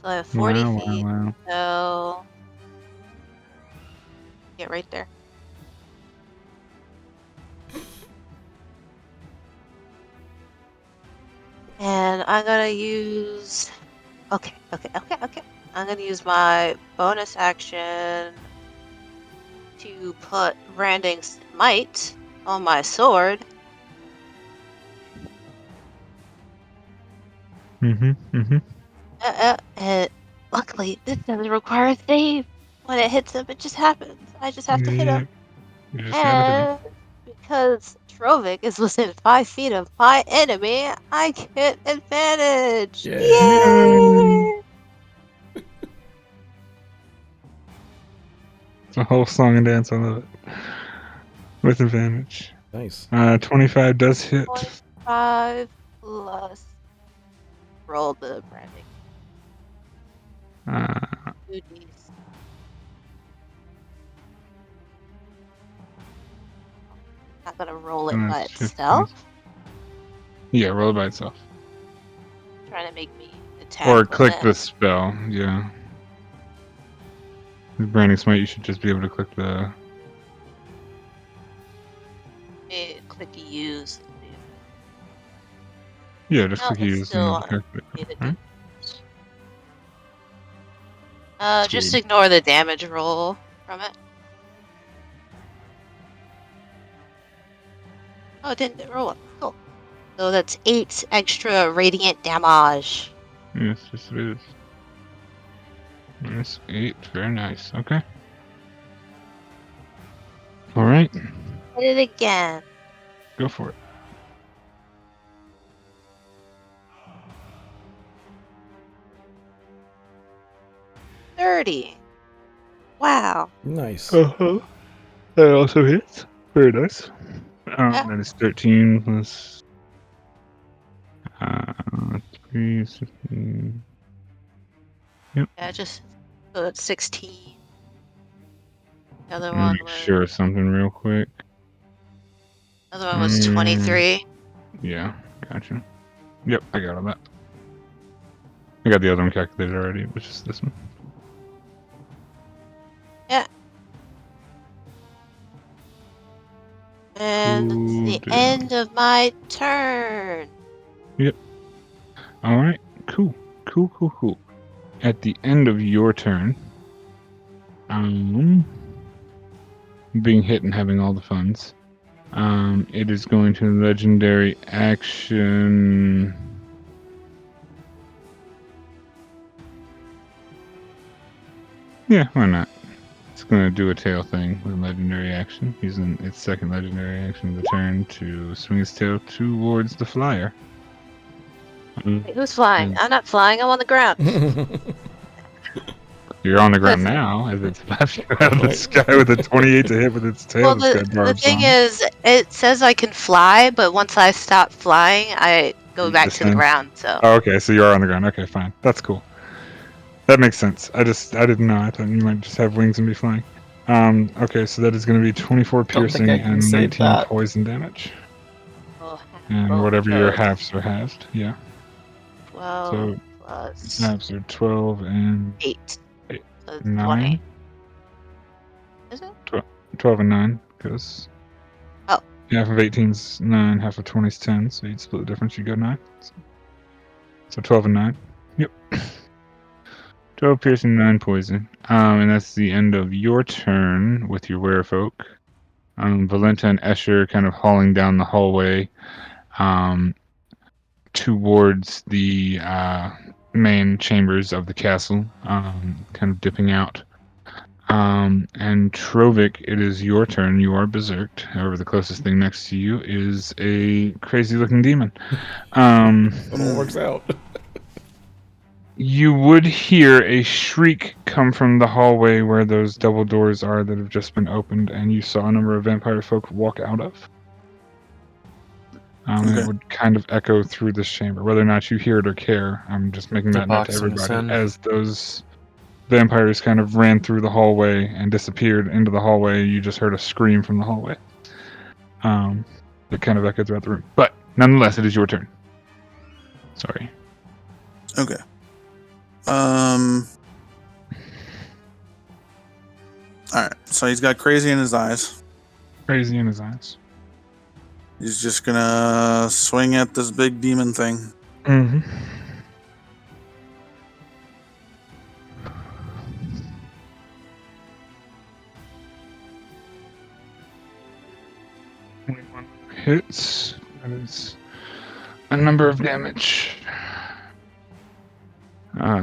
So I have 40 feet. Wow. So get right there. And I'm gonna use. Okay. I'm gonna use my bonus action to put branding smite on my sword. Mm-hmm. And luckily, this doesn't require a save. When it hits him, it just happens. I just have to hit him. You just gotta hit him. And because Trovik is within 5 feet of my enemy, I get advantage. Yeah. Yay! It's a whole song and dance. I love it. With advantage. Nice. 25 does hit. 5 plus roll the branding. Uh, 2d. Not gonna roll it And by that's 15. itself. yeah, roll it by itself. Trying to make me attack. Or with click it. the spell, yeah. With Branding Smite, you should just be able to click the... Click use. Yeah, just No, click it's use still and calculate. on. Right? Just Sweet. ignore the damage roll from it. Oh, it didn't roll. Cool. So that's 8 extra radiant damage. Yes, yes it is. That's 8, very nice. Okay. Alright, Hit it again. go for it. $30. Wow. Nice. Uh-huh. That also hits. Very nice. Yeah. That is 13 plus... 3, 16... Yeah, just so that's 16. The other one Make was sure of something real quick. 23. Yeah, gotcha. Yep, I got all that. I got the other one calculated already, which is this one. And that's the Cool, end of my turn. Alright, cool. At the end of your turn, being hit and having all the funds, it is going to legendary action. Yeah, why not? It's going to do a tail thing with a legendary action, using its second legendary action of the turn to swing its tail towards the flyer. Wait, who's flying? I'm not flying, I'm on the ground. You're on the ground Listen. now, as it slaps you out of the sky with a 28 to hit with its tail. Well, That's got the barbed thing on. is, it says I can fly, but once I stop flying, I go You back to the descend. ground, so. Oh, okay, so you are on the ground. Okay, fine. That's cool. That makes sense. I didn't know. I thought you might just have wings and be flying. Okay, so that is going to be 24 Don't think piercing I can and save 19 that. poison damage. Oh, And well, whatever your good. halves are halved. Yeah. 12 So plus halves are 12 and 8. Eight. So it's 9. 20. Is it? 12 and 9, because Oh. half of 18's 9, half of 20's 10, so you'd split the difference, you go 9. So 12 and 9. Yep. 12 piercing, 9 poison. And that's the end of your turn with your werefolk. Valenta and Escher kind of hauling down the hallway towards the main chambers of the castle, kind of dipping out. And Trovik, it is your turn. You are berserked. However, the closest thing next to you is a crazy-looking demon. It all works out. You would hear a shriek come from the hallway where those double doors are that have just been opened, and you saw a number of vampire folk walk out of. And Okay. it would kind of echo through this chamber. Whether or not you hear it or care, I'm just making that note to Boxing us everybody. in. As those vampires kind of ran through the hallway and disappeared into the hallway, you just heard a scream from the hallway. It kind of echoed throughout the room. But nonetheless, it is your turn. Sorry. Okay. Alright, so he's got crazy in his eyes. Crazy in his eyes. He's just gonna swing at this big demon thing. Mm-hmm. Hits. That is a number of damage.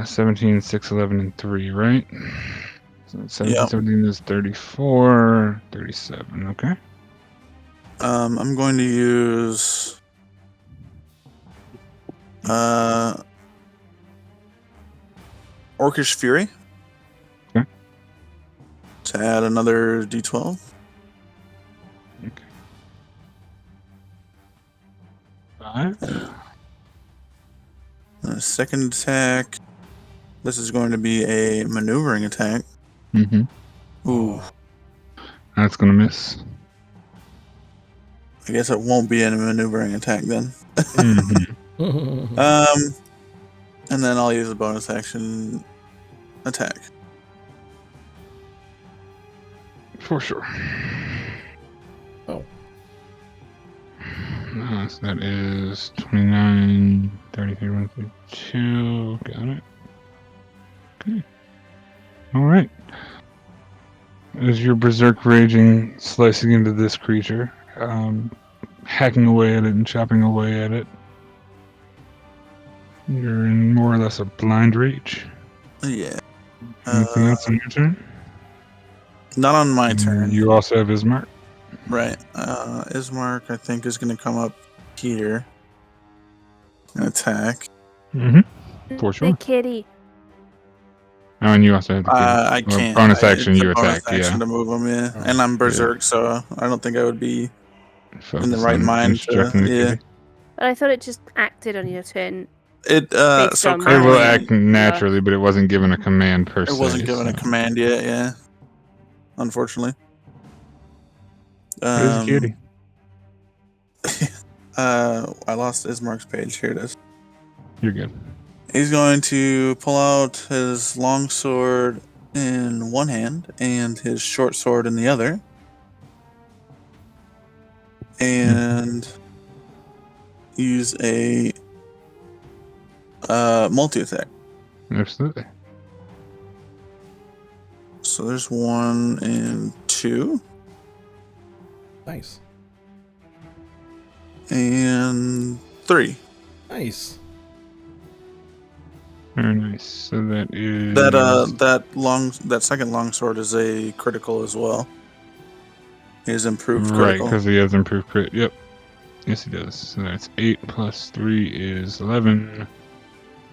17, 6, 11, and 3, right? So 17, Yep. 17 is 34, 37, okay? I'm going to use Orcish Fury. Okay. To add another D12. Okay. 5. Second attack. This is going to be a maneuvering attack. Mm-hmm. Ooh. That's gonna miss. I guess it won't be a maneuvering attack then. Mm-hmm. And then I'll use a bonus action attack. For sure. Oh. So that is 29, 33, 1, 2. Got it. Okay. Alright. As your berserk raging, slicing into this creature, hacking away at it and chopping away at it, you're in more or less a blind rage. Yeah. Anything else on your turn? Not on my turn. You also have Ismark. Right. Ismark, I think, is going to come up here and attack. Mm-hmm. For sure. The kitty. Oh, and you also have the key. I can't. Bonus action, it's a you bonus attack, action yeah. to move him, yeah. And I'm berserk, so I don't think I would be in the right mind to. instructing the Yeah. kitty. But I thought it just acted on your turn. It Based so on It currently will act naturally, but it wasn't given a command per se. it wasn't given a so. command yet. Yeah. Unfortunately. What is a kitty? I lost Ismark's page. Here it is. You're good. He's going to pull out his long sword in one hand and his short sword in the other. And use a multi-attack. Absolutely. So there's 1 and 2. Nice. And 3. Nice. Very nice. So that is That second longsword is a critical as well. Is improved right, critical. because he has improved crit. Yep. Yes, he does. So that's 8 plus 3 is 11.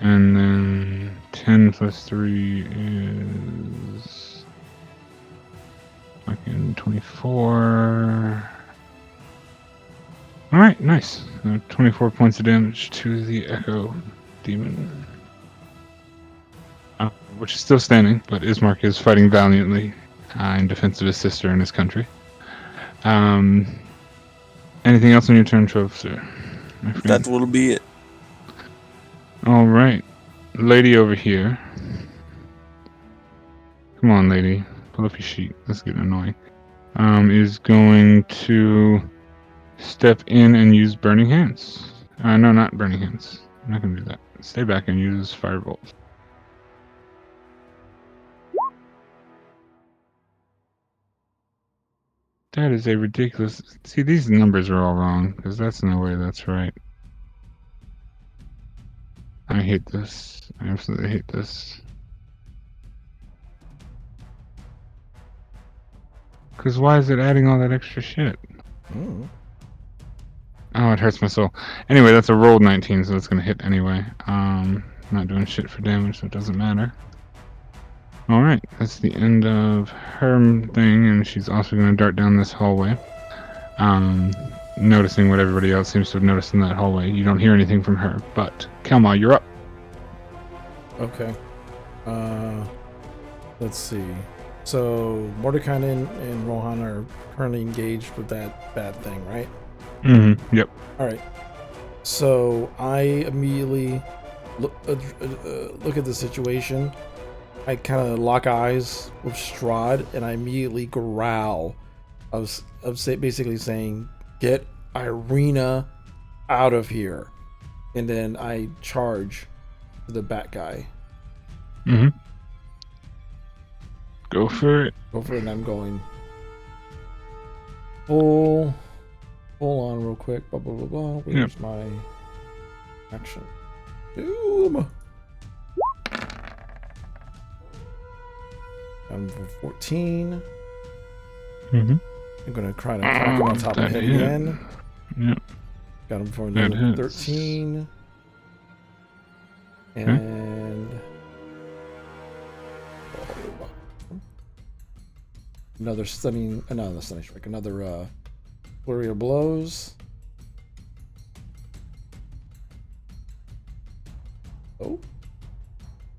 And then 10 plus 3 is fucking 24. Alright, nice. 24 points of damage to the Echo Demon. Which is still standing, but Ismark is fighting valiantly in defense of his sister and his country. Anything else on your turn, Trove, sir? That will be it. All right, lady over here. Come on, lady. Pull up your sheet. That's getting annoying. Is going to step in and use Burning Hands. No, not Burning Hands. I'm not going to do that. Stay back and use Firebolt. That is a ridiculous... See, these numbers are all wrong, because that's no way that's right. I hate this. I absolutely hate this. Because why is it adding all that extra shit? Mm. Oh, it hurts my soul. Anyway, that's a rolled 19, so it's going to hit anyway. Not doing shit for damage, so it doesn't matter. Alright, that's the end of her thing, and she's also going to dart down this hallway. noticing what everybody else seems to have noticed in that hallway. You don't hear anything from her, but Kelma, you're up. Okay. Let's see. So Mordecai and Rohan are currently engaged with that bad thing, right? Mm-hmm. Yep. All right. So I immediately look at the situation. I kind of lock eyes with Strahd, and I immediately growl. Basically saying, "Get Irina out of here," and then I charge the bat guy. Mm-hmm. Go for it. Go for it, and I'm going full on real quick. Blah, blah, blah, blah. Where's my action? Boom. I'm for 14. Mm-hmm. I'm going to try to crack him on top of the head again. Yep. Got him for another That hits. 13. And another stunning strike. Another flurry of blows. Oh.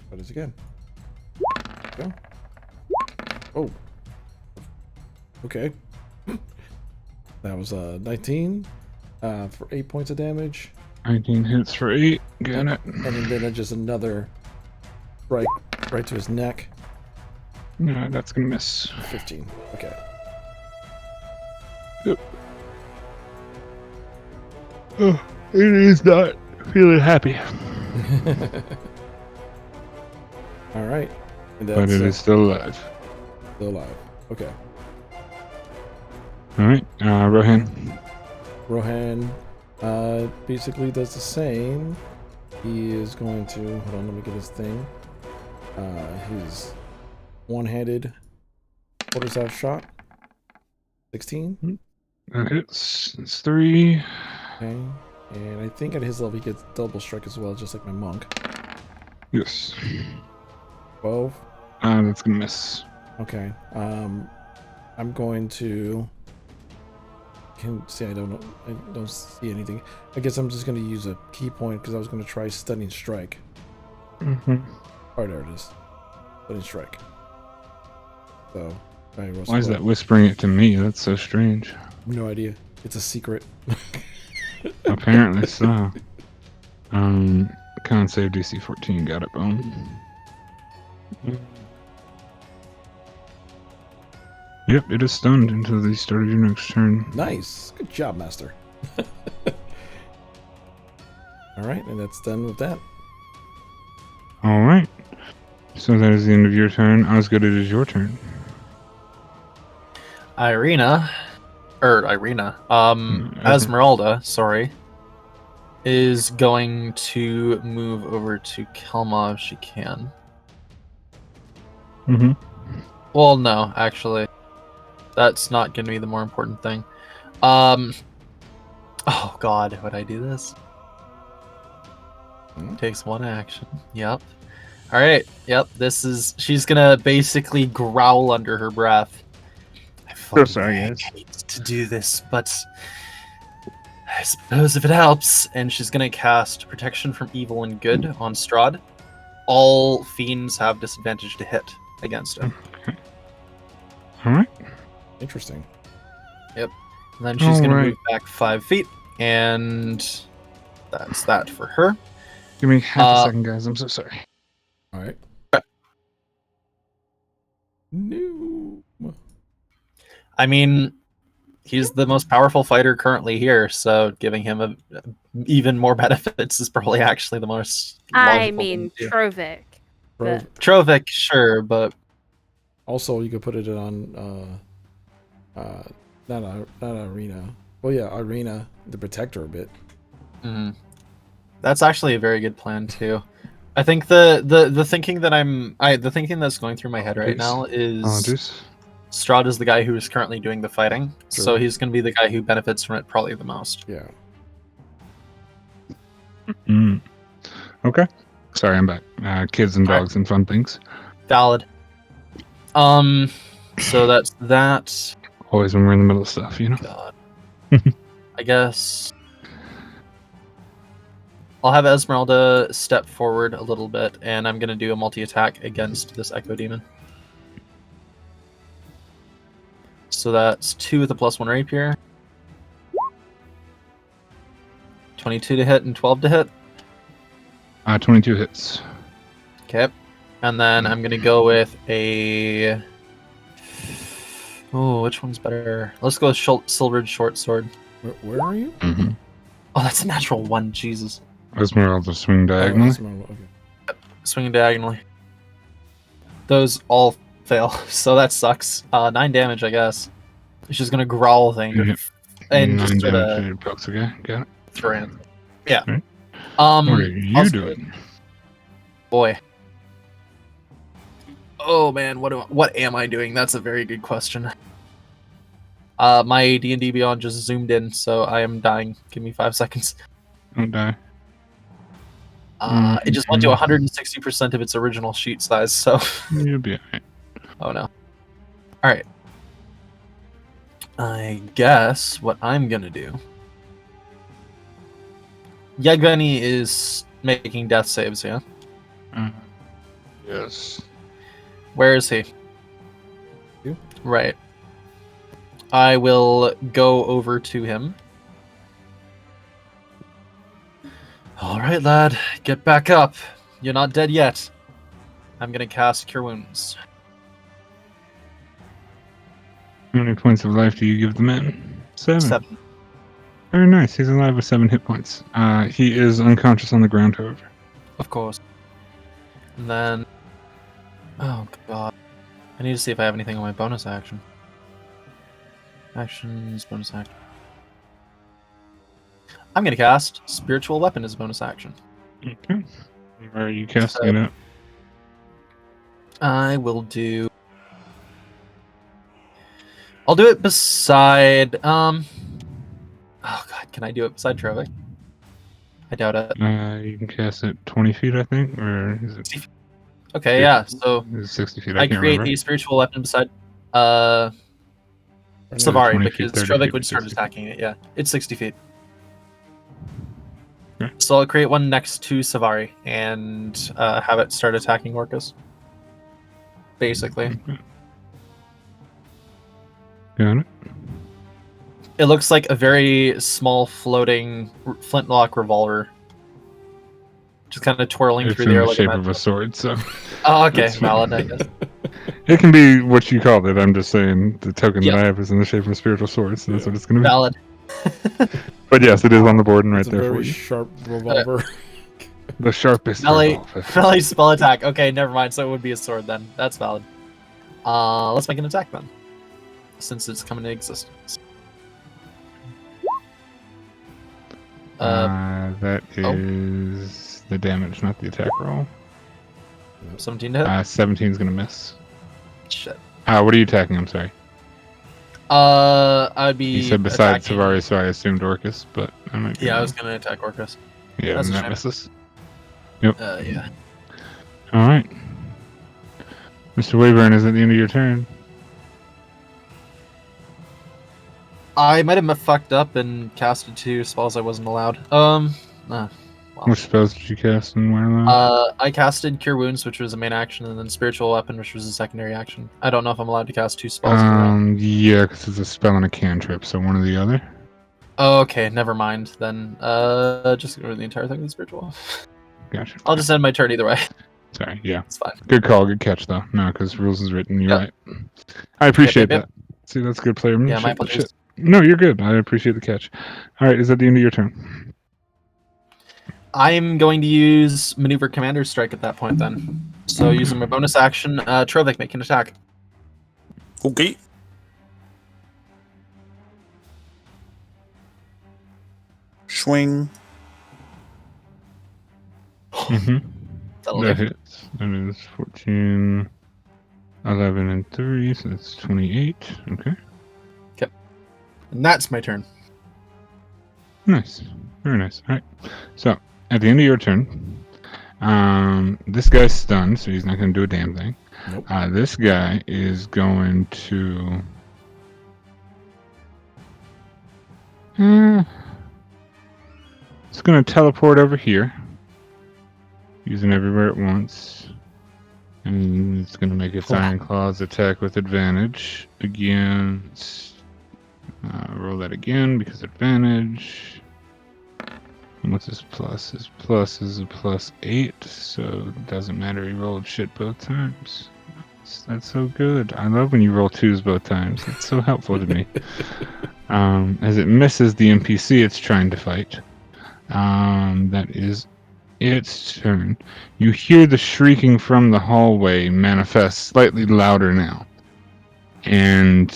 That is again. Go. Oh. Okay. That was 19 for 8 points of damage. 19 hits for 8. Got it. And then just another right to his neck. No, that's gonna miss. 15. Okay. Yep. Oh, it is not feeling happy. All right. And But it is still alive. still alive. Okay. Alright, Rohan. Rohan basically does the same. He is going to hold on. Let me get his thing. His one-handed quarter-staff shot. 16. That hits. It's 3. Okay. And I think at his level he gets double strike as well, just like my monk. Yes. 12. That's gonna miss. Okay. I'm going to. Can see I don't see anything. I guess I'm just going to use a key point because I was going to try stunning strike. Mm-hmm. Oh, there it is. Stunning strike. So. Why is that whispering it to me? That's so strange. No idea. It's a secret. Apparently so. Con save DC 14. Got it, bone. Yep, it is stunned until the start of your next turn. Nice. Good job, Master. Alright, and that's done with that. Alright. So that is the end of your turn. Osgood, it is your turn. Esmeralda, sorry, is going to move over to Kelma if she can. Mm-hmm. Well, no, actually. That's not going to be the more important thing. Oh god, would I do this? Takes one action. Yep. Alright, yep, she's gonna basically growl under her breath. So sorry, guys. I hate to do this, but I suppose if it helps. And she's gonna cast Protection from Evil and Good on Strahd. All fiends have disadvantage to hit against him. Okay. Alright. Interesting. Yep. And then she's gonna move back 5 feet, and that's that for her. Give me half a second, guys. I'm so sorry. Alright. No. I mean, he's the most powerful fighter currently here, so giving him even more benefits is probably actually the most I logical mean, thing to do. Trovik. But Trovik, sure, but Also, you could put it on, not Irina. Well, yeah, Irina, the protector a bit. that's actually a very good plan too. I think the thinking that's going through my head right now is Strahd is the guy who is currently doing the fighting, so he's going to be the guy who benefits from it probably the most. Yeah. Okay. Sorry, I'm back. Kids and dogs and fun things. Valid. So that's that. Always when we're in the middle of stuff, you know? God. I guess I'll have Esmeralda step forward a little bit, and I'm going to do a multi-attack against this Echo Demon. So that's 2 with a +1 rapier. 22 to hit and 12 to hit. 22 hits. Okay. And then I'm going to go with a... Oh, which one's better? Let's go with Silvered Short Sword. Where are you? Mm-hmm. Oh, that's a natural 1. Jesus. Esmeralda swing diagonally. Okay. Swinging diagonally. Those all fail, so that sucks. 9 damage, I guess. It's just gonna growl thing Yep. and 9 just sort damage to of your pokes, okay? Got it. throw in. Yeah. Right. What are you also- doing? Boy. Oh man, what am I doing? That's a very good question. My D&D Beyond just zoomed in, so I am dying. Give me 5 seconds. Don't die. It just went to 160% of its original sheet size, so You'll be alright. oh no. Alright. I guess what I'm gonna do. Yegveni is making death saves, yeah? Yes. Where is he? You? Right. I will go over to him. Alright, lad. Get back up. You're not dead yet. I'm gonna cast Cure Wounds. How many points of life do you give the man? 7. 7. Very nice. He's alive with 7 hit points. He is unconscious on the ground, however. Of course. And then... Oh, God. I need to see if I have anything on my bonus action. Actions, bonus action. I'm going to cast Spiritual Weapon as a bonus action. Okay. Where are you casting it at? I will do... I'll do it beside... Oh, God. Can I do it beside Trovic? I doubt it. You can cast it 20 feet, I think, or is it? Okay, yeah. So Is it 60 feet? I can't create remember. a spiritual weapon beside Yeah, Savari 20 because feet, 30 Trovic feet, would start 60 feet. attacking it. Yeah, it's 60 feet. Okay. So I'll create one next to Savari and have it start attacking Orcas. Basically, Okay. Got it. it looks like a very small floating flintlock revolver, just kind of twirling It's through in the air the like shape a of a sword, so Oh, okay, That's fine. valid, I guess. it can be what you called it. I'm just saying the token Yeah. that I have is in the shape of a spiritual sword, so that's what it's going to be. Valid. But yes, it is on the board and right It's a there for very you. sharp revolver. The sharpest Melee, revolver. melee spell attack. Okay, never mind. So it would be a sword then. That's valid. Let's make an attack then, since it's come into existence. That is the damage, not the attack roll. 17 to hit. 17 is going to miss. Shit. What are you attacking? I'm sorry. I'd be. You said besides attacking- Savari, so I assumed Orcus, but I might be Yeah, I wrong. was gonna attack Orcus. Yeah, that's and a that shame. misses. Yeah. All right. Mr. Wayburn is at the end of your turn. I might have fucked up and casted 2 spells I wasn't allowed. Which spells did you cast and where allowed? I casted Cure Wounds, which was a main action, and then Spiritual Weapon, which was a secondary action. I don't know if I'm allowed to cast 2 spells in a row. Yeah, because it's a spell and a cantrip, so one or the other. Oh, okay, never mind. Then, just go over the entire thing with Spiritual. Gotcha. I'll just end my turn either way. Sorry, yeah. It's fine. Good call, good catch, though. No, because rules is written, you're Yep. right. I appreciate Yep. that. See, that's good player. Yeah, my apologies. No, you're good. I appreciate the catch. All right, is that the end of your turn? I'm going to use Maneuver Commander Strike at that point then. So using my bonus action, Trovic, make an attack. Okay. Swing. Mm-hmm. That'll That do. hits. That is 14, 11, and 3, so that's 28. Okay. And that's my turn. Nice. Very nice. All right. So, at the end of your turn, this guy's stunned, so he's not going to do a damn thing. Nope. This guy is going to It's going to teleport over here, using everywhere at once. And it's going to make its Iron Claws attack with advantage against... roll that again because advantage. And what's his plus? His plus is a +8, so it doesn't matter. He rolled shit both times. That's so good. I love when you roll 2s both times. It's so helpful to me. As it misses the NPC it's trying to fight. That is its turn. You hear the shrieking from the hallway manifest slightly louder now. And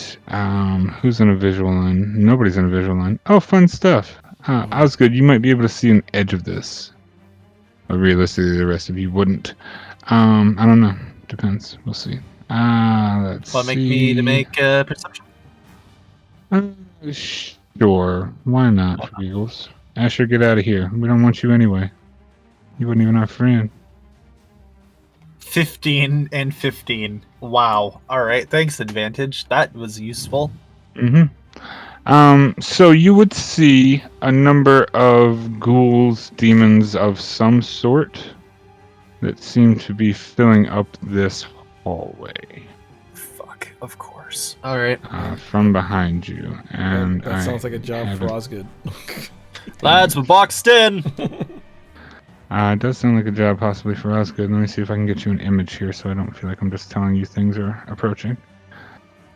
who's in a visual line? Nobody's in a visual line. Oh, fun stuff. Osgood, you might be able to see an edge of this. But realistically, the rest of you wouldn't. I don't know. Depends. We'll see. Let's Will it see. make me to make perception? Sure. Why not, Eagles? Asher, get out of here. We don't want you anyway. You weren't even our friend. 15 and 15. Wow. All right. Thanks, advantage. That was useful. So you would see a number of ghouls, demons of some sort that seem to be filling up this hallway. Fuck. Of course. All right. From behind you. And that sounds like a job for Osgood. Lads, we're boxed in. It does sound like a job possibly for Osgood. Let me see if I can get you an image here so I don't feel like I'm just telling you things are approaching.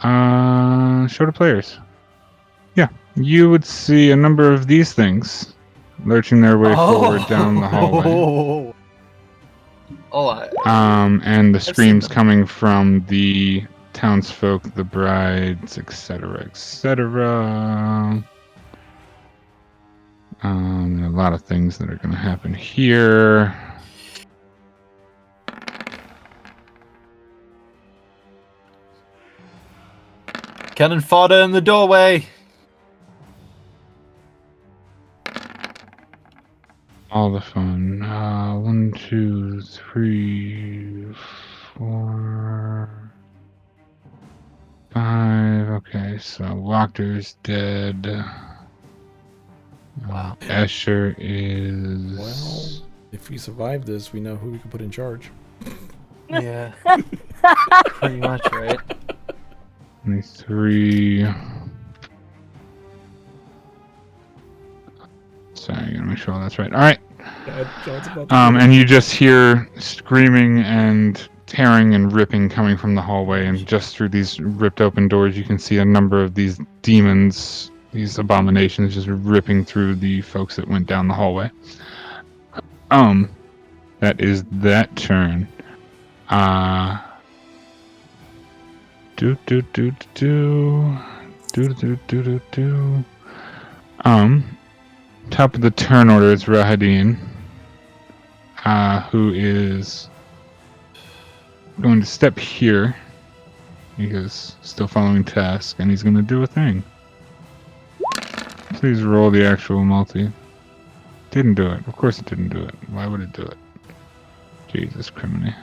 Show to players. Yeah, you would see a number of these things lurching their way forward down the hallway. And the screams coming from the townsfolk, the brides, etc., etc. There are a lot of things that are going to happen here. Cannon fodder in the doorway. All the fun. 1, 2, 3, 4, 5. Okay, so Wachter's dead. Wow. Asher is... Well, if we survive this, we know who we can put in charge. Yeah. Pretty much, right? 23. Sorry, I gotta make sure all that's right. All right. And you just hear screaming and tearing and ripping coming from the hallway, and just through these ripped open doors, you can see a number of these demons, these abominations, just ripping through the folks that went down the hallway. That is that turn. Top of the turn order is Rahadin, who is going to step here because still following task, and he's going to do a thing. Please roll the actual multi. Didn't do it. Of course it didn't do it. Why would it do it? Jesus criminy.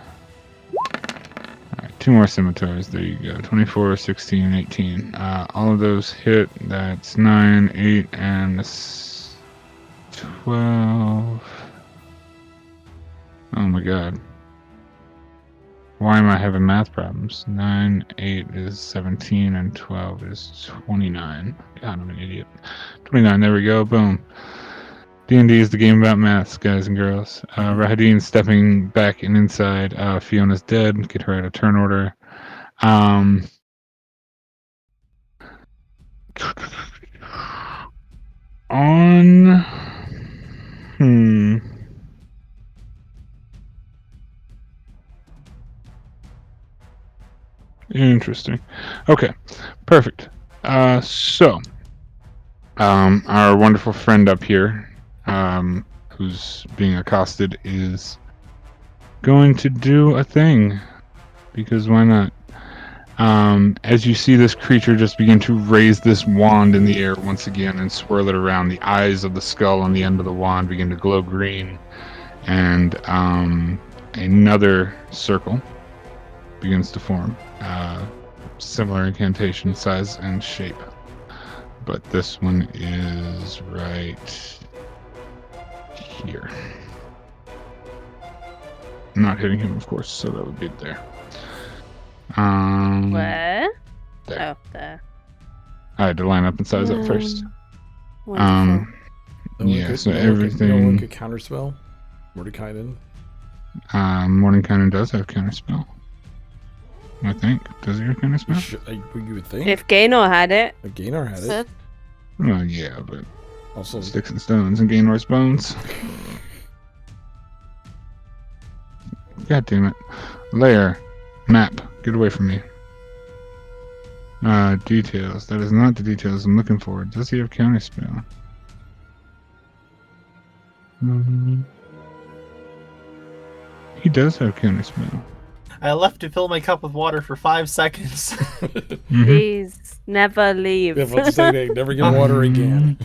Alright, 2 more scimitars. There you go. 24, 16, 18. All of those hit. That's 9, 8, and 12. Oh my god. Why am I having math problems? 9, 8 is 17, and 12 is 29. God, I'm an idiot. 29, there we go. Boom. D&D is the game about maths, guys and girls. Rahadin stepping back and inside. Fiona's dead. Get her out of turn order. Interesting. Okay, perfect. So, our wonderful friend up here, who's being accosted, is going to do a thing, because why not? As you see this creature just begin to raise this wand in the air once again and swirl it around, the eyes of the skull on the end of the wand begin to glow green, and another circle begins to form. Similar incantation, size, and shape. but this one is right here. Not hitting him, of course, so that would be there. Where? There. Oh, there. I had to line up and size up first. Wonderful. Yeah, so no everything. one could counterspell. Mordekainen. Mordenkainen does have counterspell. I think. Does he have counterspell? You would think. If Gaynor had it. If Gaynor had it. Well, yeah, but Also, sticks and stones and Gaynor's bones. God damn it. Layer. Map. Get away from me. Details. That is not the details I'm looking for. Does he have counterspell? He does have counterspell. I left to fill my cup with water for 5 seconds. Please, never leave. yeah, but say they never get water again.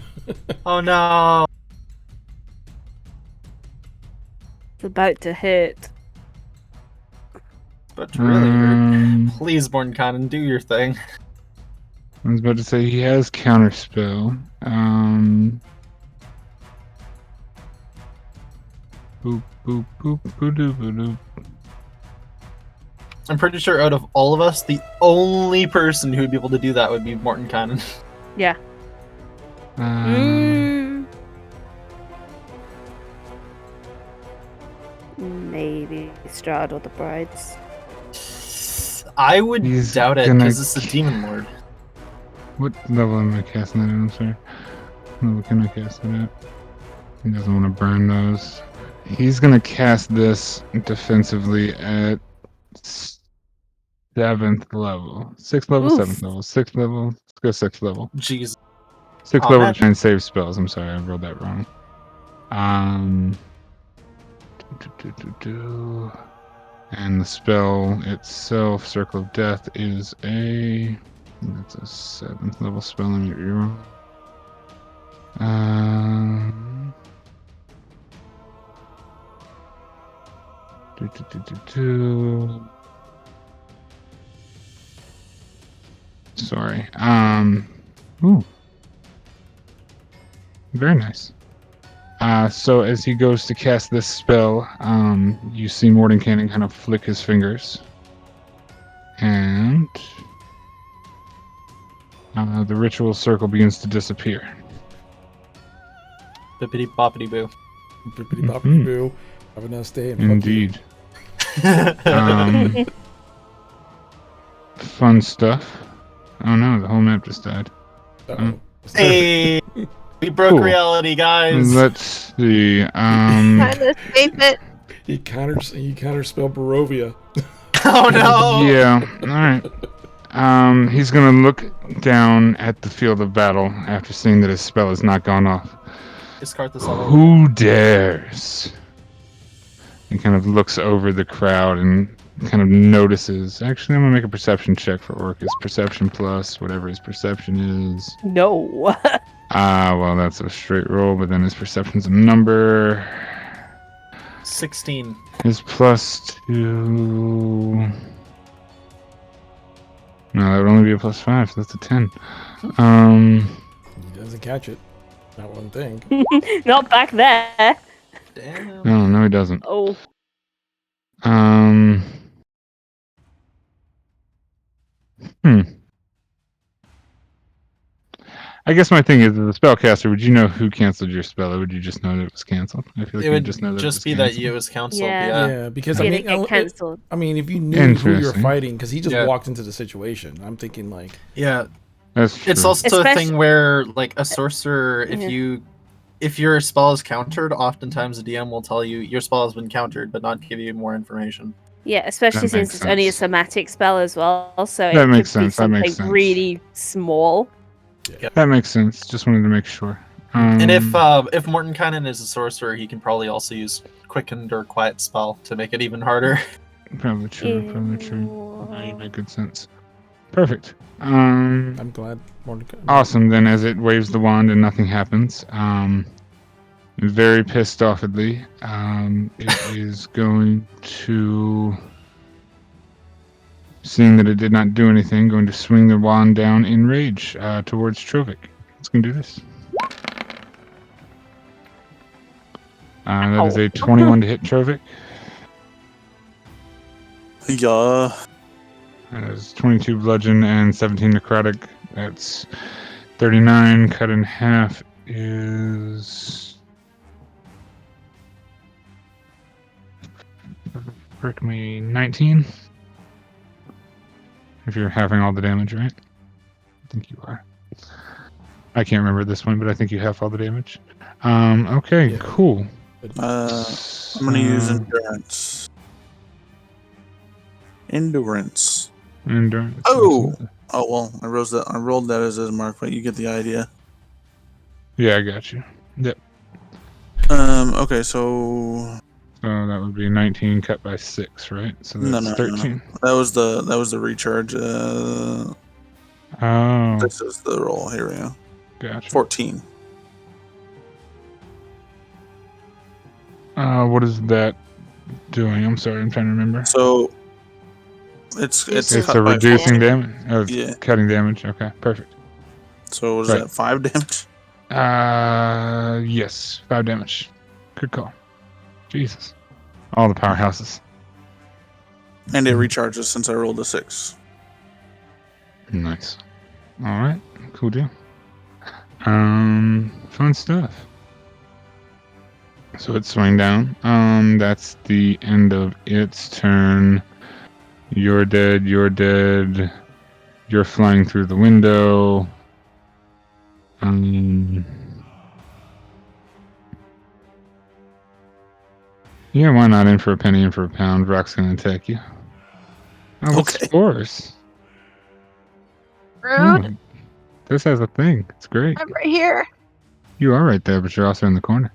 Oh no. It's about to hit. But really hurt. Please, Mordenkainen, do your thing. I was about to say he has counterspell. Boop, boop, boop, boop, boop, boop. I'm pretty sure out of all of us, the only person who would be able to do that would be Mordenkainen. Yeah. Maybe Strahd or the Brides. I would He's doubt it, gonna- because it's the Demon Lord. What level am I casting that at? I'm sorry. What level can I cast it at? He doesn't want to burn those. He's going to cast this defensively at 7th level. 6th level, Oof. 7th level. 6th level. Let's go 6th level. Jeez. 6th Oh, level man. to try and save spells. I'm sorry, I rolled that wrong. And the spell itself, Circle of Death, is that's a 7th level spell. Let me reroll. Sorry. Ooh. Very nice. So as he goes to cast this spell, you see Mordenkainen kind of flick his fingers. And the ritual circle begins to disappear. Bippity boppity boo. Bippity boppity boo. Have a nice day. And fuck Indeed. Fun stuff. Oh no, the whole map just died. you. Uh-oh. Hey, we broke Cool. reality, guys. Let's see. Trying to escape it. He counterspelled Barovia. Oh no. Yeah. All right. He's gonna look down at the field of battle after seeing that his spell has not gone off. Discard this all. Who dares? He kind of looks over the crowd and kind of notices. Actually, I'm gonna make a perception check for Orcus. Perception plus whatever his perception is. No. Well, that's a straight roll, but then his perception's a number. 16. His plus 2. No, that would only be a plus 5, so that's a 10. He doesn't catch it. Not one thing. Not back there. Damn. No, he doesn't. Oh. I guess my thing is, as a spellcaster, would you know who canceled your spell, or would you just know that it was canceled? I feel like It you would just know that just it be was that canceled. you was counseled. Yeah. Yeah, because Did I it mean, get cancelled? I mean, if you knew who you're Interesting. fighting, because he just Yeah. walked into the situation. I'm thinking like, Yeah. That's true. It's also a Especially- thing where, like, a sorcerer, Yeah. if your spell is countered, oftentimes the DM will tell you your spell has been countered, but not give you more information. Yeah, especially That since makes it's only a sense. somatic spell as well, so That it makes could be sense, that makes something sense. really small. That makes sense. Just wanted to make sure. And if Mordenkainen is a sorcerer, he can probably also use Quickened or Quiet Spell to make it even harder. Probably true. Probably true. Ew. You make good sense. Perfect. I'm glad. Awesome. Then, as it waves the wand and nothing happens, very pissed offedly, it is going to, seeing that it did not do anything, going to swing the wand down in rage towards Trovik. else can do this. That is a 21 to hit Trovic. Yeah. That is 22 bludgeon and 17 necrotic. That's 39 cut in half is... Frick me, 19? If you're halving all the damage, right? I think you are. I can't remember this one, but I think you have all the damage. Okay, Yeah. cool. I'm gonna use endurance. Endurance. Endurance. Oh! absolutely. Oh well, I rolled that as a mark, but you get the idea. Yeah, I got you. Yep. Okay, so So that would be 19 cut by 6, right? So that's no. 13. That was the recharge. Oh, This is the roll. Here we go. gotcha. 14. What is that doing? I'm sorry, I'm trying to remember. So it's It's It's cut a by reducing 4. damage. Oh, Yeah. cutting damage. Okay, perfect. So what is Right. that? 5 damage. Yes, 5 damage. Good call. Jesus. All the powerhouses. And it recharges since I rolled a 6. Nice. All right, cool deal. Fun stuff. So it's swing down. That's the end of its turn. You're dead. You're dead. You're flying through the window. Yeah, why not? In for a penny, in for a pound. Rock's gonna attack you. Oh, what's Okay. spores? Rude. Oh, this has a thing. It's great. I'm right here. You are right there, but you're also in the corner.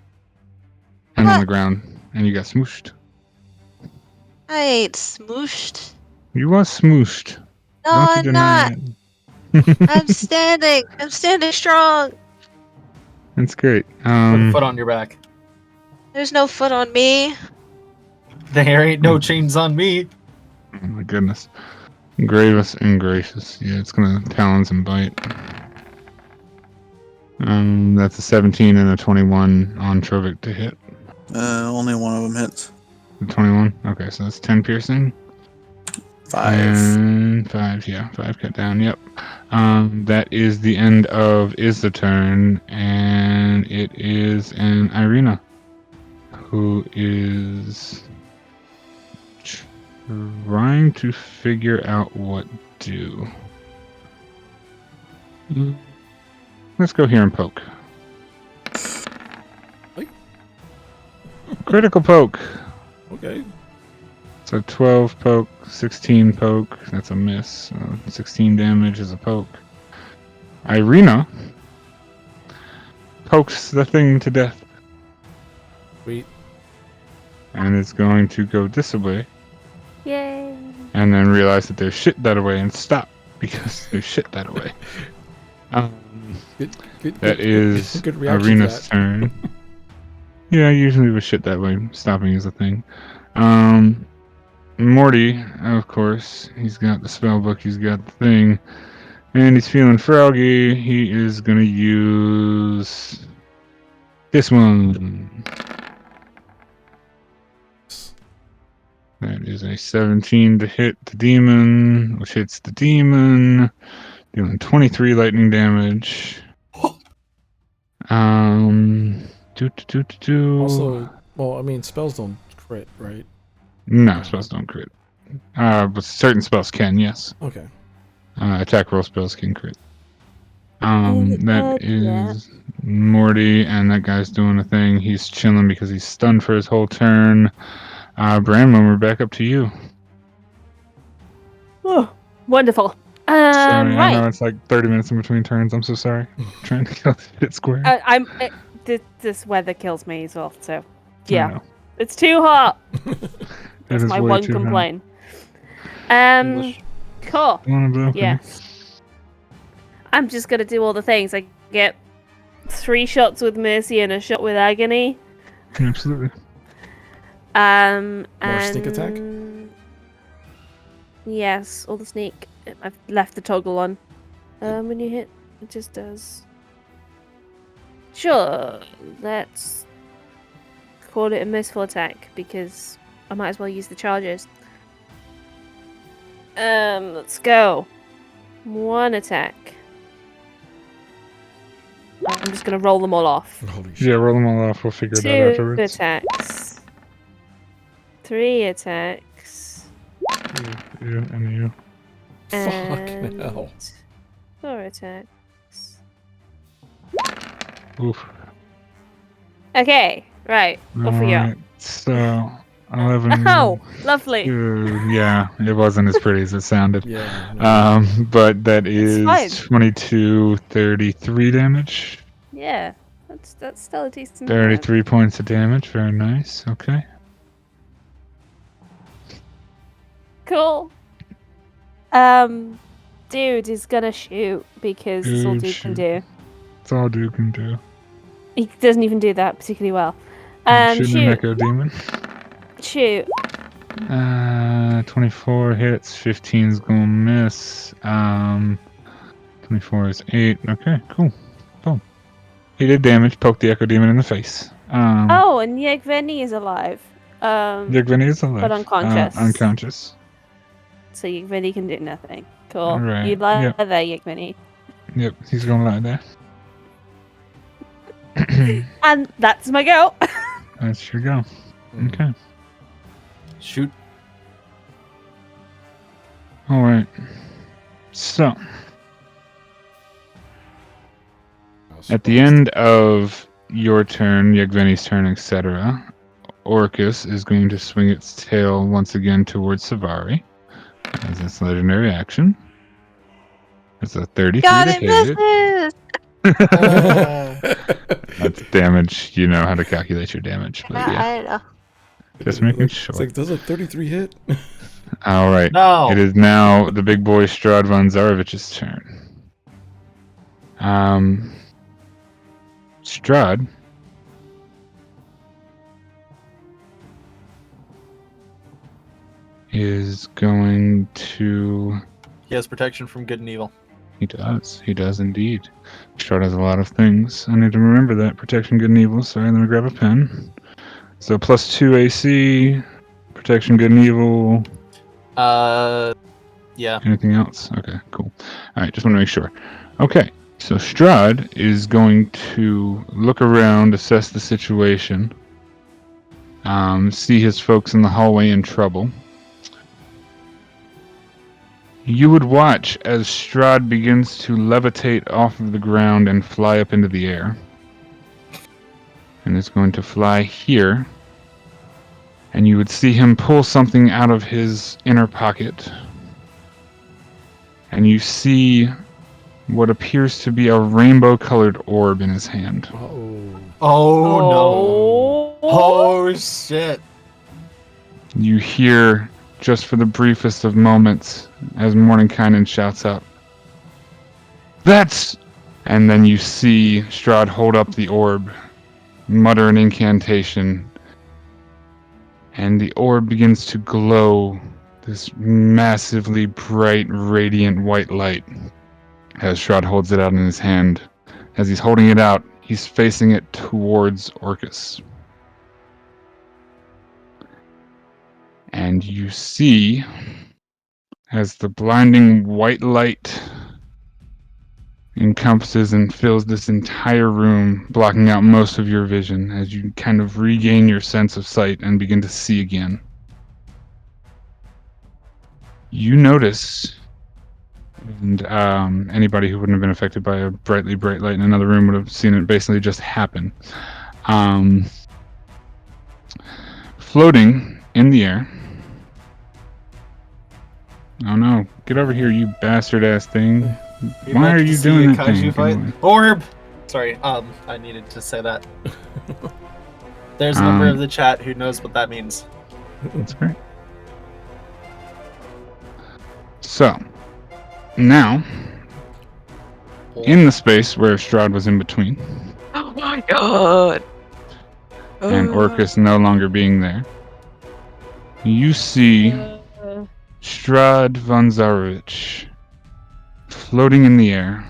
And on the ground. And you got smooshed. I ain't smooshed. You was smooshed. No, Don't you I'm deny not. it. I'm standing. I'm standing strong. That's great. Put a foot on your back. There's no foot on me. There ain't no chains on me. Oh my goodness. Gracious and gracious. Yeah, it's gonna talons and bite. That's a 17 and a 21 on Trovic to hit. Only one of them hits. The 21? Okay, so that's 10 piercing. 5. And 5, yeah. 5 cut down, yep. That is the end of the turn, and it is an Irina, who is trying to figure out what to do. Let's go here and poke. Critical poke. Okay. So 12 poke, 16 poke. That's a miss. So 16 damage is a poke. Irina pokes the thing to death. Sweet. And it's going to go this way. Yay. And then realize that there's shit that away and stop because there's shit that away. That is good reaction to Irina's that. turn. Yeah, usually with shit that way, stopping is a thing. Morty, of course, he's got the spell book, he's got the thing, and he's feeling froggy. He is gonna use this one. That is a 17 to hit the demon, which hits the demon, dealing 23 lightning damage. Also, well, I mean, spells don't crit, right? No, spells don't crit. But certain spells can, yes. Okay. Attack roll spells can crit. That Yeah. is Morty, and that guy's doing a thing. He's chilling because he's stunned for his whole turn. Brandon, we're back up to you. Oh, wonderful. Sorry, I know Right. it's like 30 minutes in between turns. I'm so sorry. Trying to kill this shit square. This weather kills me as well. So, I yeah, know. it's too hot. It That's is my way one too hot. complaint. English. Cool. You wanna blow? Yes. I'm just gonna do all the things. I get 3 shots with mercy and a shot with agony. Absolutely. And sneak attack? Yes, all the sneak. I've left the toggle on. When you hit, it just does. Sure, let's call it a merciful attack because I might as well use the charges. Let's go. 1 attack. I'm just gonna roll them all off. Holy shit. Yeah, roll them all off. We'll figure it out 2 afterwards. attacks. 3 attacks. You and you. Fucking And hell. 4 attacks. Oof. Okay, right. Off we go. Alright, so 11. Oh, lovely. Yeah, it wasn't as pretty as it sounded. Yeah. No. But that fine. is 22, 33 damage. Yeah, that's still a decent. 33 points of damage. Very nice. Okay. Cool. Dude is gonna shoot because that's all Dude, dude can shoot. do. That's all dude can do. He doesn't even do that particularly well. Shooting an Shoot. Echo Demon. Shoot. 24 hits. 15's gonna miss. 24 is 8. Okay, cool. Boom. He did damage. Poked the Echo Demon in the face. Oh, and Yegveni is alive. Yegveni is alive. but unconscious. Unconscious. So Yegveni can do nothing. Cool. Alright, You lie yep. there, Yegveni. Yep, he's gonna lie there. And that's my go. That's your go. Okay. Shoot. Alright. So, at the end of your turn, Yegveni's turn, etc., Orcus is going to swing its tail once again towards Savari as its legendary action. It's a 33 God, to it hit. misses! That's damage. You know how to calculate your damage. But yeah, I don't know. just making sure. It's like, does a 33 hit? All right. No. It is now the big boy Strahd von Zarovich's turn. Strahd is going to... He has protection from good and evil. He does. He does indeed. Strahd has a lot of things. I need to remember that. Protection, good and evil. Sorry, let me grab a pen. So +2 AC, protection, good and evil. Yeah. Anything else? Okay, cool. All right, just want to make sure. Okay, so Strahd is going to look around, assess the situation, see his folks in the hallway in trouble. You would watch as Strahd begins to levitate off of the ground and fly up into the air. And is going to fly here. And you would see him pull something out of his inner pocket. And you see what appears to be a rainbow-colored orb in his hand. Oh. Oh no. Oh shit. You hear, just for the briefest of moments, as Mordenkainen shouts out, "That's..." And then you see Strahd hold up the orb, mutter an incantation, and the orb begins to glow this massively bright, radiant white light as Strahd holds it out in his hand. As he's holding it out, he's facing it towards Orcus. And you see, as the blinding white light encompasses and fills this entire room, blocking out most of your vision, as you kind of regain your sense of sight and begin to see again. You notice, and anybody who wouldn't have been affected by a brightly bright light in another room would have seen it basically just happen. Floating in the air. Oh no, get over here, you bastard ass thing. You'd Why like are to you see doing a that kaiju thing? fight? Come on. Orb. Sorry. I needed to say that. There's a member of the chat who knows what that means. That's great. So, now, in the space where Strahd was in between, Oh my god! and Orcus no longer being there, you see Strahd von Zarovich floating in the air,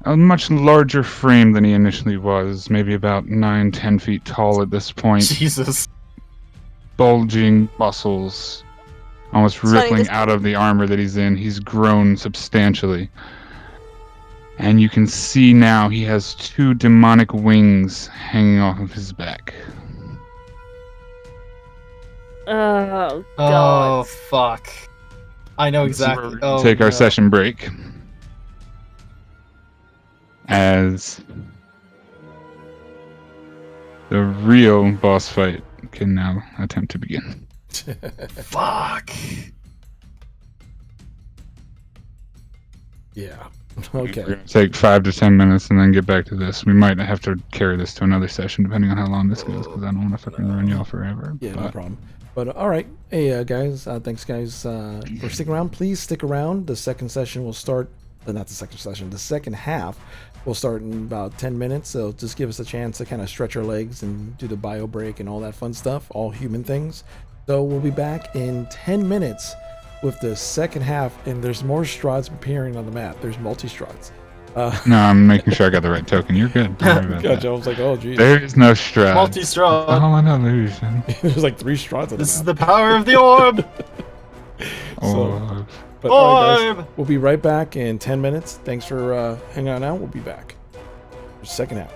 a much larger frame than he initially was, maybe about 9-10 feet tall at this point. Jesus. Bulging muscles, almost It's funny, rippling out of the armor that he's in. He's grown substantially. And you can see now he has 2 demonic wings hanging off of his back. Oh Oh, god. fuck. I know This is where exactly. we're gonna Oh, take our no. session break. As the real boss fight can now attempt to begin. Fuck. Yeah. We're Okay. gonna take 5 to 10 minutes and then get back to this. We might have to carry this to another session depending on how long this goes, because I don't want to fucking ruin y'all forever. Yeah, no but problem. But all right, hey guys, thanks guys for sticking around. Please stick around. The second session will start. Not the second session. The second half will start in about 10 minutes. So just give us a chance to kind of stretch our legs and do the bio break and all that fun stuff, all human things. So we'll be back in 10 minutes with the second half, and there's more Strahds appearing on the map. There's multi-Strahds. No, I'm making sure I got the right token. You're good. Don't worry about Gotcha. that. I was like, oh geez. There is no Strahd. Multi-Strahd. All an illusion. There's like 3 Strahds on This is the map. the power of the orb. Oh, But all right, guys, Orb. we'll be right back in 10 minutes. Thanks for hanging out now. We'll be back. Second half.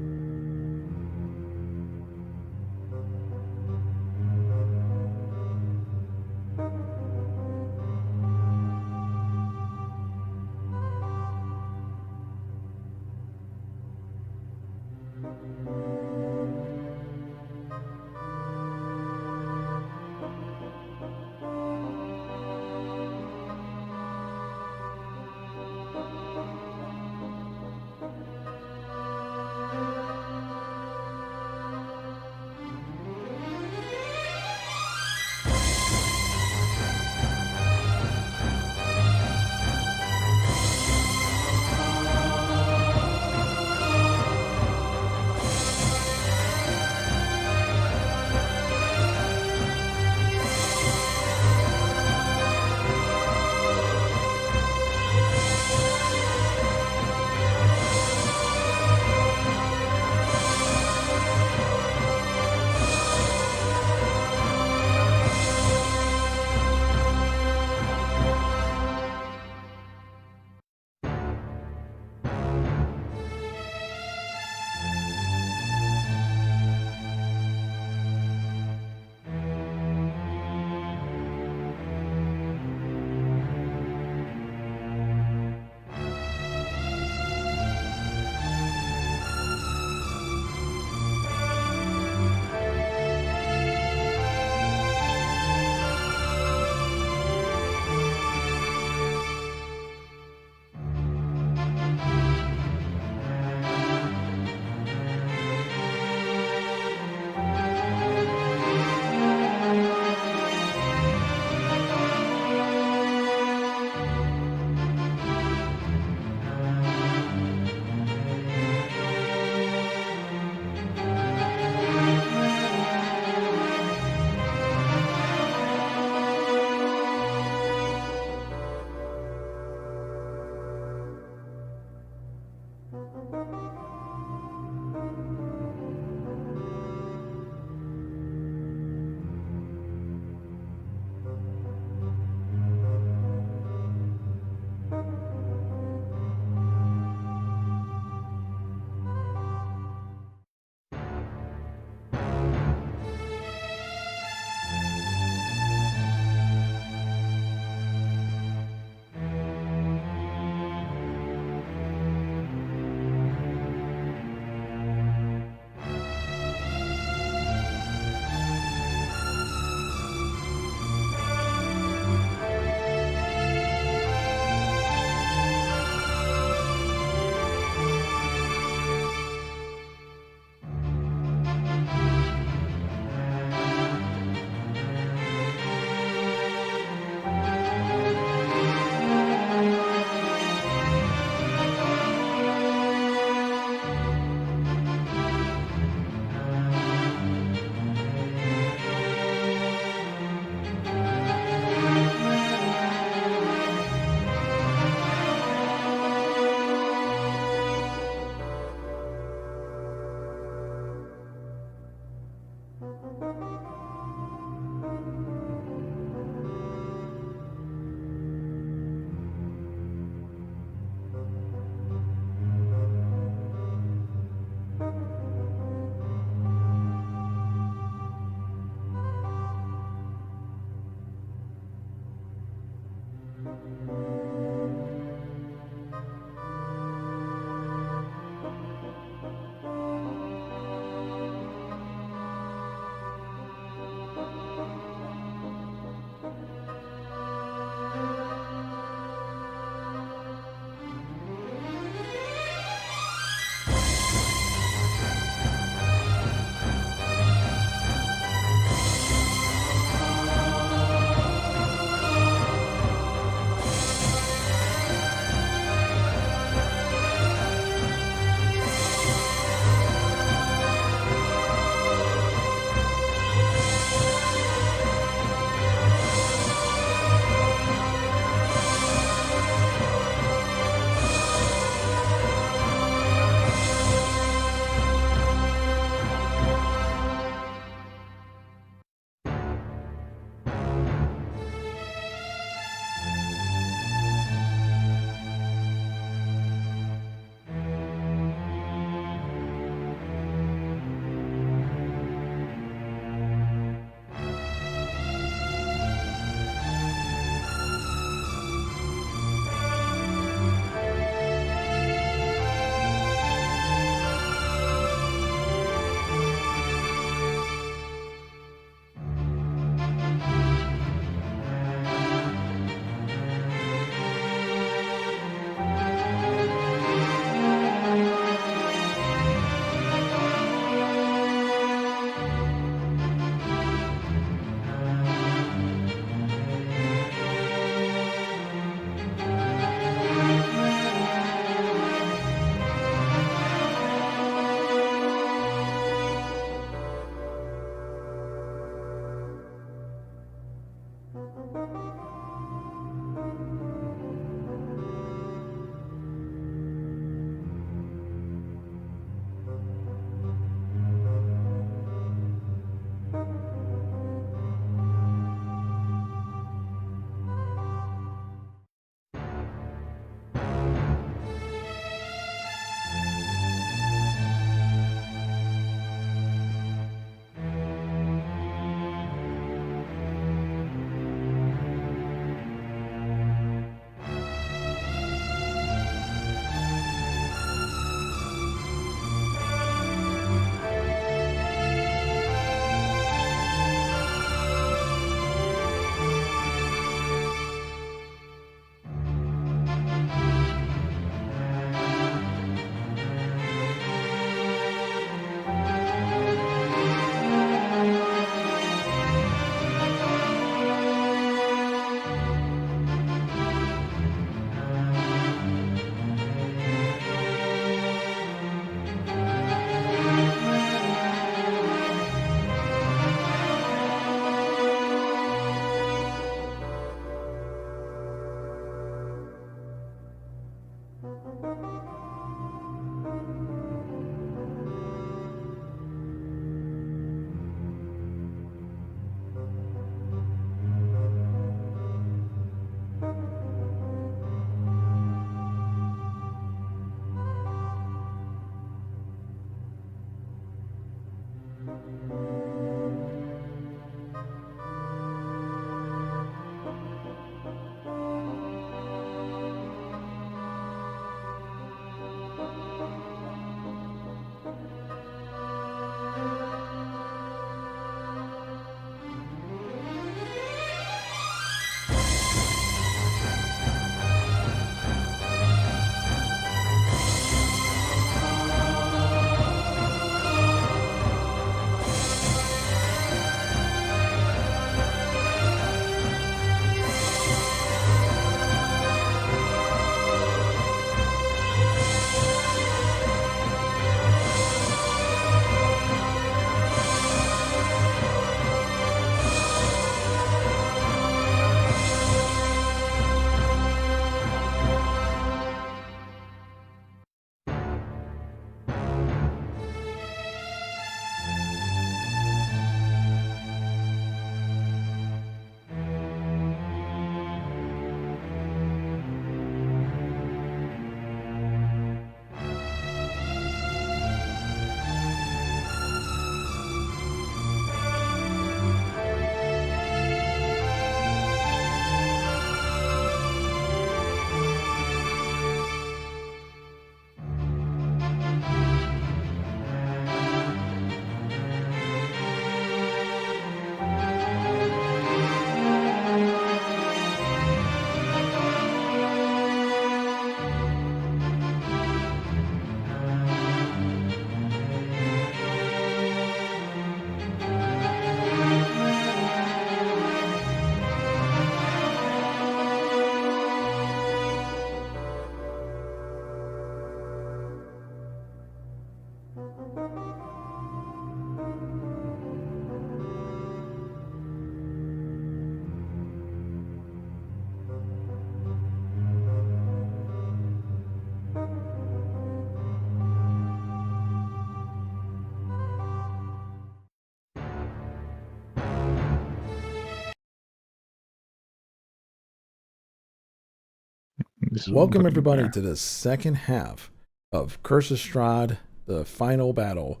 Welcome everybody to the second half of Curse of Strahd, the final battle.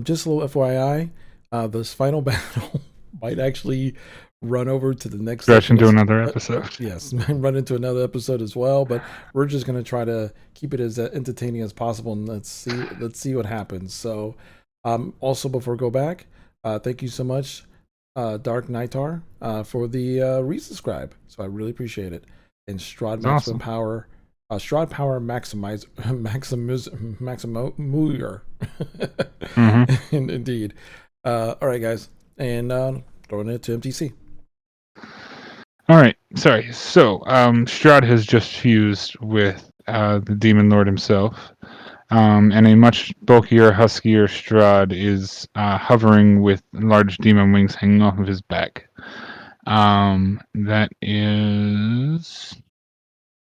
Just a little FYI, this final battle might actually run over to the next stretch into another episode. Yes, run into another episode as well. But we're just gonna try to keep it as entertaining as possible, and let's see what happens. So, also before we go back, thank you so much, Dark Nightar, for the resubscribe. So I really appreciate it. And Strahd Maximum awesome. Power, Strahd Power Maximizer, Maximuer. Indeed. All right, guys, and throwing it to MTC. All right, sorry. So, Strahd has just fused with the Demon Lord himself, and a much bulkier, huskier Strahd is hovering with large demon wings hanging off of his back. That is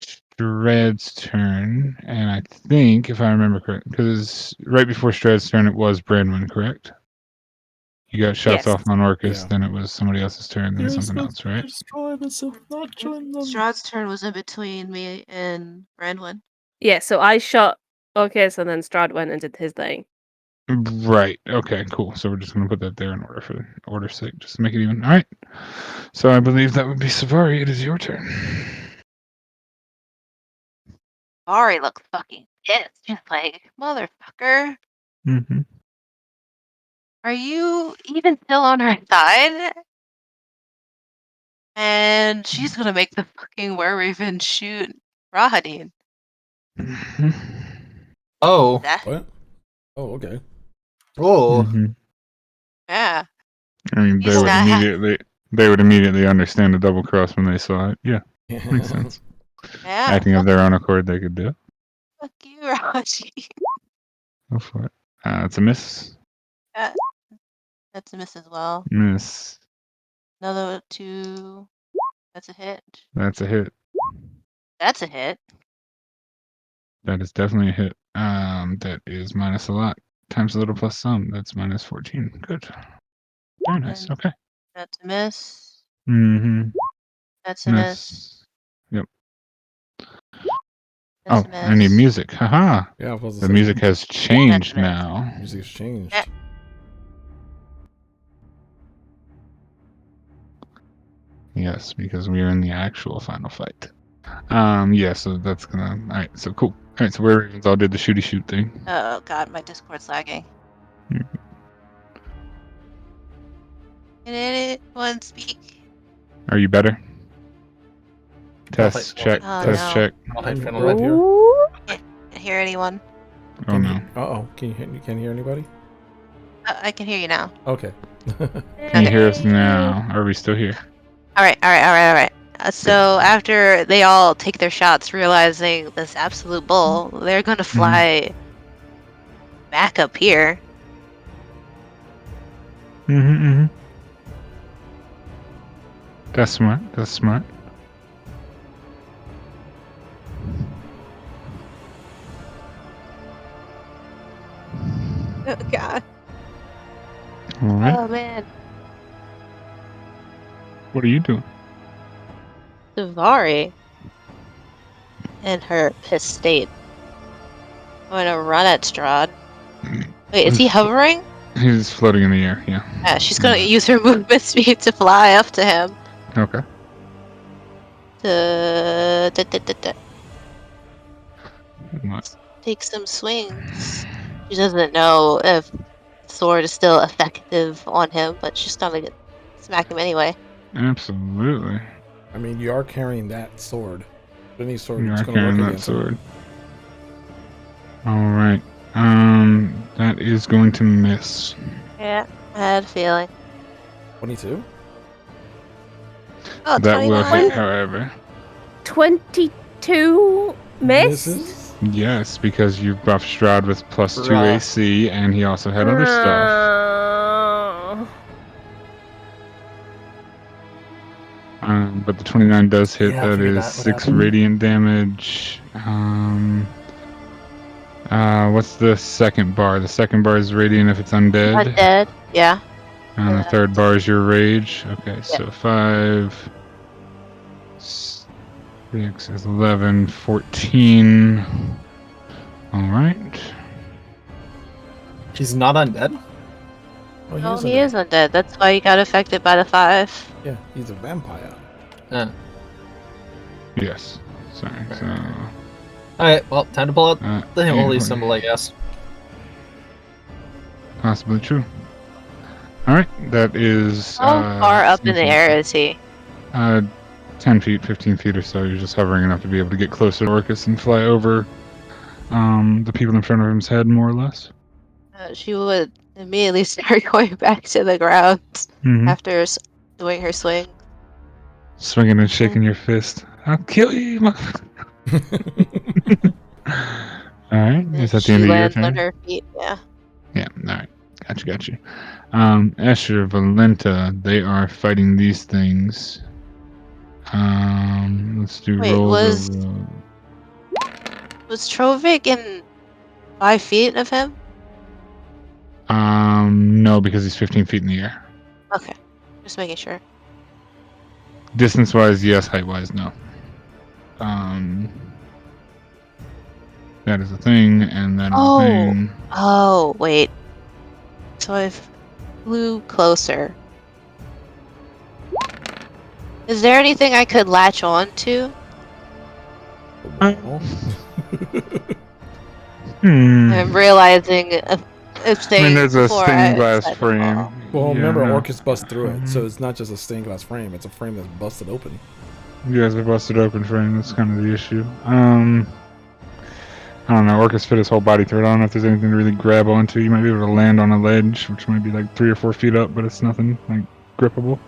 Strahd's turn, and I think, if I remember correctly, because right before Strahd's turn, it was Branwyn, correct? You got shots Yes. off on Orcus, Yeah. then it was somebody else's turn, then something else, right? Strahd's turn was in between me and Brandwin. Yeah, so I shot Orcus and then Strahd went and did his thing. Right. Okay, cool. So we're just going to put that there in order for order's sake, just to make it even. All right. So I believe that would be Savari. It is your turn. Ari looks fucking pissed. She's like, motherfucker, Mm-hmm. are you even still on her side? And she's gonna make the fucking were-raven shoot Rahadin. Mm-hmm. Oh. That, What? Oh, okay. Oh. Mm-hmm. yeah. I mean, He's not they would immediately understand the double cross when they saw it. Yeah, makes sense. Yeah. Acting of their own accord, they could do it. Fuck you, Raji. Go for it. It's a miss. That's a miss as well. Miss. Another 2. That's a hit. That's a hit. That's a hit. That is definitely a hit. That is minus a lot. Times a little plus some. That's minus 14. Good. Very nice. And Okay. that's a miss. Mm-hmm. That's a miss. Yep. That's Oh, a miss. I need music. Haha. Yeah, I was The music has changed miss. now. Music's changed. Eh. Yes, because we are in the actual final fight. Yeah, so that's gonna. Alright, so cool. Alright, so where Ravens all did the shooty shoot thing. Oh god, my Discord's lagging. Mhm. Can anyone speak? Are you better? Test, check, Oh, test, no. check. I'll type I'm friendly. right here. Can't hear anyone. Oh no. Uh-oh. Can you hear anybody? I can hear you now. Okay. Can you hear us now? Are we still here? Alright. So after they all take their shots, realizing this absolute bull, they're gonna fly back up here. Mm-hmm. That's smart. That's smart. Oh god. Alright. Oh man. What are you doing? Davari, in her pissed state, going to run at Strahd. Wait, is he hovering? He's floating in the air, yeah. Yeah, she's gonna use her movement speed to fly up to him. Okay. To What? take some swings. She doesn't know if sword is still effective on him, but she's gonna smack him anyway. Absolutely. I mean, you are carrying that sword. Any sword You is are going to work carrying that against him. sword. Alright. That is going to miss. Yeah, I had a feeling. 22? Oh, That will 29. hit, however. 22 missed? Misses? Yes, because you buffed Strahd with plus 2 Bruh. AC, and he also had other stuff. But the 29 does hit. Yeah, I That figured is that would 6 happen. radiant damage. What's the second bar? The second bar is radiant if it's undead. Undead. Yeah. And the third bar is your rage. Okay, so 5. 6 is 11, 14. Alright. He's not undead? Oh, No, he he is is undead. That's why he got affected by the 5. Yeah, he's a vampire. Yes. Sorry. So, Alright, well, time to pull out the holy yeah, symbol, I guess. possibly true. Alright, that is. How far up in the air is he? 10 feet, 15 feet or so. You're just hovering enough to be able to get closer to Orcus and fly over the people in front of him's head, more or less. She would immediately start going back to the ground Mm-hmm. after doing her swing. Swinging and shaking your fist. I'll kill you, Alright, And is that the she end of your lands on turn? her feet. Yeah. Yeah, alright. Gotcha. Escher, Valenta, they are fighting these things. Let's do Wait, rolls was of... Trovik in 5 feet of him? No, because he's 15 feet in the air. Okay, just making sure. Distance-wise, yes. Height-wise, no. That is a thing, and that is a thing. Oh, wait. So I flew closer. Is there anything I could latch on to? I'm realizing a thing. I mean, there's a before stained I glass decide to frame. fall. Well, Yeah, remember, no. Orcus bust through it, so it's not just a stained glass frame; it's a frame that's busted open. You guys are busted open frame. That's kind of the issue. I don't know. Orcus fit his whole body through it. I don't know if there's anything to really grab onto. You might be able to land on a ledge, which might be like 3 or 4 feet up, but it's nothing like grippable.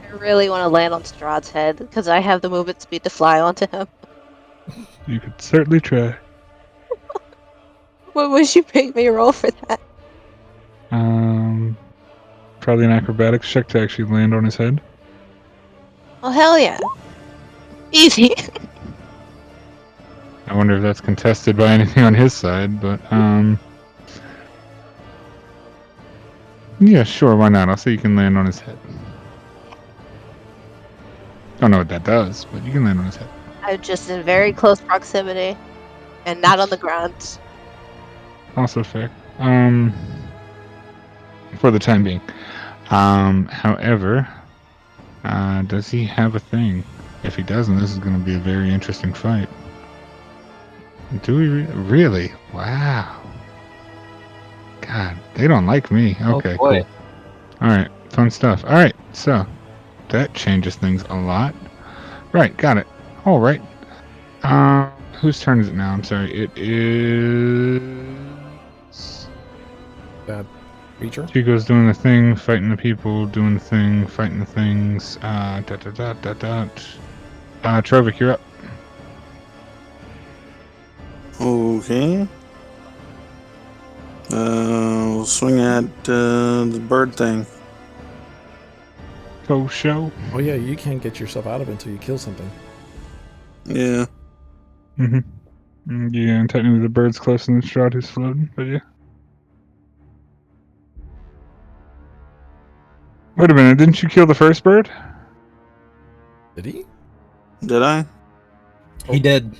I really want to land on Strahd's head because I have the movement speed to fly onto him. You could certainly try. What would you make me roll for that? Probably an acrobatics check to actually land on his head. Oh, hell yeah. Easy. I wonder if that's contested by anything on his side, but yeah, sure, why not? I'll say you can land on his head. Don't know what that does, but you can land on his head. I'm just in very close proximity and not on the ground. Also fair. For the time being. However, does he have a thing? If he doesn't, this is going to be a very interesting fight. Do we really? Wow. God, they don't like me. Okay, boy. cool. Alright, fun stuff. Alright, so that changes things a lot. Right, got it. Alright. Whose turn is it now? I'm sorry. It is... That creature? Chico's doing the thing, fighting the people, doing the thing, fighting the things. Trovik, you're up. Okay. We'll swing at the bird thing. Faux show. Oh yeah, you can't get yourself out of it until you kill something. Yeah. Yeah, and technically the bird's closer than Strahd who's floating, but yeah. Wait a minute, didn't you kill the first bird? Did he? Did I? He did.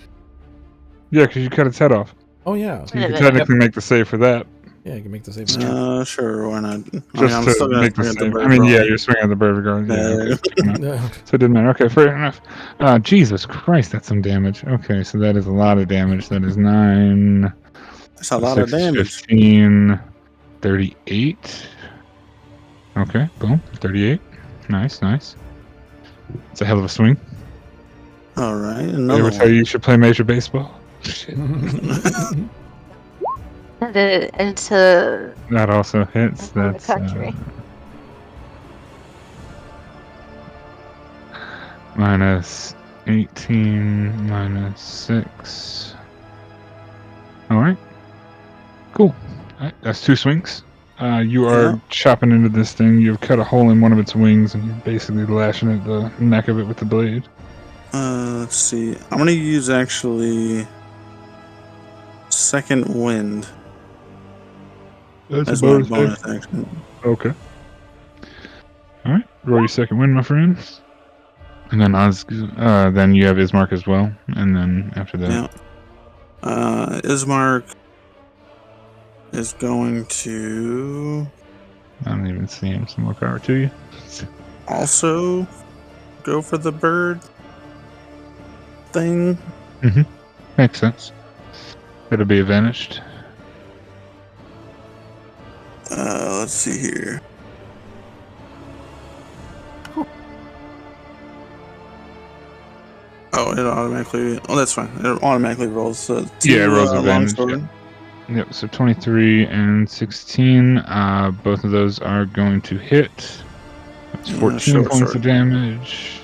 Yeah, because you cut its head off. Oh yeah. So you Wait a can minute. technically make the save for that. Yeah, you can make the same. Sure, why not? Just I'm to still gonna make the swing at the save. bird. I mean, yeah, roll. you're swinging at the bird regardless. Yeah, okay, fair enough. No. So it didn't matter. Okay, fair enough. Jesus Christ, that's some damage. Okay, so that is a lot of damage. That is 9. That's a lot of 6 is damage. 15. 38. Okay, boom. 38. Nice. It's a hell of a swing. All right, Did I another ever tell you one. you should play Major Baseball? Shit. And into That also hits. the That's country. minus 18 minus 6. Alright. Cool. Alright, that's 2 swings. You are chopping into this thing. You've cut a hole in one of its wings and you're basically lashing at the neck of it with the blade. Let's see. I'm gonna use actually second wind That's as a my bonus bonus action. action. Okay. Alright, roll your second win, my friend. And then then you have Ismark as well, and then after that, Yeah. Ismark is going to I don't even see him. Some more power to you. also go for the bird thing. Makes sense. It'll be advantaged. Let's see here. Oh, it automatically. Oh, that's fine. It automatically rolls. Yeah, it rolls advantage. longsword. Yep. So 23 and 16. Both of those are going to hit. That's 14 short points sword. of damage.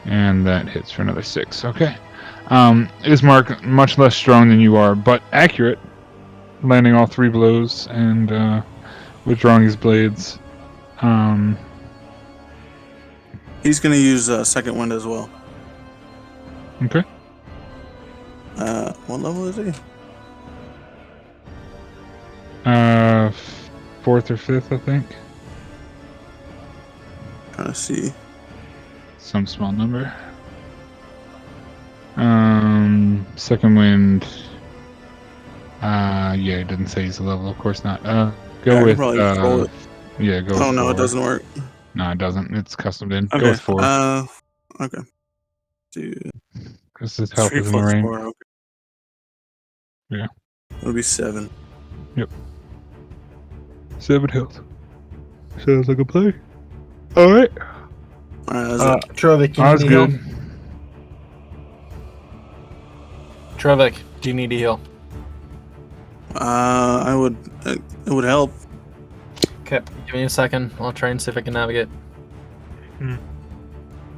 And that hits for another 6. Okay. Ismark, much less strong than you are, but accurate, landing all 3 blows and withdrawing his blades. He's going to use second wind as well. Okay. What level is he? 4th or 5th, I think. Trying to see. Some small number. Second wind. Yeah, it doesn't say he's a level. Of course not. Go I with. probably roll it. Yeah, go. Oh with no, 4. it doesn't work. No, it doesn't. It's custom in. Okay. Go with 4. Okay. Dude, Because his health 3 is in the plus range. 4. Okay. Yeah. It'll be 7. 7 health. Sounds like a play. All right. Alright, that's it. Trovik, you That's need to heal. good. Trovik, do you need to heal? I would. It would help. Okay, give me a second. I'll try and see if I can navigate.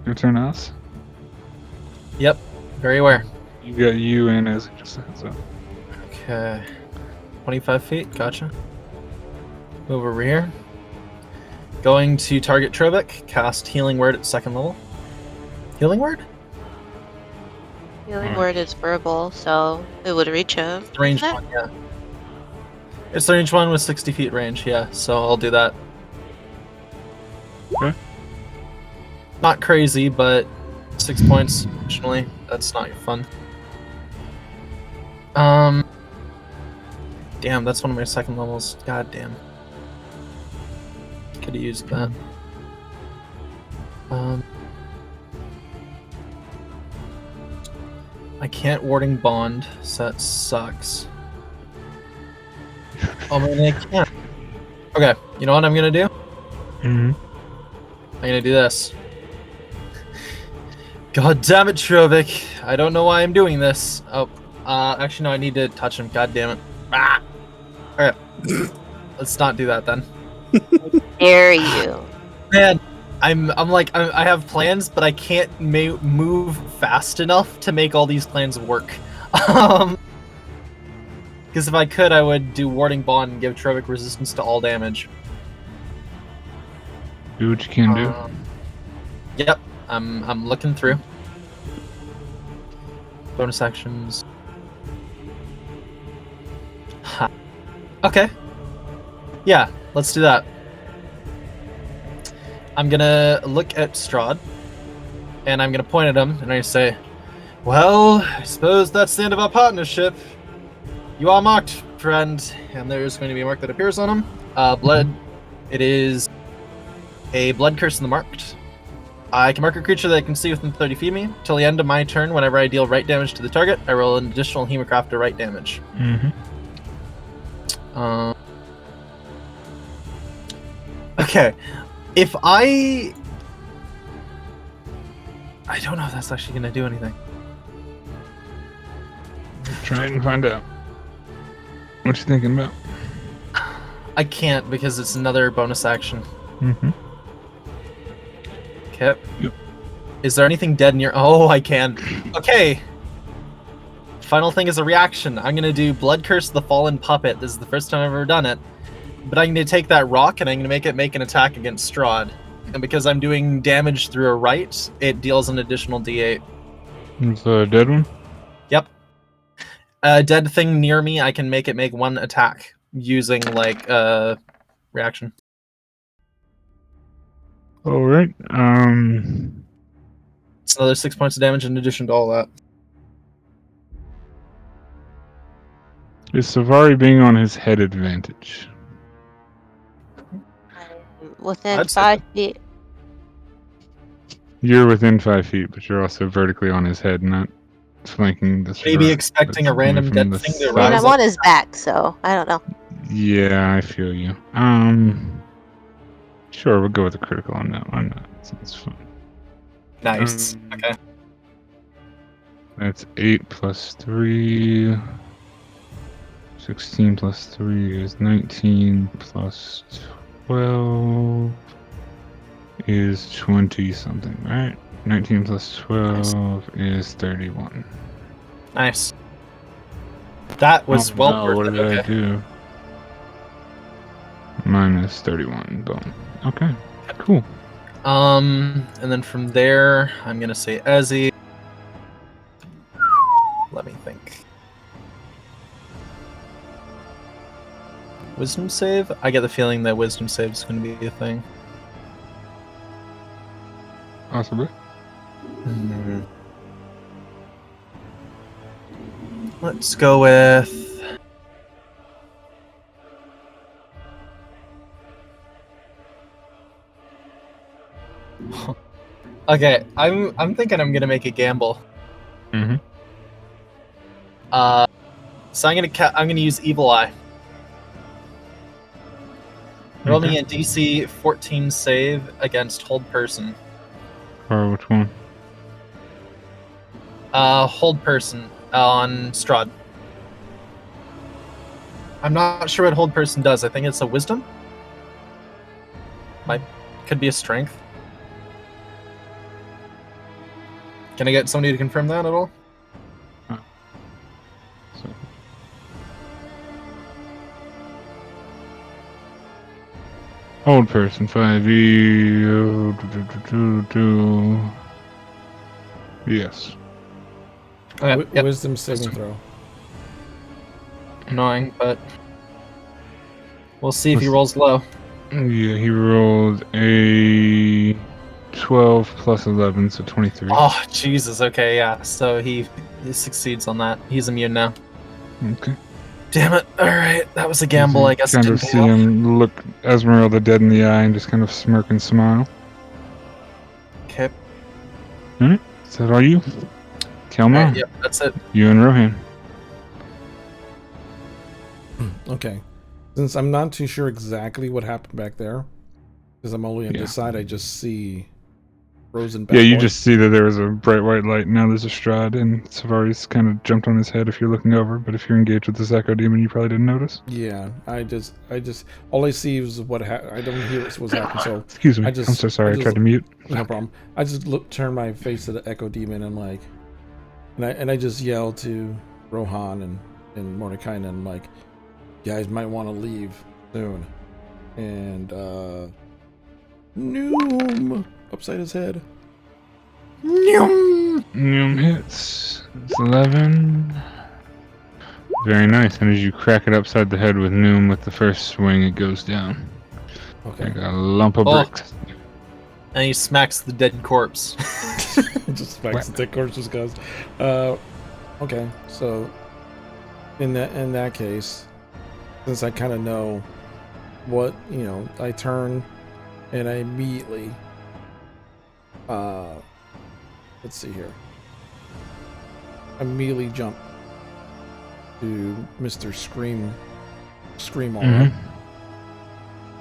Your turn, Alice. Yep, very aware. You got you and as just said, so. Okay, 25 feet, gotcha. Move over here. Going to target Trovik, cast Healing Word at 2nd level. Healing Word? Healing word is verbal, so it would reach him. It's the range Isn't it? one, yeah. It's the range one with 60 feet range, yeah, so I'll do that. Okay. Not crazy, but 6 points additionally. That's not fun. Damn, that's one of my 2nd levels. God damn. Could have used that. I can't warding bond, so that sucks. Oh man, I can't. Okay, you know what I'm gonna do? Mm-hmm. I'm gonna do this. God damn it, Trovik. I don't know why I'm doing this. Oh, actually no, I need to touch him. God damn it. Ah! Alright. Let's not do that then. Dare you? Man, I have plans, but I can't move fast enough to make all these plans work. Because if I could, I would do Warding Bond and give Trovik resistance to all damage. Do what you can do. Yep, I'm looking through. Bonus actions. Ha. Okay. Yeah, let's do that. I'm gonna look at Strahd, and I'm gonna point at him, and I say, "Well, I suppose that's the end of our partnership. You are marked, friend," and there's going to be a mark that appears on him. Blood. It is a blood curse in the marked. I can mark a creature that I can see within 30 feet of me. Till the end of my turn, whenever I deal right damage to the target, I roll an additional Hemocraft or right damage. Mm-hmm. Okay. If I don't know if that's actually going to do anything. Try and find out. What you thinking about? I can't because it's another bonus action. Mm-hmm. Okay. Yep. Is there anything dead near? Oh, I can. Okay. Final thing is a reaction. I'm going to do Blood Curse of the Fallen Puppet. This is the first time I've ever done it. But I'm going to take that rock and I'm going to make an attack against Strahd. And because I'm doing damage through a right, it deals an additional d8. It's a dead one? Yep. A dead thing near me, I can make it make one attack using, like, reaction. All right. It's another 6 points of damage in addition to all that. Is Savari being on his head advantage? I'm within I'd say 5 feet. You're within 5 feet, but you're also vertically on his head, not flanking this. Maybe expecting a random dead thing to I mean, rise I'm up. on his back, so I don't know. Yeah, I feel you. Sure, we'll go with a critical on that one. That sounds fun. Nice. Okay. That's 8 plus 3. 16 plus 3 is 19 plus 12 is 20 something, right? 19 plus 12 is 31. Nice. That was well worth what it. did I Okay. do? Minus 31. Boom. Okay. Cool. And then from there, I'm gonna say Ezzy. Let me think. Wisdom save? I get the feeling that wisdom save is going to be a thing. Possibly. Let's go with. Okay, I'm thinking I'm gonna make a gamble. Mm-hmm. So I'm gonna use Evil Eye. Roll me a DC 14 save against Hold Person. Or which one? Hold Person on Strahd. I'm not sure what Hold Person does. I think it's a Wisdom. Could be a Strength. Can I get somebody to confirm that at all? So. Old person, 5e. Yes. Okay, yep. Wisdom saving throw. Annoying, but we'll see if he rolls low. Yeah, he rolled a 12 plus 11, so 23. Oh, Jesus. Okay, yeah. So he succeeds on that. He's immune now. Okay. Damn it. All right. That was a gamble, I guess. Kind It of didn't see pay off. him look Esmeralda dead in the eye and just kind of smirk and smile. Okay. Alright, is that all you? Come All on. right, yep, that's it. You and Rohan. Okay. Since I'm not too sure exactly what happened back there, because I'm only on this side, I just see frozen back. Yeah, you boy. just see that there was a bright white light. Now there's a Strahd, and Savari's kind of jumped on his head if you're looking over. But if you're engaged with this Echo Demon, you probably didn't notice. Yeah, I just, all I see is what I don't hear what's happening. So Excuse me. I just- I'm so sorry. I I just- tried to mute. no problem. I just turn my face to the Echo Demon and like, and I just yell to Rohan and Mordecai, and I'm like, you guys might want to leave soon. And Noom upside his head. Noom hits. It's 11. Very nice. And as you crack it upside the head with Noom with the first swing, it goes down. Okay. Like a lump of Oh. bricks. And he smacks the dead corpse. Just smacks the dead corpse, just goes. Okay, so in that case, since I kind of know what, I turn and I immediately let's see here. I immediately jump to Mr. Scream Aura.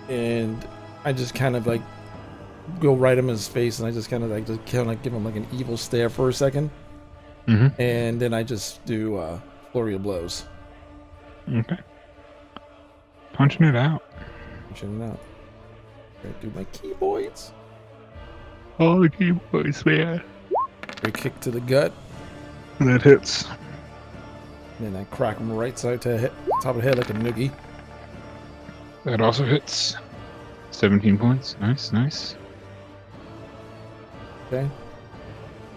And I just kind of like go right in his face, and I just kind of give him like an evil stare for a second. And then I just do flurry of blows. Okay. Punching it out. Punching it out. I do my keyboards. All the keyboards, man. A kick to the gut, That hits. and then I crack him right side to top of the head like a noogie. That also hits. 17 points. Nice, nice. Okay.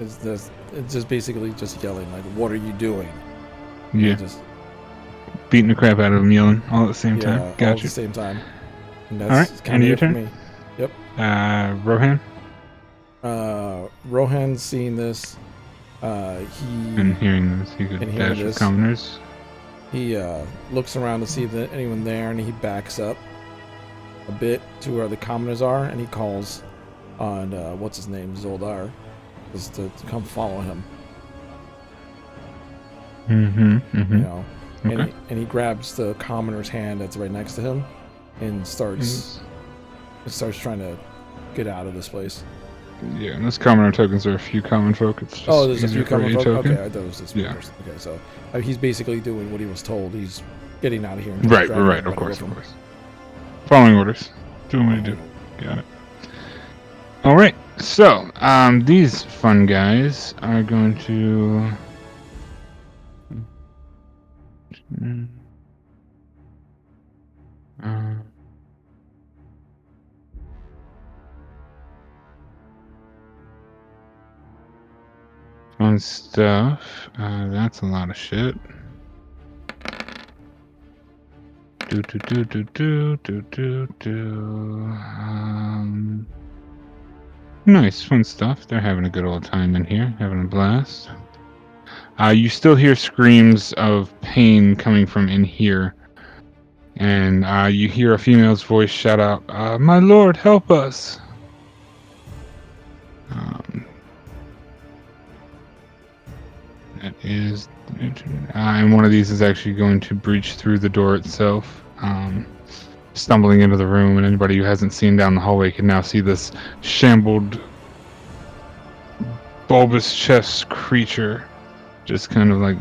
It's just basically just yelling like, "What are you doing?" Yeah. And just Beating the crap out of him, yelling all at the same time. all at Gotcha. the same time. And All that's right, kind and of your it for turn? me. Yep. Rohan? Rohan's seeing this. And hearing this, he could And hearing dash with this. commoners. He looks around to see if there's anyone there, and he backs up a bit to where the commoners are, and he calls on what's his name, Zoldar, just to come follow him. Mm-hmm. You know, Okay. and he grabs the commoner's hand that's right next to him, and starts trying to get out of this place. Yeah, and those commoner tokens are a few common folk. It's just There's a easier few for common a folk. token. Okay, I thought it was just Yeah. Okay, so he's basically doing what he was told. He's getting out of here. And Right, dragging right, of everybody course, with of him. course. Following orders. Doing what you do. Got it. Alright, so, these fun guys are going to... fun stuff. That's a lot of shit. Nice, fun stuff. They're having a good old time in here, having a blast. You still hear screams of pain coming from in here. And you hear a female's voice shout out, "My lord, help us!" That is... and one of these is actually going to breach through the door itself, stumbling into the room, and anybody who hasn't seen down the hallway can now see this shambled, bulbous chest creature just kind of like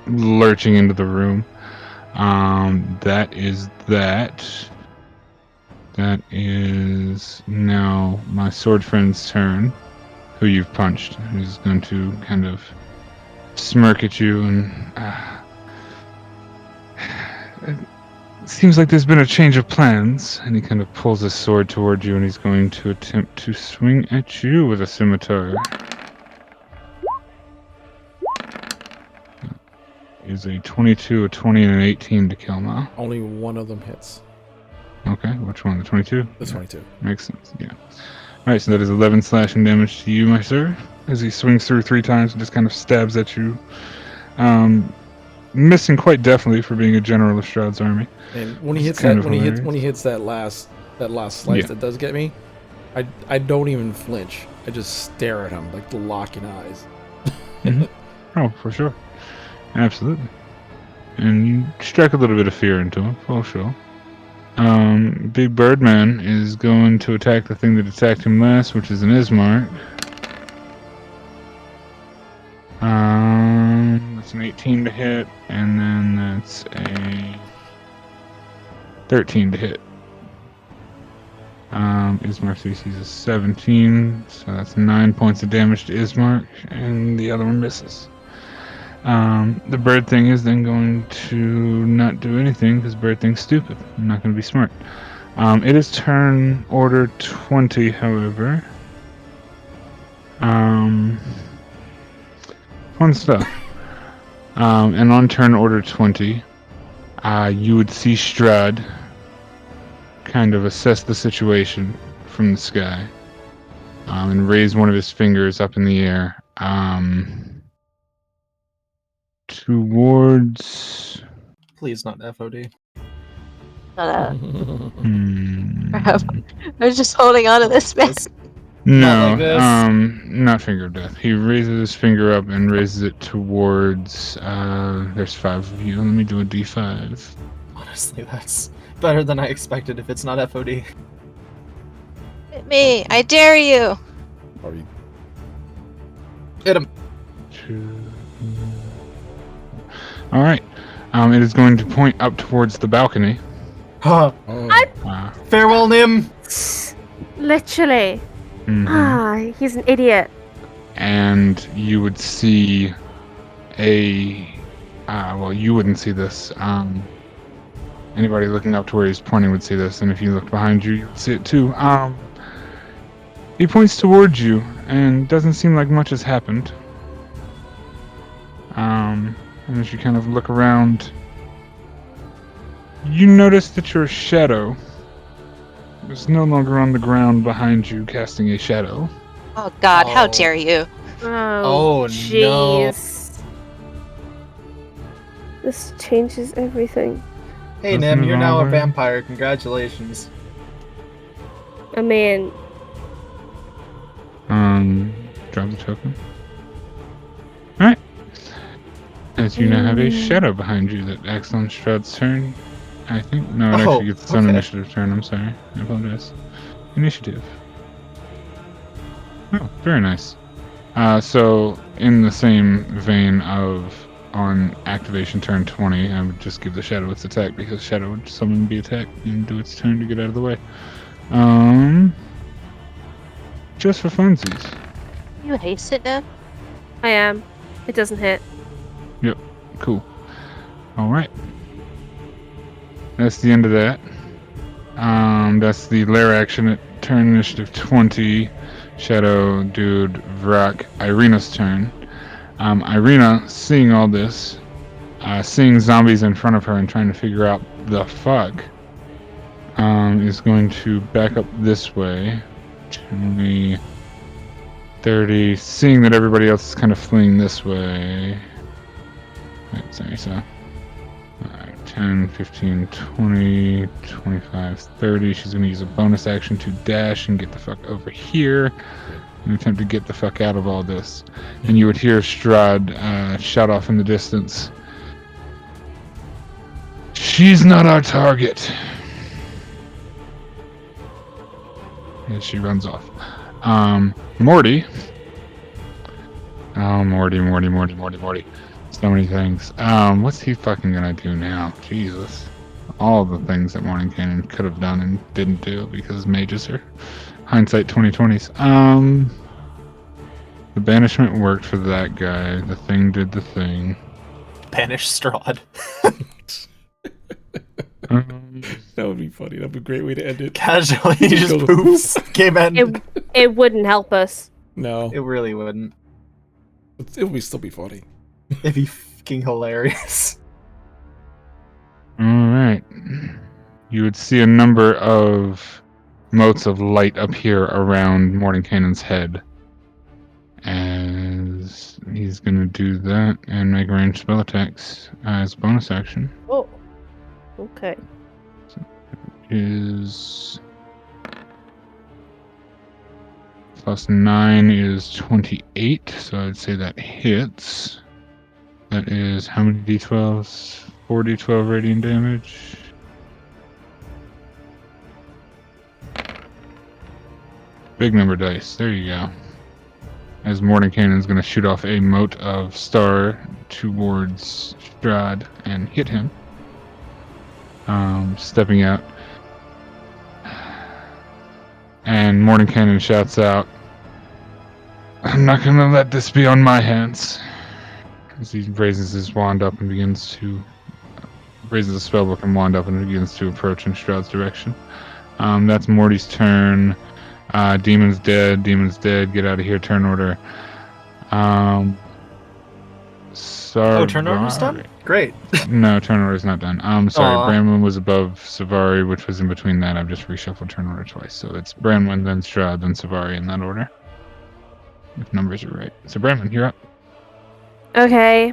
lurching into the room. That is that. That is now my sword friend's turn, who you've punched, who's going to kind of smirk at you and it seems like there's been a change of plans, and he kind of pulls his sword toward you, and he's going to attempt to swing at you with a scimitar. Is a 22, a 20, and an 18 to kill now. Only one of them hits. Okay, which one? The 22? The 22. Makes sense, yeah. Alright, so that is 11 slashing damage to you, my sir, as he swings through 3 times and just kind of stabs at you. Missing quite definitely for being a general of Strahd's army. And when he It's hits kind that, of when he hits that last slice Yeah. that does get me, I don't even flinch. I just stare at him like the locking eyes. Oh, for sure. Absolutely. And you strike a little bit of fear into him, for sure. Big Birdman is going to attack the thing that attacked him last, which is an Ismark. That's an 18 to hit, and then that's a 13 to hit. Ismark's AC is a 17, so that's 9 points of damage to Ismark, and the other one misses. The bird thing is then going to not do anything because bird thing's stupid. I'm not going to be smart. It is turn order 20, however. Fun stuff. And on turn order 20, you would see Strahd kind of assess the situation from the sky, and raise one of his fingers up in the air. Towards... Please not FOD. Crap. I was just holding on to this man. No, like this. not finger of death. He raises his finger up and raises it towards, there's 5 of you. Let me do a D5. Honestly, that's better than I expected if it's not FOD. Hit me! I dare you! Are you? Hit him. 2. Alright. It is going to point up towards the balcony. Huh. Oh. Farewell, Nim. Literally. Mhm. He's an idiot. And you would see a... well, you wouldn't see this. Anybody looking up to where he's pointing would see this, and if you look behind you, you would see it too. He points towards you, and doesn't seem like much has happened. And as you kind of look around, you notice that your shadow is no longer on the ground behind you, casting a shadow. Oh God, how Oh. dare you! Oh, jeez. This changes everything. Hey, Doesn't Nim, it you're now a always? vampire. Congratulations. I mean, Drop the token. Alright. As you now have a shadow behind you that acts on Strahd's turn. I think. No, it actually gets its own okay. initiative turn. I'm sorry. I apologize. Initiative. Oh, very nice. So, in the same vein of on activation turn 20, I would just give the shadow its attack because shadow would summon be attack and do its turn to get out of the way. Just for funsies. You haste it now? I am. It doesn't hit. Yep. Cool. Alright. That's the end of that. That's the lair action at turn initiative 20. Shadow, Dude, Vrak, Irina's turn. Irina, seeing all this, seeing zombies in front of her and trying to figure out the fuck, is going to back up this way. 20, 30, seeing that everybody else is kind of fleeing this way. Wait, sorry, so 10, 15, 20, 25, 30. She's going to use a bonus action to dash and get the fuck over here and attempt to get the fuck out of all this. And you would hear Strahd shout off in the distance, "She's not our target!" And she runs off. Morty. Oh, Morty. So many things. What's he fucking gonna do now? Jesus. All the things that Morning Cannon could have done and didn't do because mages are hindsight 2020s. The banishment worked for that guy. The thing did the thing. Banish Strahd. That would be funny. That'd be a great way to end it. Casually, he just poofs. Game end. It wouldn't help us. No, It really wouldn't. it would still be funny. It'd be fucking hilarious. Alright. You would see a number of motes of light appear around Morning Cannon's head. As he's gonna do that and make ranged spell attacks as bonus action. Oh. Okay. Is plus 9 is 28, so I'd say that hits. That is how many d12s? 4d12 radiant damage. Big number dice. There you go. As Morning Cannon's going to shoot off a mote of star towards Strahd and hit him. Stepping out. And Morning Cannon shouts out, "I'm not going to let this be on my hands." As he raises his wand up and begins to raises the spellbook and wand up and begins to approach in Strahd's direction. That's Morty's turn. Demon's dead. Get out of here. Turn order. Oh, turn order's done? Great. No, turn order's not done. Sorry, Aw. Bramwin was above Savari, which was in between that. I've just reshuffled turn order twice. So it's Bramwin, then Strahd, then Savari in that order. If numbers are right. So Bramwin, you're up. Okay.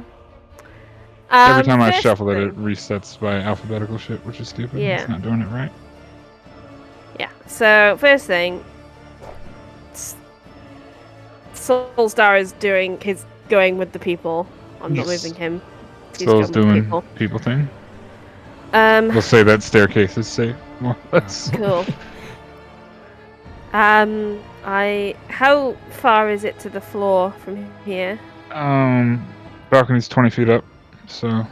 Every time I first shuffle it, thing- it resets by alphabetical shit, which is stupid. Yeah. It's not doing it right. Yeah. So first thing, Soulstar is going with the people. I'm not Yes. moving him. He's Soul's going with doing people thing. People. We'll say that staircase is safe. More or less. Cool. How far is it to the floor from here? Balcony's 20 feet up, so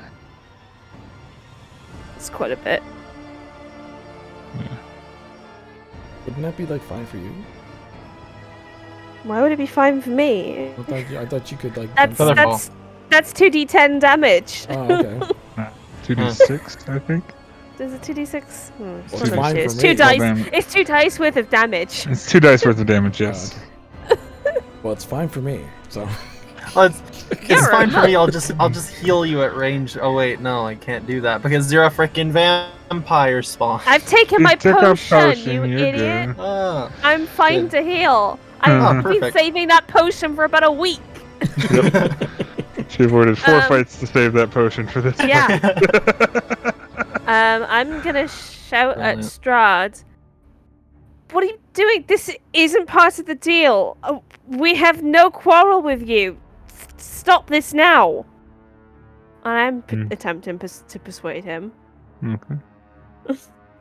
It's quite a bit. Wouldn't that be like fine for you? Why would it be fine for me? I thought you could like. That's jump- Featherball. that's 2d10 damage. Oh, okay. 2d6, I think. Is it 2d6? Well, It's it's one of fine two. for It's me. two Well, dice. then- It's 2 dice worth of damage. It's 2 dice worth of damage, yes. Well, it's fine for me. So. Well, it's You're fine right. for me. I'll just heal you at range. Oh wait, no, I can't do that because you're a freaking vampire. vampire spawn. I've taken You my took a potion, you you're idiot. good. Ah, I'm fine Good. to heal. Oh, I've been perfect. saving that potion for about a week. She avoided 4 Um, fights to save that potion for this Yeah. fight. I'm gonna shout at Brilliant. Strahd. What are you doing? This isn't part of the deal. We have no quarrel with you. Stop this now. And I'm attempting to persuade him. Okay.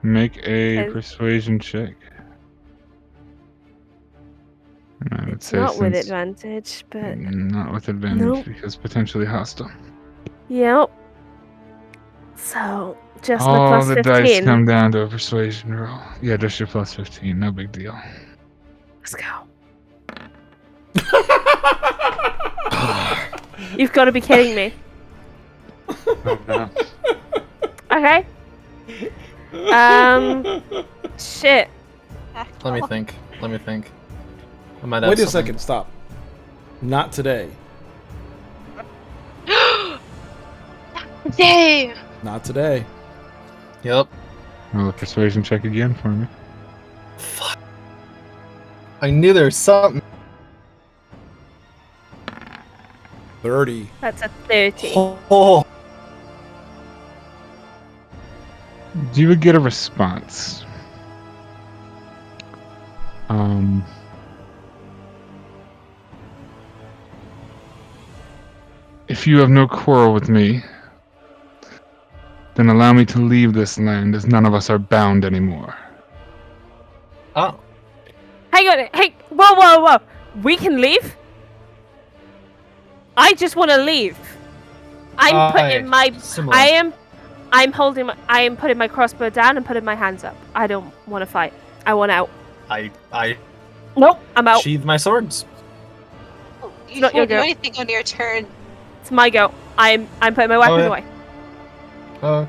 Make a And- persuasion check. And I would It's say not with since- advantage, but Not with advantage Nope. because potentially hostile. yep. So just my All plus the 15. dice come down to a persuasion roll. Yeah, just your plus 15. No big deal. Let's go. You've got to be kidding me. Oh, no. Okay. Shit. Let me think. I might have Wait a something. second, stop. Not today. Yay! Not today. Yep. Roll a persuasion check again for me. Fuck. I knew there was something. 30. That's a 30. Oh. You would get a response. If you have no quarrel with me, then allow me to leave this land, as none of us are bound anymore. Oh. Hang on. Hey, whoa. We can leave? I just want to leave. I'm putting my Similar. I am putting my crossbow down and putting my hands up. I don't want to fight. I want out. I Nope, I'm out. sheathe my swords. Oh, you Not your can't do go. anything on your turn. It's my go. I'm putting my weapon yeah. away. Oh.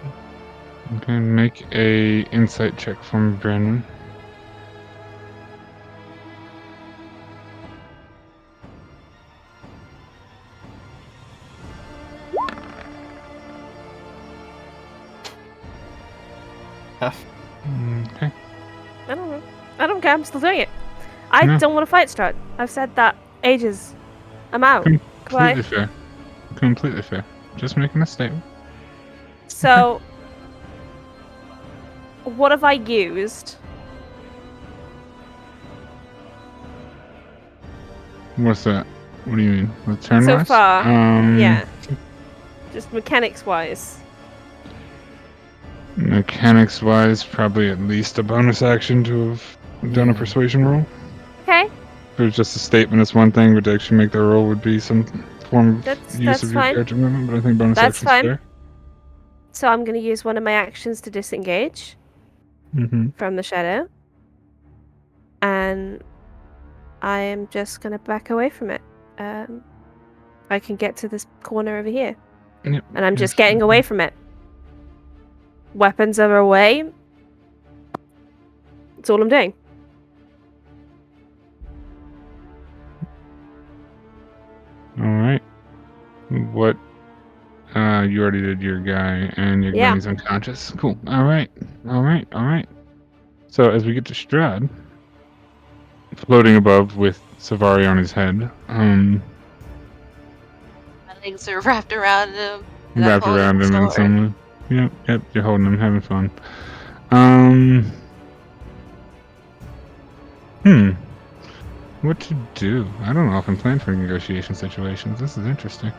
Okay, make a insight check from Brandon. F. Okay. I don't know. I don't care. I'm still doing it. I Yeah. don't want to fight Strahd. I've said that ages. I'm out. Goodbye. Completely fair. Completely fair. Just making a statement. So, what have I used? What's that? What do you mean? With turn So wise? far, Um, Yeah. Just mechanics wise. Mechanics wise, probably at least a bonus action to have done a persuasion roll. Okay. If it was just a statement, it's one thing, but to actually make the roll would be some form of That's use of your fine. character movement, but I think bonus That's action's fine. fair. So I'm going to use one of my actions to disengage Mm-hmm. from the shadow. And I am just going to back away from it. I can get to this corner over here. Yep. And I'm just getting away from it. Weapons are away. That's all I'm doing. Alright. What? You already did your guy, and your Yeah. guy's unconscious. Cool. Alright. So, as we get to Strahd, floating above with Savari on his head, My legs are wrapped around him. and I'm wrapped holding around the him in sword. some. Yep, you're holding him, having fun. What to do? I don't know if I'm planning for negotiation situations. This is interesting.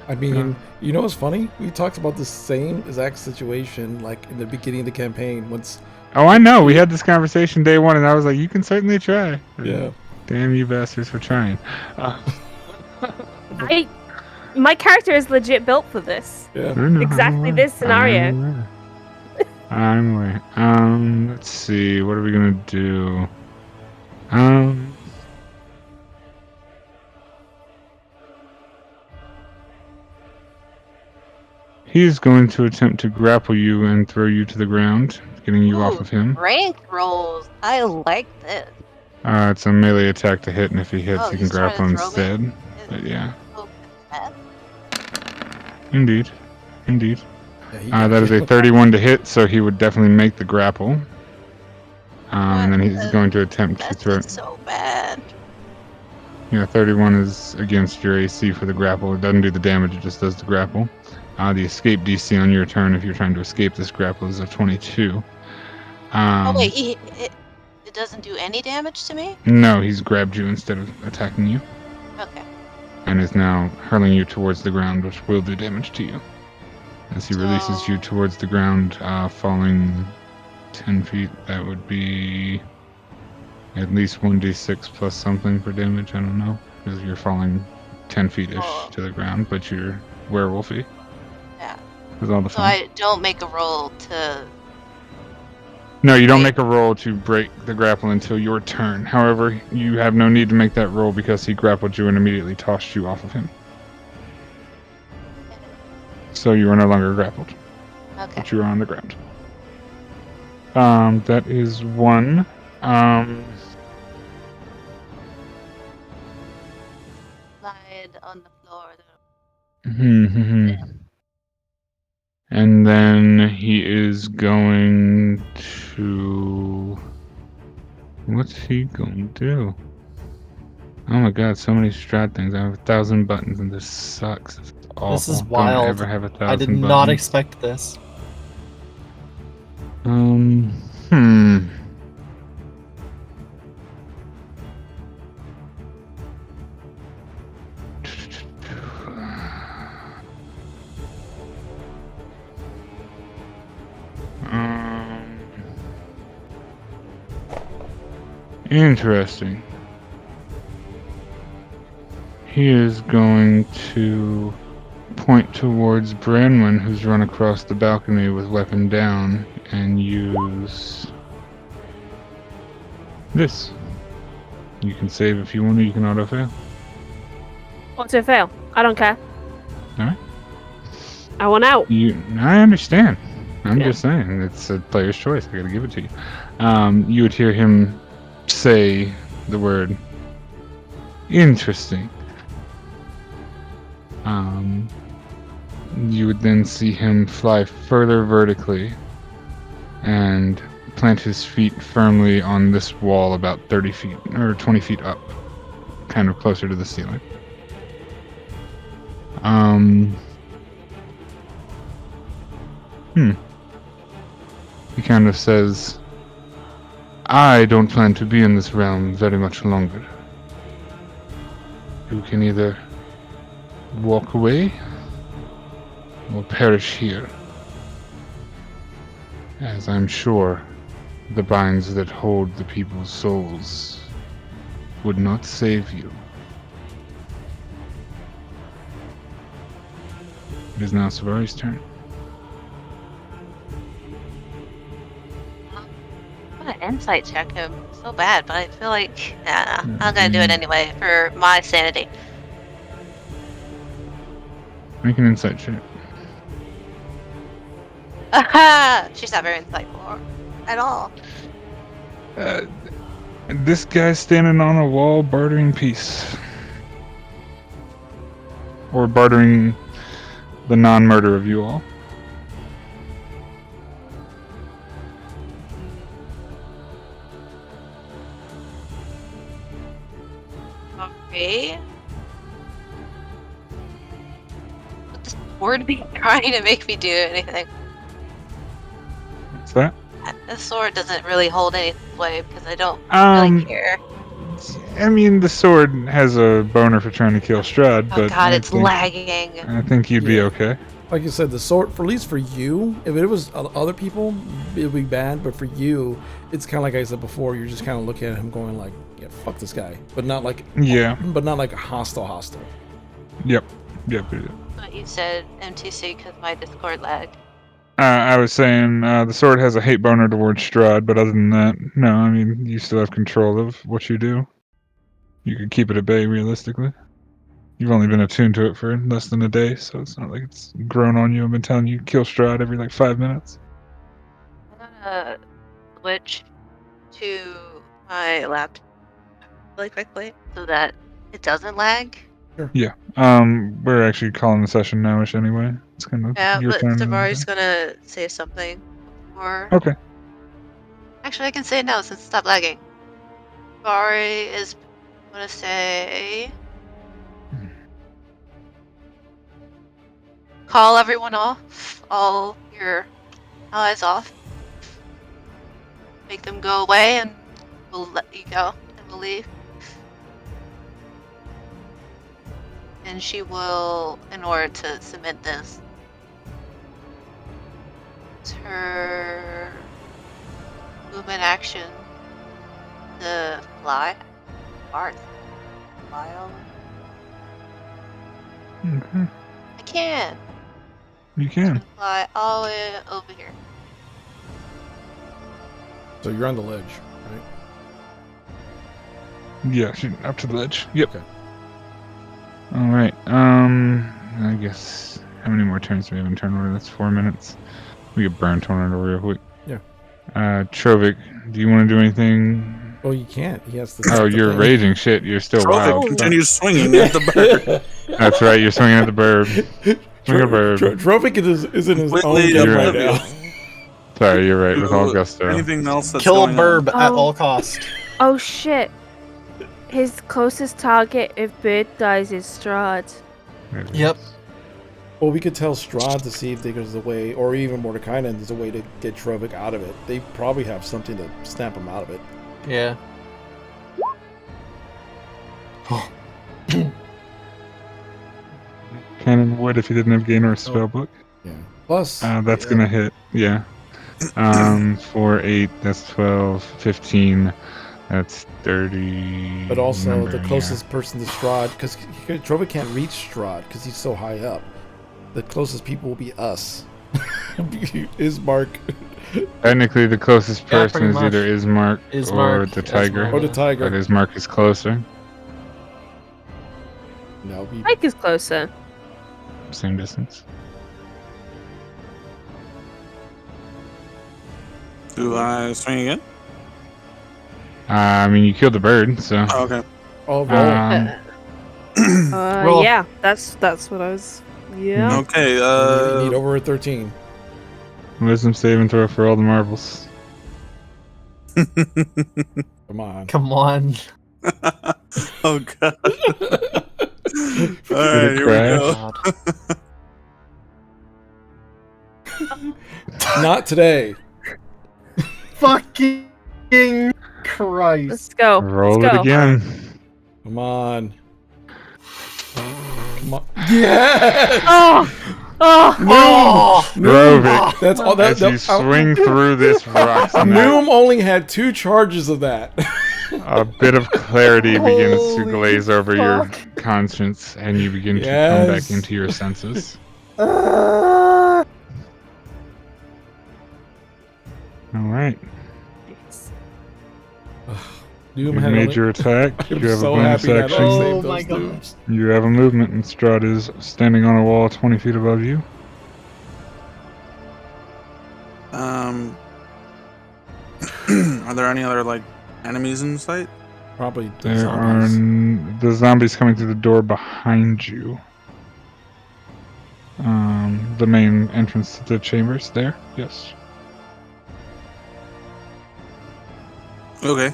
I mean, you know what's funny? We talked about the same exact situation like in the beginning of the campaign. Once, Oh, I know. We had this conversation day one, and I was like, "You can certainly try." yeah, Damn you bastards for trying. My character is legit built for this. yeah. I know, Exactly I'm this scenario. I'm aware. Let's see. What are we gonna do? He's going to attempt to grapple you and throw you to the ground, getting you off Ooh, of him. Rank rolls. I like this. It's a melee attack to hit, and if he hits, Oh, you can he's trying to grapple him throw me? instead. But yeah, Oh, that. indeed. Yeah, That is a 31 to hit, so he would definitely make the grapple. And then he's What? going to attempt to That's throw. just so bad. Yeah, 31 is against your AC for the grapple. It doesn't do the damage, it just does the grapple. The escape DC on your turn, if you're trying to escape this grapple, is a 22. Oh wait, it doesn't do any damage to me? No, he's grabbed you instead of attacking you, Okay. and is now hurling you towards the ground, which will do damage to you. As he releases you So- towards the ground, falling 10 feet, that would be at least 1d6 plus something for damage, I don't know, because you're falling 10 feet-ish Oh. to the ground, but you're werewolfy. Yeah. With all the So fun. I don't make a roll to. No, you don't Wait. make a roll to break the grapple until your turn. However, you have no need to make that roll because he grappled you and immediately tossed you off of him. So you are no longer grappled, Okay. but you are on the ground. That is one. Slide on the floor. And then he is going to. What's he going to do? Oh my god, so many strat things. I have 1,000 buttons and this sucks. This is awful. This is Don't wild. ever have 1,000 I did buttons. not expect this. Interesting. He is going to point towards Branwen, who's run across the balcony with weapon down, and use this. You can save if you want to, you can auto-fail. Auto fail. I don't care. Alright. I want out. I understand. I'm Yeah. just saying, it's a player's choice. I gotta give it to you. You would hear him say the word interesting. You would then see him fly further vertically and plant his feet firmly on this wall about 30 feet or 20 feet up, kind of closer to the ceiling. He kind of says, I don't plan to be in this realm very much longer. You can either walk away or perish here, as I'm sure the binds that hold the people's souls would not save you. It is now Savari's turn. I'm gonna insight check him so bad, but I feel like I'm gonna do it anyway for my sanity. Make an insight check. She's not very insightful at all. This guy's standing on a wall bartering peace. Or bartering the non-murder of you all. Okay. Would the sword be trying to make me do anything? What's that? The sword doesn't really hold any sway because I don't really care. I mean, the sword has a boner for trying to kill Strahd, Oh but god, it's lagging. I think you'd be Yeah. okay. Like you said, the sword, for at least for you, if it was other people, it would be bad. But for you, it's kind of like I said before. You're just kind of looking at him, going like, "Yeah, fuck this guy," but not like, Yeah. but not like hostile. Yep. But you said MTC because my Discord lagged. I was saying the sword has a hate boner towards Strahd, but other than that, no, I mean, you still have control of what you do. You can keep it at bay, realistically. You've only been attuned to it for less than a day, so it's not like it's grown on you and been telling you kill Strahd every like 5 minutes. I'm gonna switch to my laptop really quickly so that it doesn't lag. Yeah. We're actually calling the session nowish anyway. It's kind of Yeah, your but turn. Tavari's gonna say something. Or Okay. actually, I can say it now since stop lagging. Tavari is gonna say, call everyone off, all your allies off, make them go away, and we'll let you go, and we'll leave. And she will, in order to submit this, it's her movement action to fly. Arts. File. Okay. I can. You can. Fly all the way over here. So you're on the ledge, right? Yeah, shooting up to the ledge. Yep. Okay. All right. I guess how many more turns do we have in turn order? That's 4 minutes. We get burn tornado real quick. Yeah. Trovik, do you want to do anything? Oh, you can't. He has to. Oh, you're raging. Shit, you're still Trophic wild. continues swinging at the bird. That's right. You're swinging at the bird. Swing at the bird. Trophic is in his own Completely game right oblivious. now. Sorry, you're right. With all gusto. Anything else that's Kill a going burb on? at Oh. all cost. Oh shit. His closest target if Bird dies is Strahd. Yep. Well, we could tell Strahd to see if there's a way, or even Mordekainen, there's a way to get Trovik out of it. They probably have something to snap him out of it. Yeah. Cannon would if he didn't have gain or spellbook. Yeah. Plus, That's gonna hit. Yeah. 4, 8. That's 12. 15. That's 30. but also Remember, the yeah. closest person to Strahd, because Trovik can't reach Strahd because he's so high up. The closest people will be us. Ismark. Technically, the closest Yeah, person pretty is much. either Ismark or Ismark, the tiger. Ismark. Or the tiger. But Ismark is closer. No, we, Mike is closer. Same distance. Do I swing again? I mean, you killed the bird, so. Oh, okay. all roll. Roll. Yeah, that's what I was. Yeah. Okay. You need over a 13. Wisdom saving throw for all the marbles. Come on. Come on. Oh god. All right, here we go. Not today. Fucking Christ. Let's go. Roll Let's it go. again. Come on. Come on. Yes! Oh! Rovik, That's all that. as you swing through this rock cement, Noom only had 2 charges of that. a bit of clarity begins to Holy glaze over your fuck. conscience, and you begin to come back Yes. into your senses. All right. Noom You've had made only- your attack. I'm You have so a bonus happy that I action. Oh saved my those God. Nooms. You have a movement, and Strahd is standing on a wall 20 feet above you. Are there any other like enemies in sight? Probably the There zombies. are the zombies coming through the door behind you. The main entrance to the chambers there. Yes. Okay.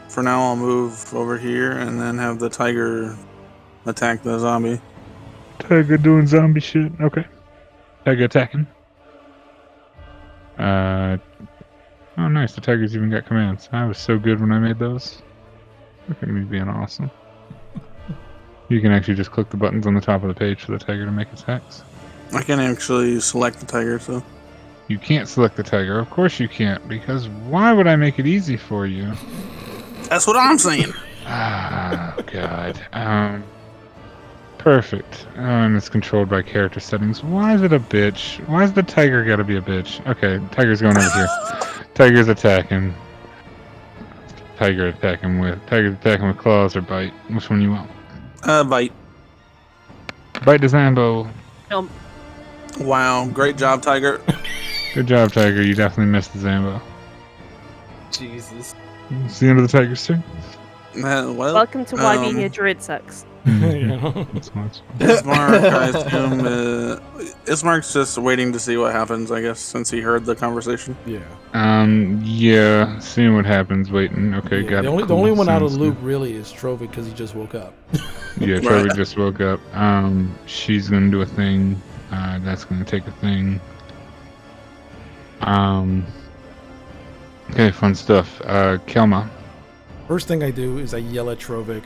For now, I'll move over here and then have the tiger attack the zombie. Tiger doing zombie shit. Okay. Tiger attacking. Oh, nice. The Tiger's even got commands. I was so good when I made those. Look at me being awesome. You can actually just click the buttons on the top of the page for the Tiger to make attacks. I can actually select the tiger, so. You can't select the Tiger. Of course you can't, because why would I make it easy for you? That's what I'm saying. Ah, God. Perfect. Oh, and it's controlled by character settings. Why is it a bitch? Why is the tiger gotta be a bitch? Okay, tiger's going over here. Tiger's attacking. Tiger's attacking with claws or bite. Which one you want? Bite. Bite to Zambo. Wow, great job, tiger. Good job, Tiger. You definitely missed the Zambo. Jesus. It's the end of the Tiger's turn. Well, Welcome to why being um, a druid sucks. You know? That's much. Ismark, I assume, Ismark's just waiting to see what happens, I guess, since he heard the conversation. Yeah. Yeah, seeing what happens, waiting. Okay, Yeah, got the it. only the cool. only one out of Sounds the loop good. really is Trovik because he just woke up. Yeah, Troy just woke up. She's gonna do a thing. That's gonna take a thing. Okay, fun stuff. Kelma. First thing I do is I yell at Trovik,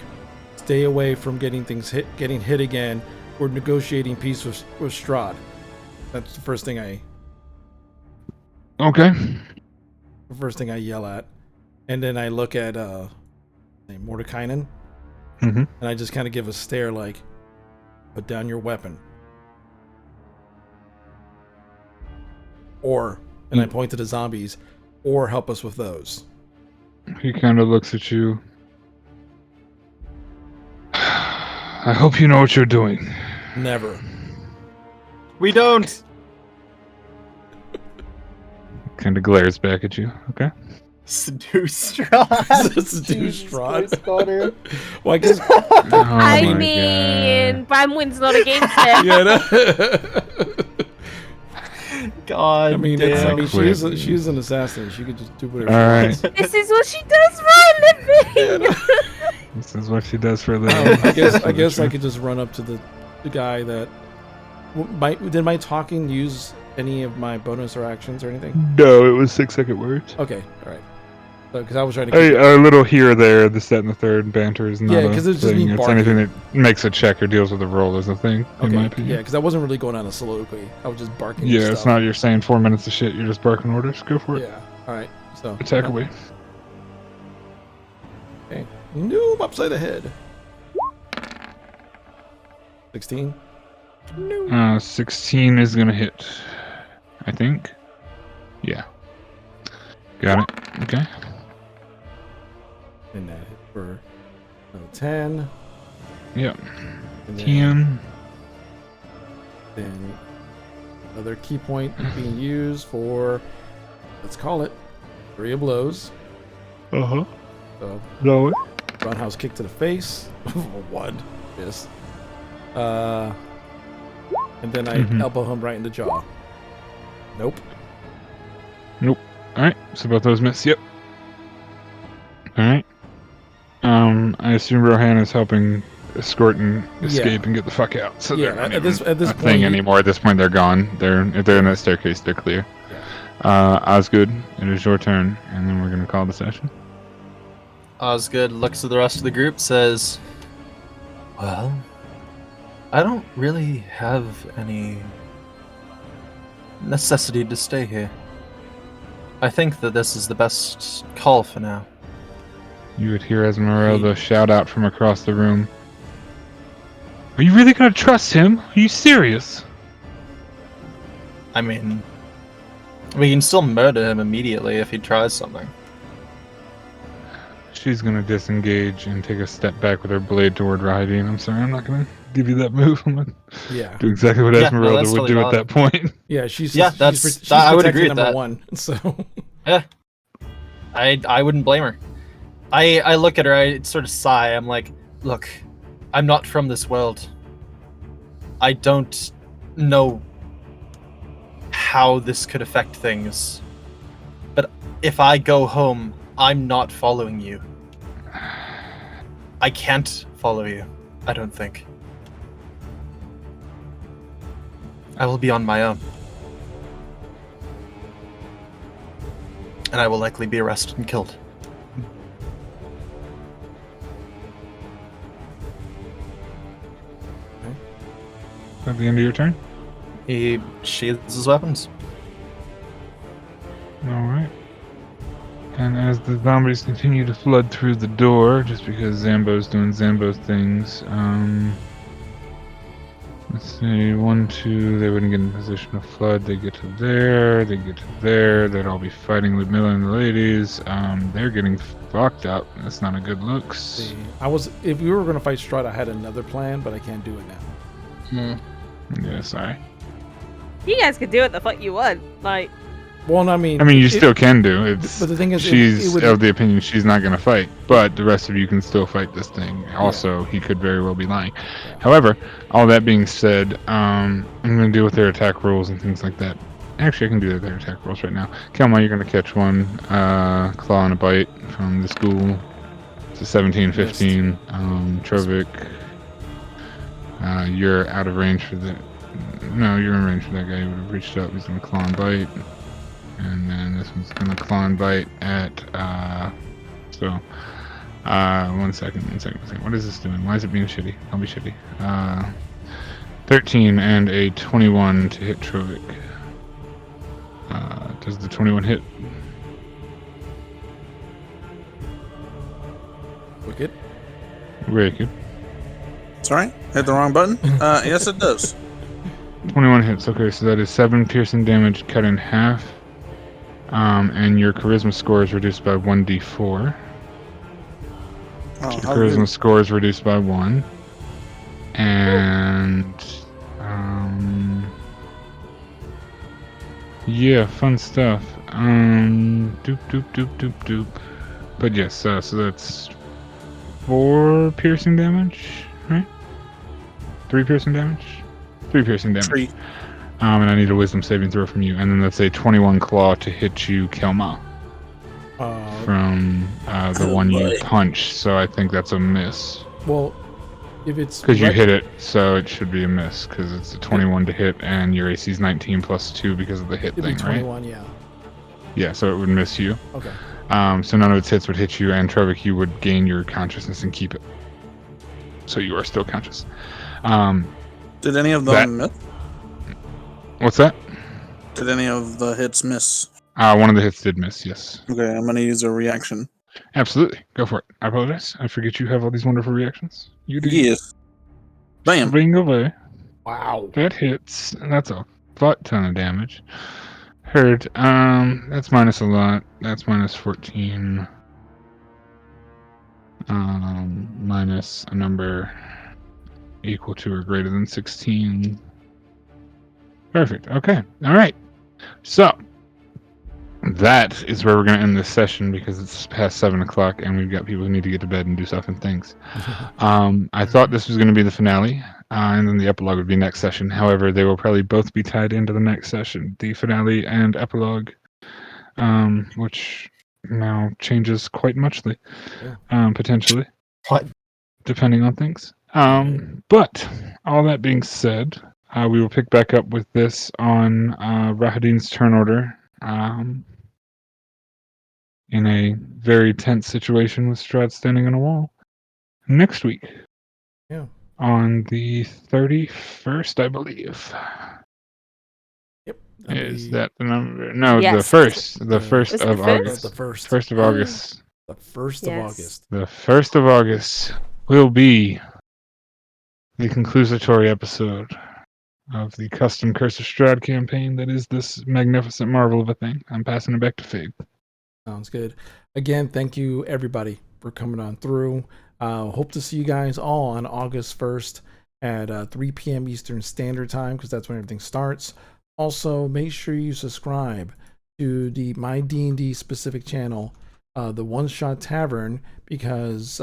stay away from getting hit again. We're negotiating peace with Strahd. That's the first thing I Okay. yell at. And then I look at Mordekainen, Mm-hmm. and I just kind of give a stare like, put down your weapon. And I point to the zombies, or help us with those. He kind of looks at you. I hope you know what you're doing. Never. We don't. Kind of glares back at you. Okay. Seduce Strahd. Seduce Strahd. Jesus Christ, Connor. Well, I guess. Oh I my mean, God. Bramwin's not against it. Yeah. No. God I mean, damn. she's an assassin. She could just do whatever. All she right. This is what she does for a living. This is what she does for a wants. living. I guess I could just run up to the guy that. Did my talking use any of my bonus or actions or anything? No, it was 6-second words. Okay, all right. Because I was trying to. Keep A little here or there, the set and the third banter is not Yeah, a 'cause it's just thing. me It's barking. anything that makes a check or deals with a roll is a thing, in my Okay, opinion. yeah, because I wasn't really going on a soliloquy. I was just barking. Yeah, and it's stuff. not you're saying 4 minutes of shit, you're just barking orders. Go for it. Yeah. All right. So Attack away. Okay. Noob upside the head. 16. 16 is gonna hit. I think. Yeah. Got it. Okay. And that hit for 10. Yep. And 10. Then another key point being used for, let's call it, 3 of blows. Uh-huh. So Blow it. roundhouse kick to the face. 1. Yes. And then I elbow him right in the jaw. Nope. Alright, so both those miss. Yep. Alright. I assume Rohan is helping escort and escape and get the fuck out. So Yeah, they're not at this even a point, thing anymore. At this point, they're gone. If they're in that staircase, they're clear. Osgood, it is your turn, and then we're gonna call the session. Osgood looks at the rest of the group, says, "Well, I don't really have any necessity to stay here. I think that this is the best call for now." You would hear Esmeralda shout out from across the room. Are you really gonna trust him? Are you serious? I mean, we can still murder him immediately if he tries something. She's gonna disengage and take a step back with her blade toward Rahideen. I'm sorry, I'm not gonna give you that move. I'm gonna Yeah. do exactly what Yeah, no, Esmeralda that's would totally do at valid. that point. Yeah, she's Yeah, she's I would agree protecting with number that. 1. So Yeah, I wouldn't blame her. I look at her, I sort of sigh. I'm like, look, I'm not from this world. I don't know how this could affect things. But if I go home, I'm not following you. I can't follow you, I don't think. I will be on my own. And I will likely be arrested and killed. At the end of your turn. He sheathes his weapons. Alright. And as the zombies continue to flood through the door, just because Zambo's doing Zambo things, let's see, 1, 2, they wouldn't get in position to flood, they get to there, they get to there, they'd all be fighting Ludmilla and the ladies, they're getting fucked up, that's not a good look. if we were going to fight Strahd, I had another plan, but I can't do it now. Yeah, sorry. You guys can do what the fuck you want. Like, Well, I mean, you still can do. It's but the thing is, she's it would, of the opinion she's not going to fight, but the rest of you can still fight this thing. Also, he could very well be lying. Yeah. However, all that being said, I'm going to deal with their attack rolls and things like that. Actually, I can do their attack rolls right now. Kelma, you're going to catch one claw and a bite from this ghoul. It's a 17, 15. Trovik, you're out of range for the. No, you're in range for that guy. He would have reached up. He's going to claw and bite. And then this one's going to claw and bite at, 1 second. What is this doing? Why is it being shitty? I'll be shitty. 13 and a 21 to hit Trovik. Does the 21 hit? Wicked. Wicked. Sorry, hit the wrong button. Yes, it does. 21 hits. Okay, so that is 7 piercing damage cut in half. And your charisma score is reduced by 1d4. Oh, Your how charisma good. score is reduced by 1. And yeah, fun stuff. Doop. But yes, so that's 4 piercing damage, right? 3 piercing damage? 3 piercing damage. 3. And I need a wisdom saving throw from you. And then that's a 21 claw to hit you, Kelma, from the one you punched. So I think that's a miss. Well, if it's Because you hit it, so it should be a miss. Because it's a 21 to hit, and your AC is 19 plus 2 because of the hit it'd thing, be right? 21, yeah. Yeah, so it would miss you. Okay. So none of its hits would hit you, and Trovik, you would gain your consciousness and keep it. So you are still conscious. Did any of them miss? What's that? Did any of the hits miss? One of the hits did miss, yes. Okay, I'm gonna use a reaction. Absolutely. Go for it. I apologize. I forget you have all these wonderful reactions. You do. Yes. Bam. Swing away. Wow. That hits. And that's a butt ton of damage. Heard. That's minus a lot. That's minus 14. Minus a number equal to or greater than 16. Perfect. Okay. All right. So that is where we're going to end this session because it's past 7 o'clock and we've got people who need to get to bed and do stuff and things. I thought this was going to be the finale, and then the epilogue would be next session. However, they will probably both be tied into the next session, the finale and epilogue, which now changes quite muchly, potentially, depending on things. But all that being said, we will pick back up with this on Rahadin's turn order. In a very tense situation with Strahd standing on a wall. Next week. Yeah. On the 31st, I believe. Yep. Is that the number? No, Yes. the 1st. The 1st Was it of the first? August. The first. 1st of August. The 1st of Yes. August. The 1st of August will be the conclusory episode of the custom Curse of Strahd campaign that is this magnificent marvel of a thing. I'm passing it back to Fig. Sounds good. Again, thank you everybody for coming on through. Hope to see you guys all on August 1st at 3 p.m. Eastern Standard Time because that's when everything starts. Also, make sure you subscribe to my D&D specific channel, the One Shot Tavern, because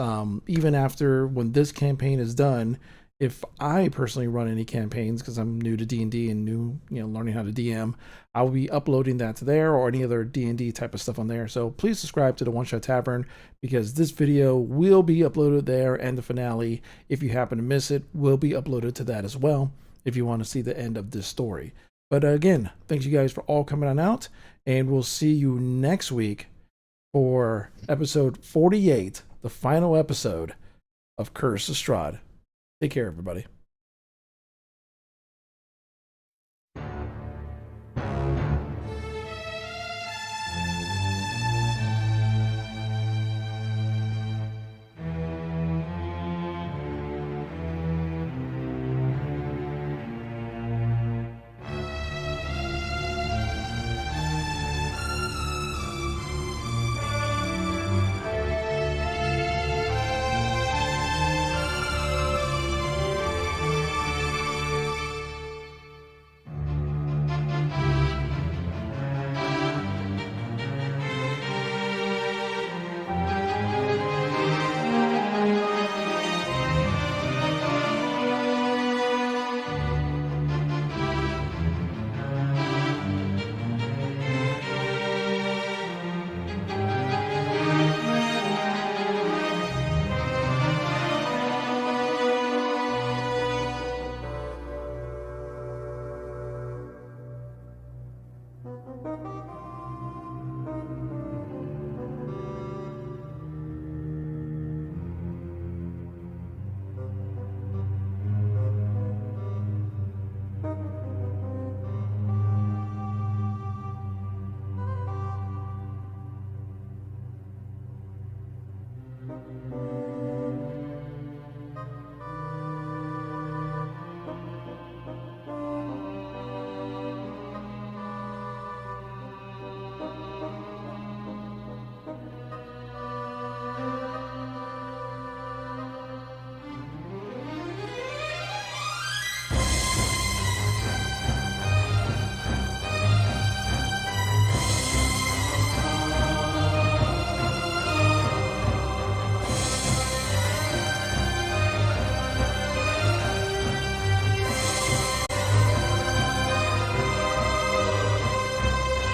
even after when this campaign is done, if I personally run any campaigns, because I'm new to D&D and new, learning how to DM, I will be uploading that to there or any other D&D type of stuff on there. So please subscribe to the One Shot Tavern because this video will be uploaded there, and the finale, if you happen to miss it, will be uploaded to that as well if you want to see the end of this story. But again, thanks you guys for all coming on out, and we'll see you next week for episode 48, the final episode of Curse of Strahd. Take care, everybody.